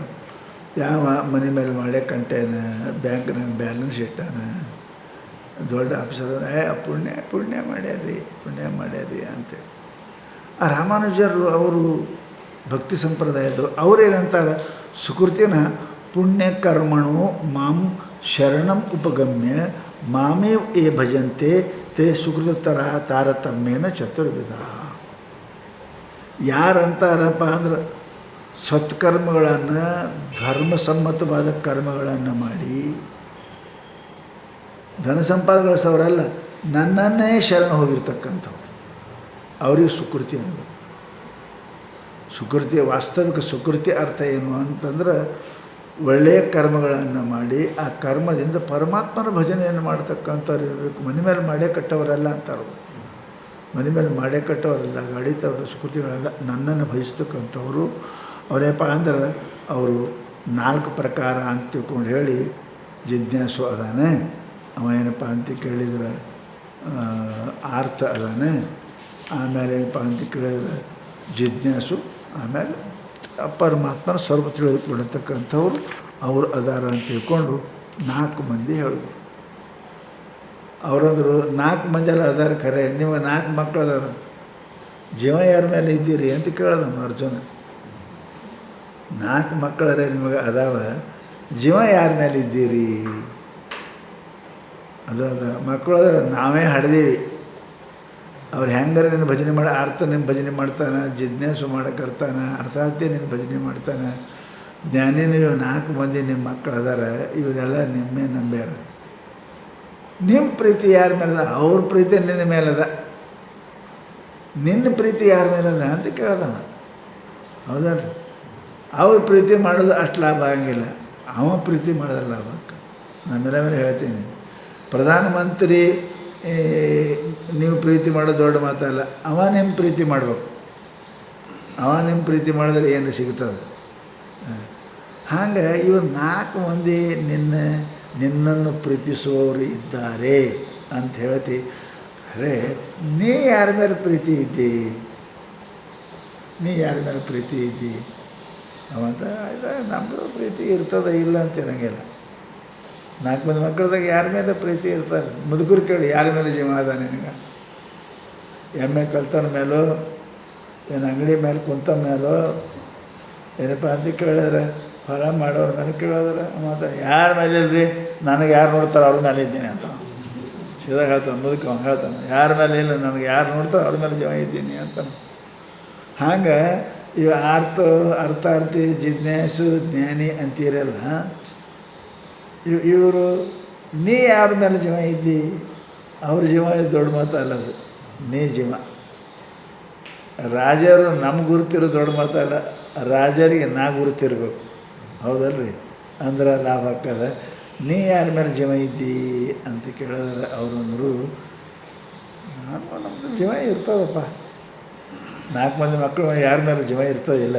ಯಾವ ಮನೆ ಮೇಲೆ ಮಾಡೇ ಕಂಟೇನ, ಬ್ಯಾಂಕ್ನಾಗ ಬ್ಯಾಲೆನ್ಸ್ ಇಟ್ಟಾನ, ದೊಡ್ಡ ಆಫೀಸರ್ ಪುಣ್ಯ ಮಾಡ್ಯಾರಿ ಅಂತೇಳಿ. ಆ ರಾಮಾನುಜರು ಅವರು ಭಕ್ತಿ ಸಂಪ್ರದಾಯದವರು ಅವರೇನಂತಾರೆ, ಸುಕೃತಿನ ಪುಣ್ಯಕರ್ಮಣೋ ಮಾಂ ಶರಣಂ ಉಪಗಮ್ಯ ಮಾಮೇ ಏ ಭಜಂತೆ ತೇ ಸುಕೃತರ ತಾರತಮ್ಯೇನ ಚತುರ್ವಿಧ. ಯಾರಂತಾರಪ್ಪ ಅಂದ್ರೆ ಸತ್ಕರ್ಮಗಳನ್ನು ಧರ್ಮಸಮ್ಮತವಾದ ಕರ್ಮಗಳನ್ನು ಮಾಡಿ ಧನ ಸಂಪಾದನೆ ಗಳಿಸೋರಲ್ಲ, ನನ್ನನ್ನೇ ಶರಣ ಹೋಗಿರ್ತಕ್ಕಂಥವ್ರು, ಅವ್ರಿಗೆ ಸುಕೃತಿ ಅನ್ನೋದು. ಸುಕೃತಿಯ ವಾಸ್ತವಿಕ ಸುಕೃತಿ ಅರ್ಥ ಏನು ಅಂತಂದ್ರೆ ಒಳ್ಳೆಯ ಕರ್ಮಗಳನ್ನು ಮಾಡಿ ಆ ಕರ್ಮದಿಂದ ಪರಮಾತ್ಮನ ಭಜನೆಯನ್ನು ಮಾಡ್ತಕ್ಕಂಥವ್ರು ಇರಬೇಕು. ಮನೆ ಮೇಲೆ ಮಾಡೇ ಕಟ್ಟವರಲ್ಲ ಅಂತಾರೆ. ಮನೆ ಮೇಲೆ ಮಾಡೇ ಕಟ್ಟವರಲ್ಲ, ಗಾಡಿ ತವರು ಸುಕೃತಿಗಳೆಲ್ಲ ನನ್ನನ್ನು ಭಜಿಸ್ತಕ್ಕಂಥವ್ರು ಅವರೇಪ್ಪ ಅಂದ್ರೆ ಅವರು 4 ಪ್ರಕಾರ ಅಂತ ತಿಳ್ಕೊಂಡು ಹೇಳಿ ಜಿಜ್ಞಾಸು ಅದಾನೆ. ಅವ ಏನಪ್ಪ ಅಂತ ಕೇಳಿದ್ರೆ ಆರ್ಥ ಅದಾನೆ, ಆಮೇಲೆ ಏನಪ್ಪ ಅಂತ ಕೇಳಿದ್ರೆ ಜಿಜ್ಞಾಸು, ಆಮೇಲೆ ಪರಮಾತ್ಮನ ಸ್ವರೂಪ ತಿಳಿದುಕೊಳ್ಳತಕ್ಕಂಥವ್ರು ಅವರು ಅದಾರ ಅಂತ ತಿಳ್ಕೊಂಡು 4 ಮಂದಿ ಹೇಳಿದ್ರು. ಅವರಂದರು 4 ಮಂದಿ ಎಲ್ಲ ಅದಾರ ಖರೆ, ನೀವು 4 ಮಕ್ಕಳು ಅದಾರ, ಜೀವ ಯಾರ ಮೇಲೆ ಇದ್ದೀರಿ ಅಂತ ಕೇಳ್ದ ಅರ್ಜುನ. 4 ಮಕ್ಕಳರೆ ನಿಮಗೆ ಅದಾವ, ಜೀವ ಯಾರ ಮೇಲೆ ಇದ್ದೀರಿ? ಅದ ಮಕ್ಕಳು ನಾವೇ ಹಡ್ದೀವಿ, ಅವ್ರು ಹೆಂಗಾರೆ ನಿನ್ನ ಭಜನೆ ಮಾಡಿ ಅರ್ಥ ನಿಮ್ಮ ಭಜನೆ ಮಾಡ್ತಾನೆ, ಜಿಜ್ಞಾಸು ಮಾಡೋಕ್ಕರ್ತಾನೆ, ಅರ್ಥಾರ್ಥಿ ನಿನ್ನ ಭಜನೆ ಮಾಡ್ತಾನೆ, ಜ್ಞಾನಿನೂ ಇವು 4 ಮಂದಿ ನಿಮ್ಮ ಮಕ್ಕಳು ಅದಾರ, ಇವರೆಲ್ಲ ನಿಮ್ಮೇ ನಂಬ್ಯಾರ. ನಿಮ್ಮ ಪ್ರೀತಿ ಯಾರ ಮೇಲದ? ಅವ್ರ ಪ್ರೀತಿ ನಿನ್ನ ಮೇಲದ, ನಿನ್ನ ಪ್ರೀತಿ ಯಾರ ಮೇಲದ ಅಂತ ಕೇಳ್ದವ. ಹೌದಲ್ಲ? ಅವ್ರ ಪ್ರೀತಿ ಮಾಡೋದು ಅಷ್ಟು ಲಾಭ ಆಗಂಗಿಲ್ಲ, ಅವ ಪ್ರೀತಿ ಮಾಡೋದ್ರ ಲಾಭ. ನಾನು ಮೇಲೆ ಹೇಳ್ತೀನಿ, ಪ್ರಧಾನಮಂತ್ರಿ ನೀವು ಪ್ರೀತಿ ಮಾಡೋದು ದೊಡ್ಡ ಮಾತಲ್ಲ, ಅವ ನಿಮ್ಮ ಪ್ರೀತಿ ಮಾಡಬೇಕು. ಅವ ನಿಮ್ಮ ಪ್ರೀತಿ ಮಾಡಿದ್ರೆ ಏನು ಸಿಗ್ತದೆ? ಹಾಗೆ ಇವರು 4 ಮಂದಿ ನಿನ್ನನ್ನು ಪ್ರೀತಿಸುವವರು ಇದ್ದಾರೆ ಅಂತ ಹೇಳ್ತಿ. ಅರೆ ನೀ ಯಾರ ಮೇಲೆ ಪ್ರೀತಿ ಇದ್ದಿ? ನೀ ಯಾರ ಮೇಲೆ ಪ್ರೀತಿ ಇದ್ದಿ? ಅವಂತ ನಮ್ಮದು ಪ್ರೀತಿ ಇರ್ತದೆ, ಇಲ್ಲ ಅಂತ ಇರೋಂಗಿಲ್ಲ. 4 ಮಂದಿ ಮಕ್ಕಳದಾಗ ಯಾರ ಮೇಲೆ ಪ್ರೀತಿ ಇರ್ತಾರೆ? ಮುದುಕರು ಕೇಳಿ, ಯಾರ ಮೇಲೆ ಜೀವ ಅದ ನಿನಗೆ? ಎಮ್ಮೆ ಕಲ್ತನ ಮೇಲೋ, ಏನು ಅಂಗಡಿ ಮೇಲೆ ಕುಂತ ಮೇಲೋ, ಏನಪ್ಪ ಅಂತ ಕೇಳಿದ್ರೆ ಹೊಲ ಮಾಡೋರ ಮೇಲೆ ಕೇಳಿದ್ರೆ ಮತ್ತು ಯಾರ ಮೇಲೆ ಇಲ್ರಿ, ನನಗೆ ಯಾರು ನೋಡ್ತಾರೆ ಅವ್ರ ಮೇಲೆ ಇದ್ದೀನಿ ಅಂತ ಸೀದಾ ಹೇಳ್ತಾನೆ. ಮುದುಕ ಹೇಳ್ತಾನೆ, ಯಾರ ಮೇಲೆ ಇಲ್ಲ, ನನಗೆ ಯಾರು ನೋಡ್ತಾರೆ ಅವ್ರ ಮೇಲೆ ಜೀವ ಇದ್ದೀನಿ ಅಂತ. ಹಾಗೆ ಇವು ಅರ್ಥಾರ್ಥಿ, ಜಿಜ್ಞಾಸು, ಜ್ಞಾನಿ ಅಂತೀರಲ್ಲ, ಇವರು ನೀ ಯಾರ ಮೇಲೆ ಜೀವ ಇದ್ದಿ? ಅವ್ರ ಜೀವ ದೊಡ್ಡ ಮಾತಲ್ಲದು, ನೀ ಜೀವ. ರಾಜರು ನಮ್ಗೆ ಗುರುತಿರೋ ದೊಡ್ಡ ಮಾತಲ್ಲ, ರಾಜರಿಗೆ ನಾ ಗುರುತಿರ್ಬೇಕು. ಹೌದಲ್ರಿ? ಅಂದ್ರೆ ಲಾಭ ಆಗ್ತದೆ. ನೀ ಯಾರ ಮೇಲೆ ಜೀವ ಇದ್ದಿ ಅಂತ ಕೇಳಿದ್ರೆ ಅವರಂದರು, ನಮ್ಮದು ಜೀವ ಇರ್ತದಪ್ಪ. 4 ಮಂದಿ ಮಕ್ಕಳು ಯಾರ ಮೇಲೆ ಜೀವ ಇರ್ತದಿಲ್ಲ?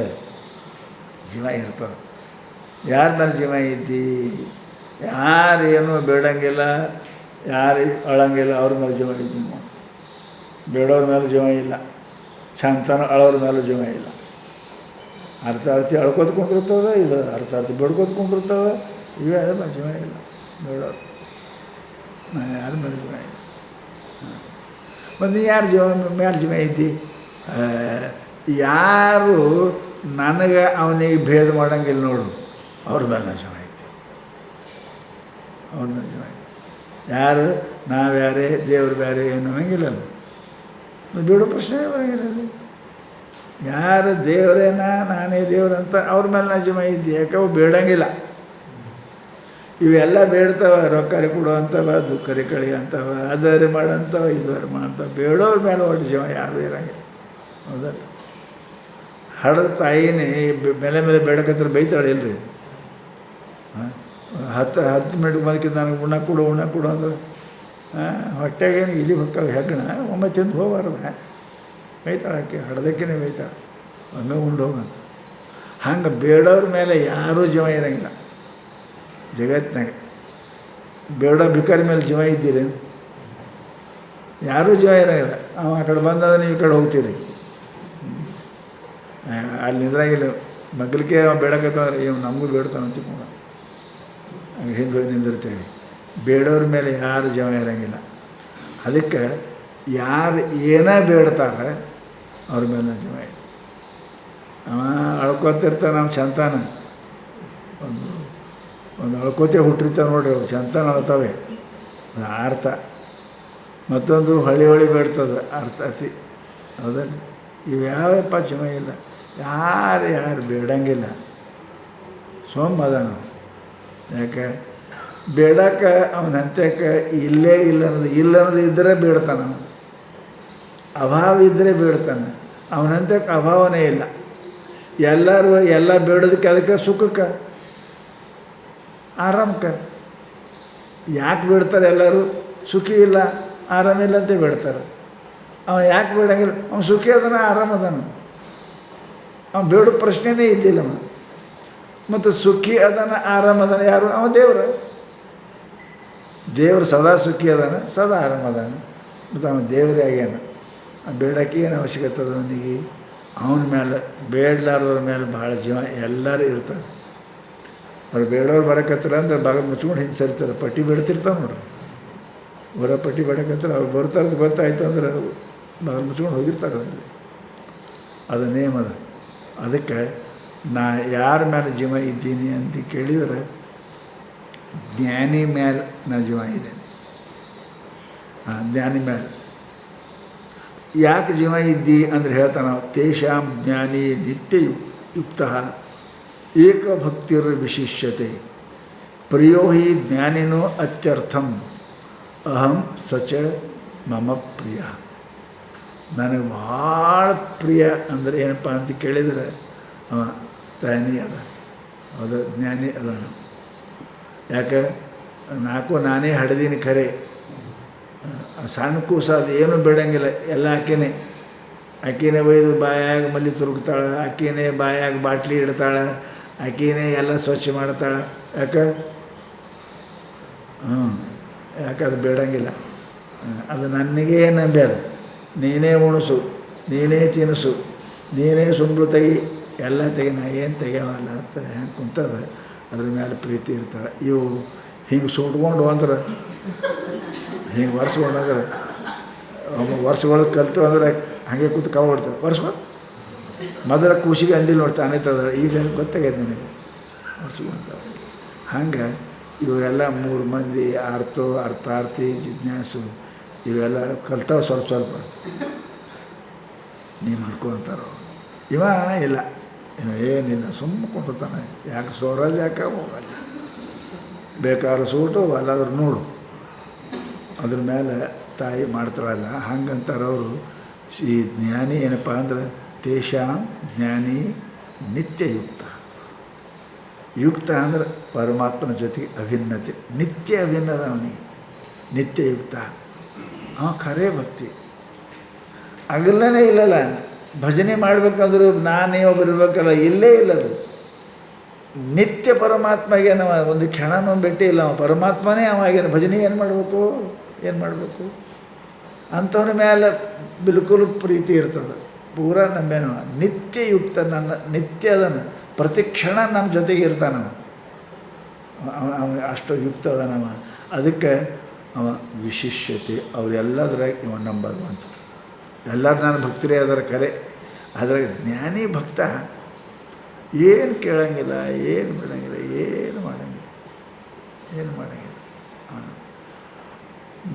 ಜೀವ ಇರ್ತದೆ. ಯಾರ ಮೇಲೆ ಜೀವ ಇದ್ದಿ? ಯಾರೇನು ಬೇಡಂಗಿಲ್ಲ, ಯಾರು ಅಳಂಗಿಲ್ಲ, ಅವ್ರ ಮೇಲೆ ಜೀವ ಇದ್ದೀನಿ. ಬೇಡೋರ ಮೇಲೆ ಜೀವ ಇಲ್ಲ, ಶಾಂತನ ಅಳೋರ ಮೇಲೆ ಜೀವ ಇಲ್ಲ. ಅರ್ಥಾರ್ಥಿ ಅಳ್ಕೋತ್ಕೊಂಡಿರ್ತವೆ, ಇದು ಅರ್ಥಾರ್ಥಿ ಬೇಡ್ಕೋತ್ಕೊಂಡಿರ್ತವೆ, ಇವೇ ಜೀವ ಇಲ್ಲ ಬೇಡೋರು. ನಾನು ಯಾರ ಮೇಲೆ ಜೀವ ಇಲ್ಲ. ಮತ್ತು ಯಾರು ಜೀವ ಮೇಲೆ ಜೀವ ಐತಿ? ಯಾರು ನನಗೆ ಅವನಿಗೆ ಭೇದ ಮಾಡೋಂಗಿಲ್ಲ ನೋಡು, ಅವ್ರ ಮೇಲೆ ಜೀವ ಐತಿ. ಅವ್ರ ಮೇಲೆ ಜೀವ ಐತಿ. ಯಾರು ನಾವ್ಯಾರೇ ದೇವ್ರು ಬೇರೆ ಏನು ಅನ್ನೋಂಗಿಲ್ಲ, ಬಿಡೋ ಪ್ರಶ್ನೆ ಬರೋಂಗಿಲ್ಲ. ಯಾರು ದೇವರೇನ ನಾನೇ ದೇವ್ರಂತ ಅವ್ರ ಮೇಲೆ ನಾ ಜೀವ ಇದ್ದಿ, ಯಾಕೆ ಅವು ಬೇಡಂಗಿಲ್ಲ. ಇವೆಲ್ಲ ಬೇಡ್ತವೆ, ರೊಕ್ಕರಿ ಕೊಡುವಂಥವ, ದುಃಖರಿ ಕಳಿ ಅಂತವ, ಅದರಿ ಮಾಡೋಂಥವ, ಇದರಿ ಮಾಡೋಂಥವ. ಬೇಡೋರ ಮೇಲೆ ಒಟ್ಟು ಜೀವ ಯಾರು ಇರೋಂಗಿಲ್ಲ. ಹೌದಲ್ಲ? ಹಡದ ತಾಯಿನೇ ಮೇಲೆ ಬೇಡಕತ್ರ ಬೈತಾಳೆ ಇಲ್ರಿ. 10 ಮಿನಿಟ್ ಬಂದಕ್ಕಿಂತ ನನಗೆ ಉಣ್ಣ ಕೊಡು ಅಂದ್ರೆ ಹೊಟ್ಟೆಗೇನು ಇಲ್ಲಿ ಹೊಕ್ಕವು ಹೆಗ್ಗಣ ಒಮ್ಮೆ ತಿಂದು ಹೋಗಬಾರ್ದು. ಬೈತಾಳೆ ಆಕೆ, ಹಡ್ದಕ್ಕೇ ಬೈತಾಳೆ, ಒಮ್ಮೆ ಉಂಡು ಹೋಗಂತ. ಹಂಗೆ ಬೇಡೋರ ಮೇಲೆ ಯಾರೂ ಜೀವ ಇರೋಂಗಿಲ್ಲ ಜಗತ್ತಿನಾಗ. ಬೇಡ ಭಿಕಾರಿ ಮೇಲೆ ಜೀವ ಇದ್ದೀರಿ? ಯಾರೂ ಜೀವ ಇರೋಂಗಿಲ್ಲ. ಅವ ಆ ಕಡೆ ಬಂದಾಗ ನೀವು ಈ ಕಡೆ ಹೋಗ್ತೀರಿ, ಅಲ್ಲಿ ನಿಂದ್ರಾಗಿಲ್ಲ. ಮಗ್ಲಿಗೆ ಅವ ಬೇಡಕತ್ತಂದ್ರೆ ಇವ್ ನಮಗೂ ಬೇಡ್ತಾನೆ ಅಂತಿಕೊಂಡು ಹಂಗೆ ಹಿಂದೆ ಹೋಗಿ ನಿಂದಿರ್ತೇವೆ. ಬೇಡೋರ ಮೇಲೆ ಯಾರು ಜೀವ ಇರೋಂಗಿಲ್ಲ. ಅದಕ್ಕೆ ಯಾರು ಏನೇ ಬೇಡ್ತಾರೆ ಅವ್ರ ಮೇಲೆ ಜೀವ ಇದೆ. ಅವ ಅಳ್ಕೊತಿರ್ತಾನೆ, ನಮ್ಮ ಚಂತಾನ ಒಂದು ಅಳ್ಕೋತೆ ಹುಟ್ಟಿರ್ತಾವೆ ನೋಡ್ರಿ, ಅವು ಚಂತಾನ ಅಳ್ತವೆ, ಅರ್ಥ. ಮತ್ತೊಂದು ಹೊಳಿ ಬೇಡ್ತದೆ ಅರ್ಥಾತಿ. ಹೌದಲ್ಲ? ಇವು ಯಾವಪ್ಪ ಜೀವ ಇಲ್ಲ. ಯಾರು ಬೇಡಂಗಿಲ್ಲ. ಅದಾನು. ಯಾಕೆ ಬೇಡಕ್ಕೆ ಅವನ ಹಂತಕ್ಕೆ ಇಲ್ಲೇ ಇಲ್ಲ ಅನ್ನೋದು ಇದ್ದರೆ ಬೇಡ್ತಾನೆ. ಅಭಾವ ಇದ್ದರೆ ಬೇಡ್ತಾನೆ. ಅವನಂತಕ್ಕೆ ಅಭಾವನೇ ಇಲ್ಲ. ಎಲ್ಲರೂ ಎಲ್ಲ ಬೇಡೋದಕ್ಕೆ ಅದಕ್ಕೆ ಸುಖಕ್ಕೆ ಆರಾಮಕ್ಕೆ. ಯಾಕೆ ಬೇಡ್ತಾರೆ ಎಲ್ಲರೂ? ಸುಖಿ ಇಲ್ಲ, ಆರಾಮಿಲ್ಲ ಅಂತ ಬೇಡ್ತಾರೆ. ಅವ ಯಾಕೆ ಬೇಡಂಗಿಲ್ಲ? ಅವ್ನು ಸುಖಿ ಅದನ, ಆರಾಮದಾನ, ಅವ್ನು ಬೇಡೋ ಪ್ರಶ್ನೆನೇ ಇದ್ದಿಲ್ಲ. ಮತ್ತು ಸುಖಿ ಅದನ, ಆರಾಮದಾನ ಯಾರು? ಅವ ದೇವರು ಸದಾ ಸುಖಿ ಅದಾನ, ಸದಾ ಆರಾಮದಾನ. ಮತ್ತು ಅವನು ದೇವರೇ ಆಗ್ಯಾನ. ಬೇಡಕ್ಕೆ ಏನು ಅವಶ್ಯಕತೆ ಅದ ಅವನಿಗೆ? ಅವನ ಮೇಲೆ ಬೇಡಲಾರ್ದವ್ರ ಮೇಲೆ ಭಾಳ ಜೀವ ಎಲ್ಲರೂ ಇರ್ತಾರೆ. ಅವ್ರು ಬೇಡವ್ರು ಬರೋಕತ್ತಿಲ್ಲ ಅಂದ್ರೆ ಬಾಗಿಲು ಮುಚ್ಕೊಂಡು ಹಿಂದೆ ಸರಿತಾರೆ, ಪಟ್ಟಿ ಬಿಡ್ತಿರ್ತಾವೆ ನೋಡ್ರಿ. ಹೊರ ಪಟ್ಟಿ ಬೇಡಕತ್ತಿಲ್ಲ ಅವ್ರು ಬರ್ತಾರದು ಗೊತ್ತಾಯ್ತು ಅಂದ್ರೆ ಬಾಗಿಲು ಮುಚ್ಕೊಂಡು ಹೋಗಿರ್ತಾರೆ. ಅವ್ರಿಗೆ ಅದು ನೇಮ್ ಅದ. ಅದಕ್ಕೆ ನಾ ಯಾರ ಮೇಲೆ ಜೀವ ಇದ್ದೀನಿ ಅಂತ ಕೇಳಿದರೆ ಜ್ಞಾನಿ ಮೇಲೆ ನಾ ಜೀವ ಇದ್ದೇನೆ. ಜ್ಞಾನಿ ಮೇಲೆ ಯಾಕೆ ಜೀವ ಇದ್ದಿ ಅಂದ್ರೆ ಹೇಳ್ತಾನೆ, ತೇಷಾಂ ಜ್ಞಾನಿ ನಿತ್ಯ ಯುಕ್ತ ಏಕಭಕ್ತಿರ್ ವಿಶಿಷ್ಯತೆ ಪ್ರಿಯೋ ಹಿ ಜ್ಞಾನಿನೋ ಅತ್ಯರ್ಥಂ ಅಹಂ ಸಚ ಮಮ ಪ್ರಿಯ. ನನಗೆ ಭಾಳ ಪ್ರಿಯ ಅಂದರೆ ಏನಪ್ಪ ಅಂತ ಕೇಳಿದರೆ ಅವ ಜ್ಞಾನಿ ಅದ, ಅದು ಜ್ಞಾನಿ ಅದಾನು. ಯಾಕೆ ನಾಲ್ಕು ನಾನೇ ಹಡ್ದೀನಿ ಖರೆ, ಸಣ್ಣ ಕೂಸ ಅದು ಏನೂ ಬಿಡಂಗಿಲ್ಲ, ಎಲ್ಲ ಆಕೆನೇ ಒಯ್ದು ಬಾಯಾಗ ಮಲ್ಲಿ ತುರುಕ್ತಾಳೆ, ಆಕೆನೇ ಬಾಯಾಗ ಬಾಟ್ಲಿ ಇಡ್ತಾಳೆ, ಆಕೆನೇ ಎಲ್ಲ ಸ್ವಚ್ಛ ಮಾಡ್ತಾಳೆ. ಯಾಕೆ ಯಾಕೆ ಅದು ಬೇಡಂಗಿಲ್ಲ. ಅದು ನನಗೇ ನಂಬ್ಯಾದ, ನೀನೇ ಉಣಿಸು, ನೀನೇ ತಿನ್ನಿಸು, ನೀನೇ ಸುಂಬಳು ತೆಗಿ, ಎಲ್ಲ ತೆಗಿ, ನಾ ಏನು ತೆಗಿಯವಲ್ಲ ಅಂತ ಹೆಂಗೆ ಕುಂತದ ಅದ್ರ ಮೇಲೆ ಪ್ರೀತಿ ಇರ್ತಾಳೆ. ಇವು ಹಿಂಗೆ ಸುಟ್ಕೊಂಡು ಅಂದ್ರೆ ಹಿಂಗೆ ವರ್ಷಗೊಂಡ್ರೆ ವರ್ಷಗಳು ಕಲ್ತು ಅಂದ್ರೆ ಹಾಗೆ ಕೂತು ಕವ ಹೊಡ್ತಾರೆ. ವರ್ಷಗಳು ಮೊದಲ ಖುಷಿಗೆ ಅಂದಿಲ್ಲ ನೋಡ್ತಾ ಅನ್ನಿತದ, ಈಗ ಗೊತ್ತಾಗೈತೆ ನನಗೆ ವರ್ಷಗೊಂತಾವೆ. ಹಂಗೆ ಇವರೆಲ್ಲ 3 ಮಂದಿ ಅರ್ಥಾರ್ಥಿ ಜಿಜ್ಞಾಸು ಇವೆಲ್ಲ ಕಲ್ತಾವೆ ಸ್ವಲ್ಪ ಸ್ವಲ್ಪ. ನೀ ಮಾಡ್ಕೊಂತಾರೋ ಇವ ಇಲ್ಲ, ಇವ ಏನಿಲ್ಲ, ಸುಮ್ಮನೆ ಕೊಡ್ತಾನೆ. ಯಾಕೆ ಸೋರಾಜ್ ಯಾಕೆ ಹೋಗಲ್ಲ, ಬೇಕಾದ್ರೆ ಸೂಟು ಅಲ್ಲಾದ್ರೂ ನೋಡು, ಅದ್ರ ಮೇಲೆ ತಾಯಿ ಮಾಡ್ತಾಳಲ್ಲ. ಹಂಗಂತಾರೆ ಅವರು. ಈ ಜ್ಞಾನಿ ಏನಪ್ಪ ಅಂದ್ರೆ ತೇಷಾಂ ಜ್ಞಾನಿ ನಿತ್ಯ ಯುಕ್ತ ಅಂದ್ರೆ ಪರಮಾತ್ಮನ ಜೊತೆಗೆ ಅಭಿನ್ನತೆ, ನಿತ್ಯ ಅಭಿನ್ನದ ಅವನಿಗೆ, ನಿತ್ಯಯುಕ್ತ. ಖರೇ ಭಕ್ತಿ ಆಗಲ್ಲೇ ಇಲ್ಲಲ್ಲ. ಭಜನೆ ಮಾಡಬೇಕಾದ್ರೂ ನಾನೇ ಒಬ್ಬರು ಇರಬೇಕಲ್ಲ, ಇಲ್ಲೇ ಇಲ್ಲದು. ನಿತ್ಯ ಪರಮಾತ್ಮಗೆ ನಾವು ಒಂದು ಕ್ಷಣನೂ ಭೇಟಿ ಇಲ್ಲ. ಅವ ಪರಮಾತ್ಮನೇ ಅವಾಗೇನು ಭಜನೆ ಏನು ಮಾಡಬೇಕು ಅಂಥವ್ರ ಮೇಲೆ ಬಿಲ್ಕುಲ್ ಪ್ರೀತಿ ಇರ್ತದೆ. ಪೂರ ನಂಬೇನವ ನಿತ್ಯಯುಕ್ತ, ನನ್ನ ನಿತ್ಯ ಅದನ್ನು ಪ್ರತಿ ಕ್ಷಣ ನನ್ನ ಜೊತೆಗೆ ಇರ್ತಾನವ. ಅವ ಅಷ್ಟು ಯುಕ್ತ ಅದನವ. ಅದಕ್ಕೆ ಅವ ವಿಶಿಷ್ಯತೆ ಅವರೆಲ್ಲದ್ರಾಗ ಇವ ನಂಬರ್ ಅಂತ. ಎಲ್ಲರೂ ನಾನು ಭಕ್ತರೇ ಅದರ ಕರೆ. ಅದ್ರಾಗ ಜ್ಞಾನಿ ಭಕ್ತ ಏನು ಕೇಳಂಗಿಲ್ಲ, ಏನು ಬಿಡಂಗಿಲ್ಲ, ಏನು ಮಾಡಂಗಿಲ್ಲ.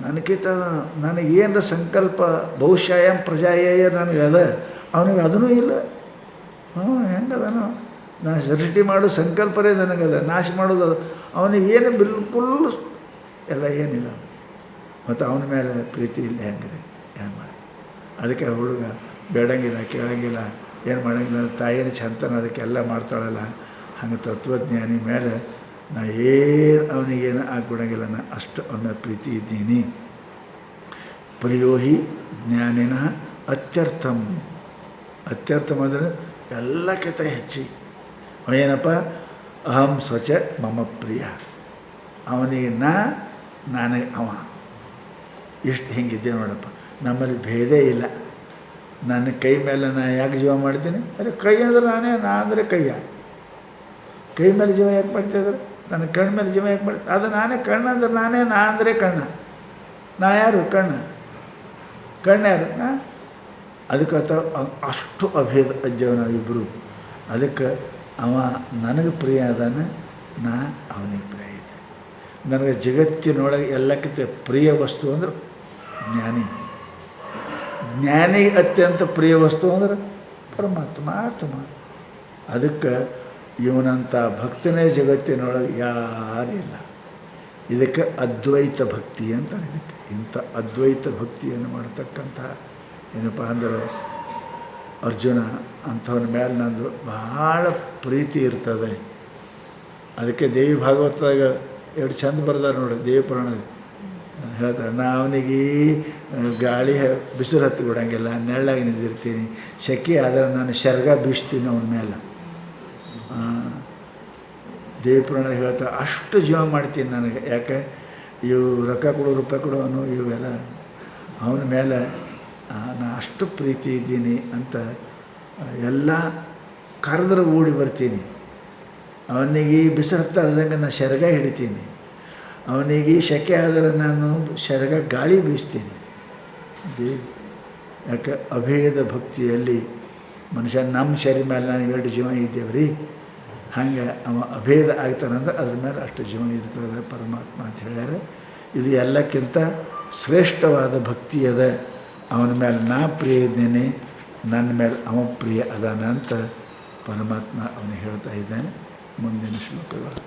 ನನಗಿಂತ ನನಗೇನು ಸಂಕಲ್ಪ ಬಹುಶಃ ಪ್ರಜಾಯ ನನಗೆ ಅದ, ಅವನಿಗೆ ಅದೂ ಇಲ್ಲ. ಹೆಂಗದನು ನಾನು ಸೃಷ್ಟಿ ಮಾಡೋ ಸಂಕಲ್ಪರೇ ನನಗದ, ನಾಶ ಮಾಡೋದು ಅವನಿಗೇನು ಬಿಲ್ಕುಲ್ ಎಲ್ಲ ಏನಿಲ್ಲ. ಮತ್ತು ಅವನ ಮೇಲೆ ಪ್ರೀತಿ ಇಲ್ಲ, ಹೆಂಗಿದೆ ಏನು ಮಾಡಿ. ಅದಕ್ಕೆ ಹುಡುಗ ಬೇಡಂಗಿಲ್ಲ, ಕೇಳಂಗಿಲ್ಲ, ಏನು ಮಾಡೋಂಗಿಲ್ಲ. ತಾಯಿನ ಚಂತನ ಅದಕ್ಕೆಲ್ಲ ಮಾಡ್ತಾಳಲ್ಲ. ಹಂಗೆ ತತ್ವಜ್ಞಾನಿ ಮೇಲೆ ನಾ ಏನು ಅವನಿಗೇನು ಆಗ್ಬಿಡಂಗಿಲ್ಲ, ನಾ ಅಷ್ಟು ಅವನ ಪ್ರೀತಿ ಇದ್ದೀನಿ. ಪ್ರಿಯೋಹಿ ಜ್ಞಾನಿನ ಅತ್ಯರ್ಥಂ ಅಂದರೆ ಎಲ್ಲಕ್ಕಿಂತ ಹೆಚ್ಚಿಗೆ ಅವೇನಪ್ಪ ಅಹಂ ಸ್ವಚ ಮಮ ಪ್ರಿಯ. ಅವನಿಗೆ ನನಗೆ ಅವ ಎಷ್ಟು ಹಿಂಗಿದ್ದೆ ನೋಡಪ್ಪ. ನಮ್ಮಲ್ಲಿ ಭೇದೇ ಇಲ್ಲ. ನನ್ನ ಕೈ ಮೇಲೆ ನಾ ಯಾಕೆ ಜೀವ ಮಾಡ್ತೀನಿ? ಅರೆ ಕೈ ಅಂದ್ರೆ ನಾ ಅಂದರೆ ಕೈ ಮೇಲೆ ಜೀವ ಯಾಕೆ ಮಾಡ್ತಾಯಿದ್ರೆ? ನನ್ನ ಕಣ್ಣು ಮೇಲೆ ಜೀವ ಯಾಕೆ ಮಾಡ್ತೀನಿ? ಅದು ನಾನೇ. ಕಣ್ಣು ಅಂದ್ರೆ ನಾ ಅಂದರೆ ಕಣ್ಣ. ನಾ ಯಾರು? ಕಣ್ಣು ಯಾರು? ಅದಕ್ಕೆ ಅಷ್ಟು ಅಭೇದ ಅಜ್ಜವ ನಾವಿಬ್ಬರು. ಅದಕ್ಕೆ ಅವ ನನಗೆ ಪ್ರಿಯ ಅದಾನ, ನಾ ಅವನಿಗೆ ಪ್ರಿಯ ಇದೆ. ನನಗೆ ಜಗತ್ತಿನೊಳಗೆ ಎಲ್ಲಕ್ಕಿಂತ ಪ್ರಿಯ ವಸ್ತು ಅಂದ್ರೆ ಜ್ಞಾನಿಗೆ ಅತ್ಯಂತ ಪ್ರಿಯ ವಸ್ತು ಅಂದ್ರೆ ಪರಮಾತ್ಮ ಆತ್ಮ. ಅದಕ್ಕೆ ಇವನಂಥ ಭಕ್ತನೇ ಜಗತ್ತಿನೊಳಗೆ ಯಾರಿಲ್ಲ. ಇದಕ್ಕೆ ಅದ್ವೈತ ಭಕ್ತಿ ಅಂತಾರೆ. ಇದಕ್ಕೆ ಇಂಥ ಅದ್ವೈತ ಭಕ್ತಿಯನ್ನು ಮಾಡತಕ್ಕಂಥ ಏನಪ್ಪ ಅಂದ್ರೆ ಅರ್ಜುನ ಅಂಥವನ ಮೇಲೆ ನಂದು ಭಾಳ ಪ್ರೀತಿ ಇರ್ತದೆ. ಅದಕ್ಕೆ ದೇವಿ ಭಾಗವತದಾಗ ಎರಡು ಚಂದ ಬರ್ದಾರೆ ನೋಡಿ. ದೇವಿ ಪುರಾಣದ ಹೇಳ್ತಾರೆ, ನಾ ಅವನಿಗೆ ಗಾಳಿ ಬಿಸಿಲು ಹತ್ತಿ ಬಿಡೋಂಗಿಲ್ಲ, ನೆರಳಾಗಿ ನಿಂತಿರ್ತೀನಿ, ಸೆಕೆ ಆದರೆ ನಾನು ಶರ್ಗ ಬೀಸ್ತೀನಿ ಅವನ ಮೇಲೆ. ದೇವಿ ಪುರಾಣ ಹೇಳ್ತಾರೆ, ಅಷ್ಟು ಜೀವ ಮಾಡ್ತೀನಿ ನನಗೆ. ಯಾಕೆ ಇವು ರೊಕ್ಕ ಕೊಡು ರೂಪಾಯಿ ಕೊಡು ಇವೆಲ್ಲ ಅವನ ಮೇಲೆ ನಾ ಅಷ್ಟು ಪ್ರೀತಿ ಇದ್ದೀನಿ ಅಂತ ಎಲ್ಲ ಕರೆದ್ರೆ ಓಡಿ ಬರ್ತೀನಿ. ಅವನಿಗೆ ಬಿಸಿಲು ತಳ್ದಂಗೆ ನಾನು ಸೆರಗ ಹಿಡಿತೀನಿ. ಅವನಿಗೆ ಸೆಕೆ ಆದರೆ ನಾನು ಸೆರಗ ಗಾಳಿ ಬೀಸ್ತೀನಿ. ಯಾಕೆ ಅಭೇದ ಭಕ್ತಿಯಲ್ಲಿ ಮನುಷ್ಯ ನಮ್ಮ ಶರೀರ ಮೇಲೆ ನಾನು ಎರಡು ಜೀವ ಇದ್ದೇವ್ರಿ, ಹಂಗೆ ಅವ ಅಭೇದ ಆಗ್ತಾನಂದ್ರೆ ಅದ್ರ ಮೇಲೆ ಅಷ್ಟು ಜೀವ ಇರ್ತದೆ ಪರಮಾತ್ಮ ಅಂತ ಹೇಳ್ಯಾರ. ಇದು ಎಲ್ಲಕ್ಕಿಂತ ಶ್ರೇಷ್ಠವಾದ ಭಕ್ತಿ ಅದ. ಅವನ ಮೇಲೆ ನಾ ಪ್ರಿಯ ಇದ್ದೇನೆ, ನನ್ನ ಮೇಲೆ ಅವ ಪ್ರಿಯ ಅದಾನ ಅಂತ ಪರಮಾತ್ಮ ಅವನಿಗೆ ಹೇಳ್ತಾ ಇದ್ದಾನೆ. ಮುಂದಿನ ಶ್ಲೋಕಗಳು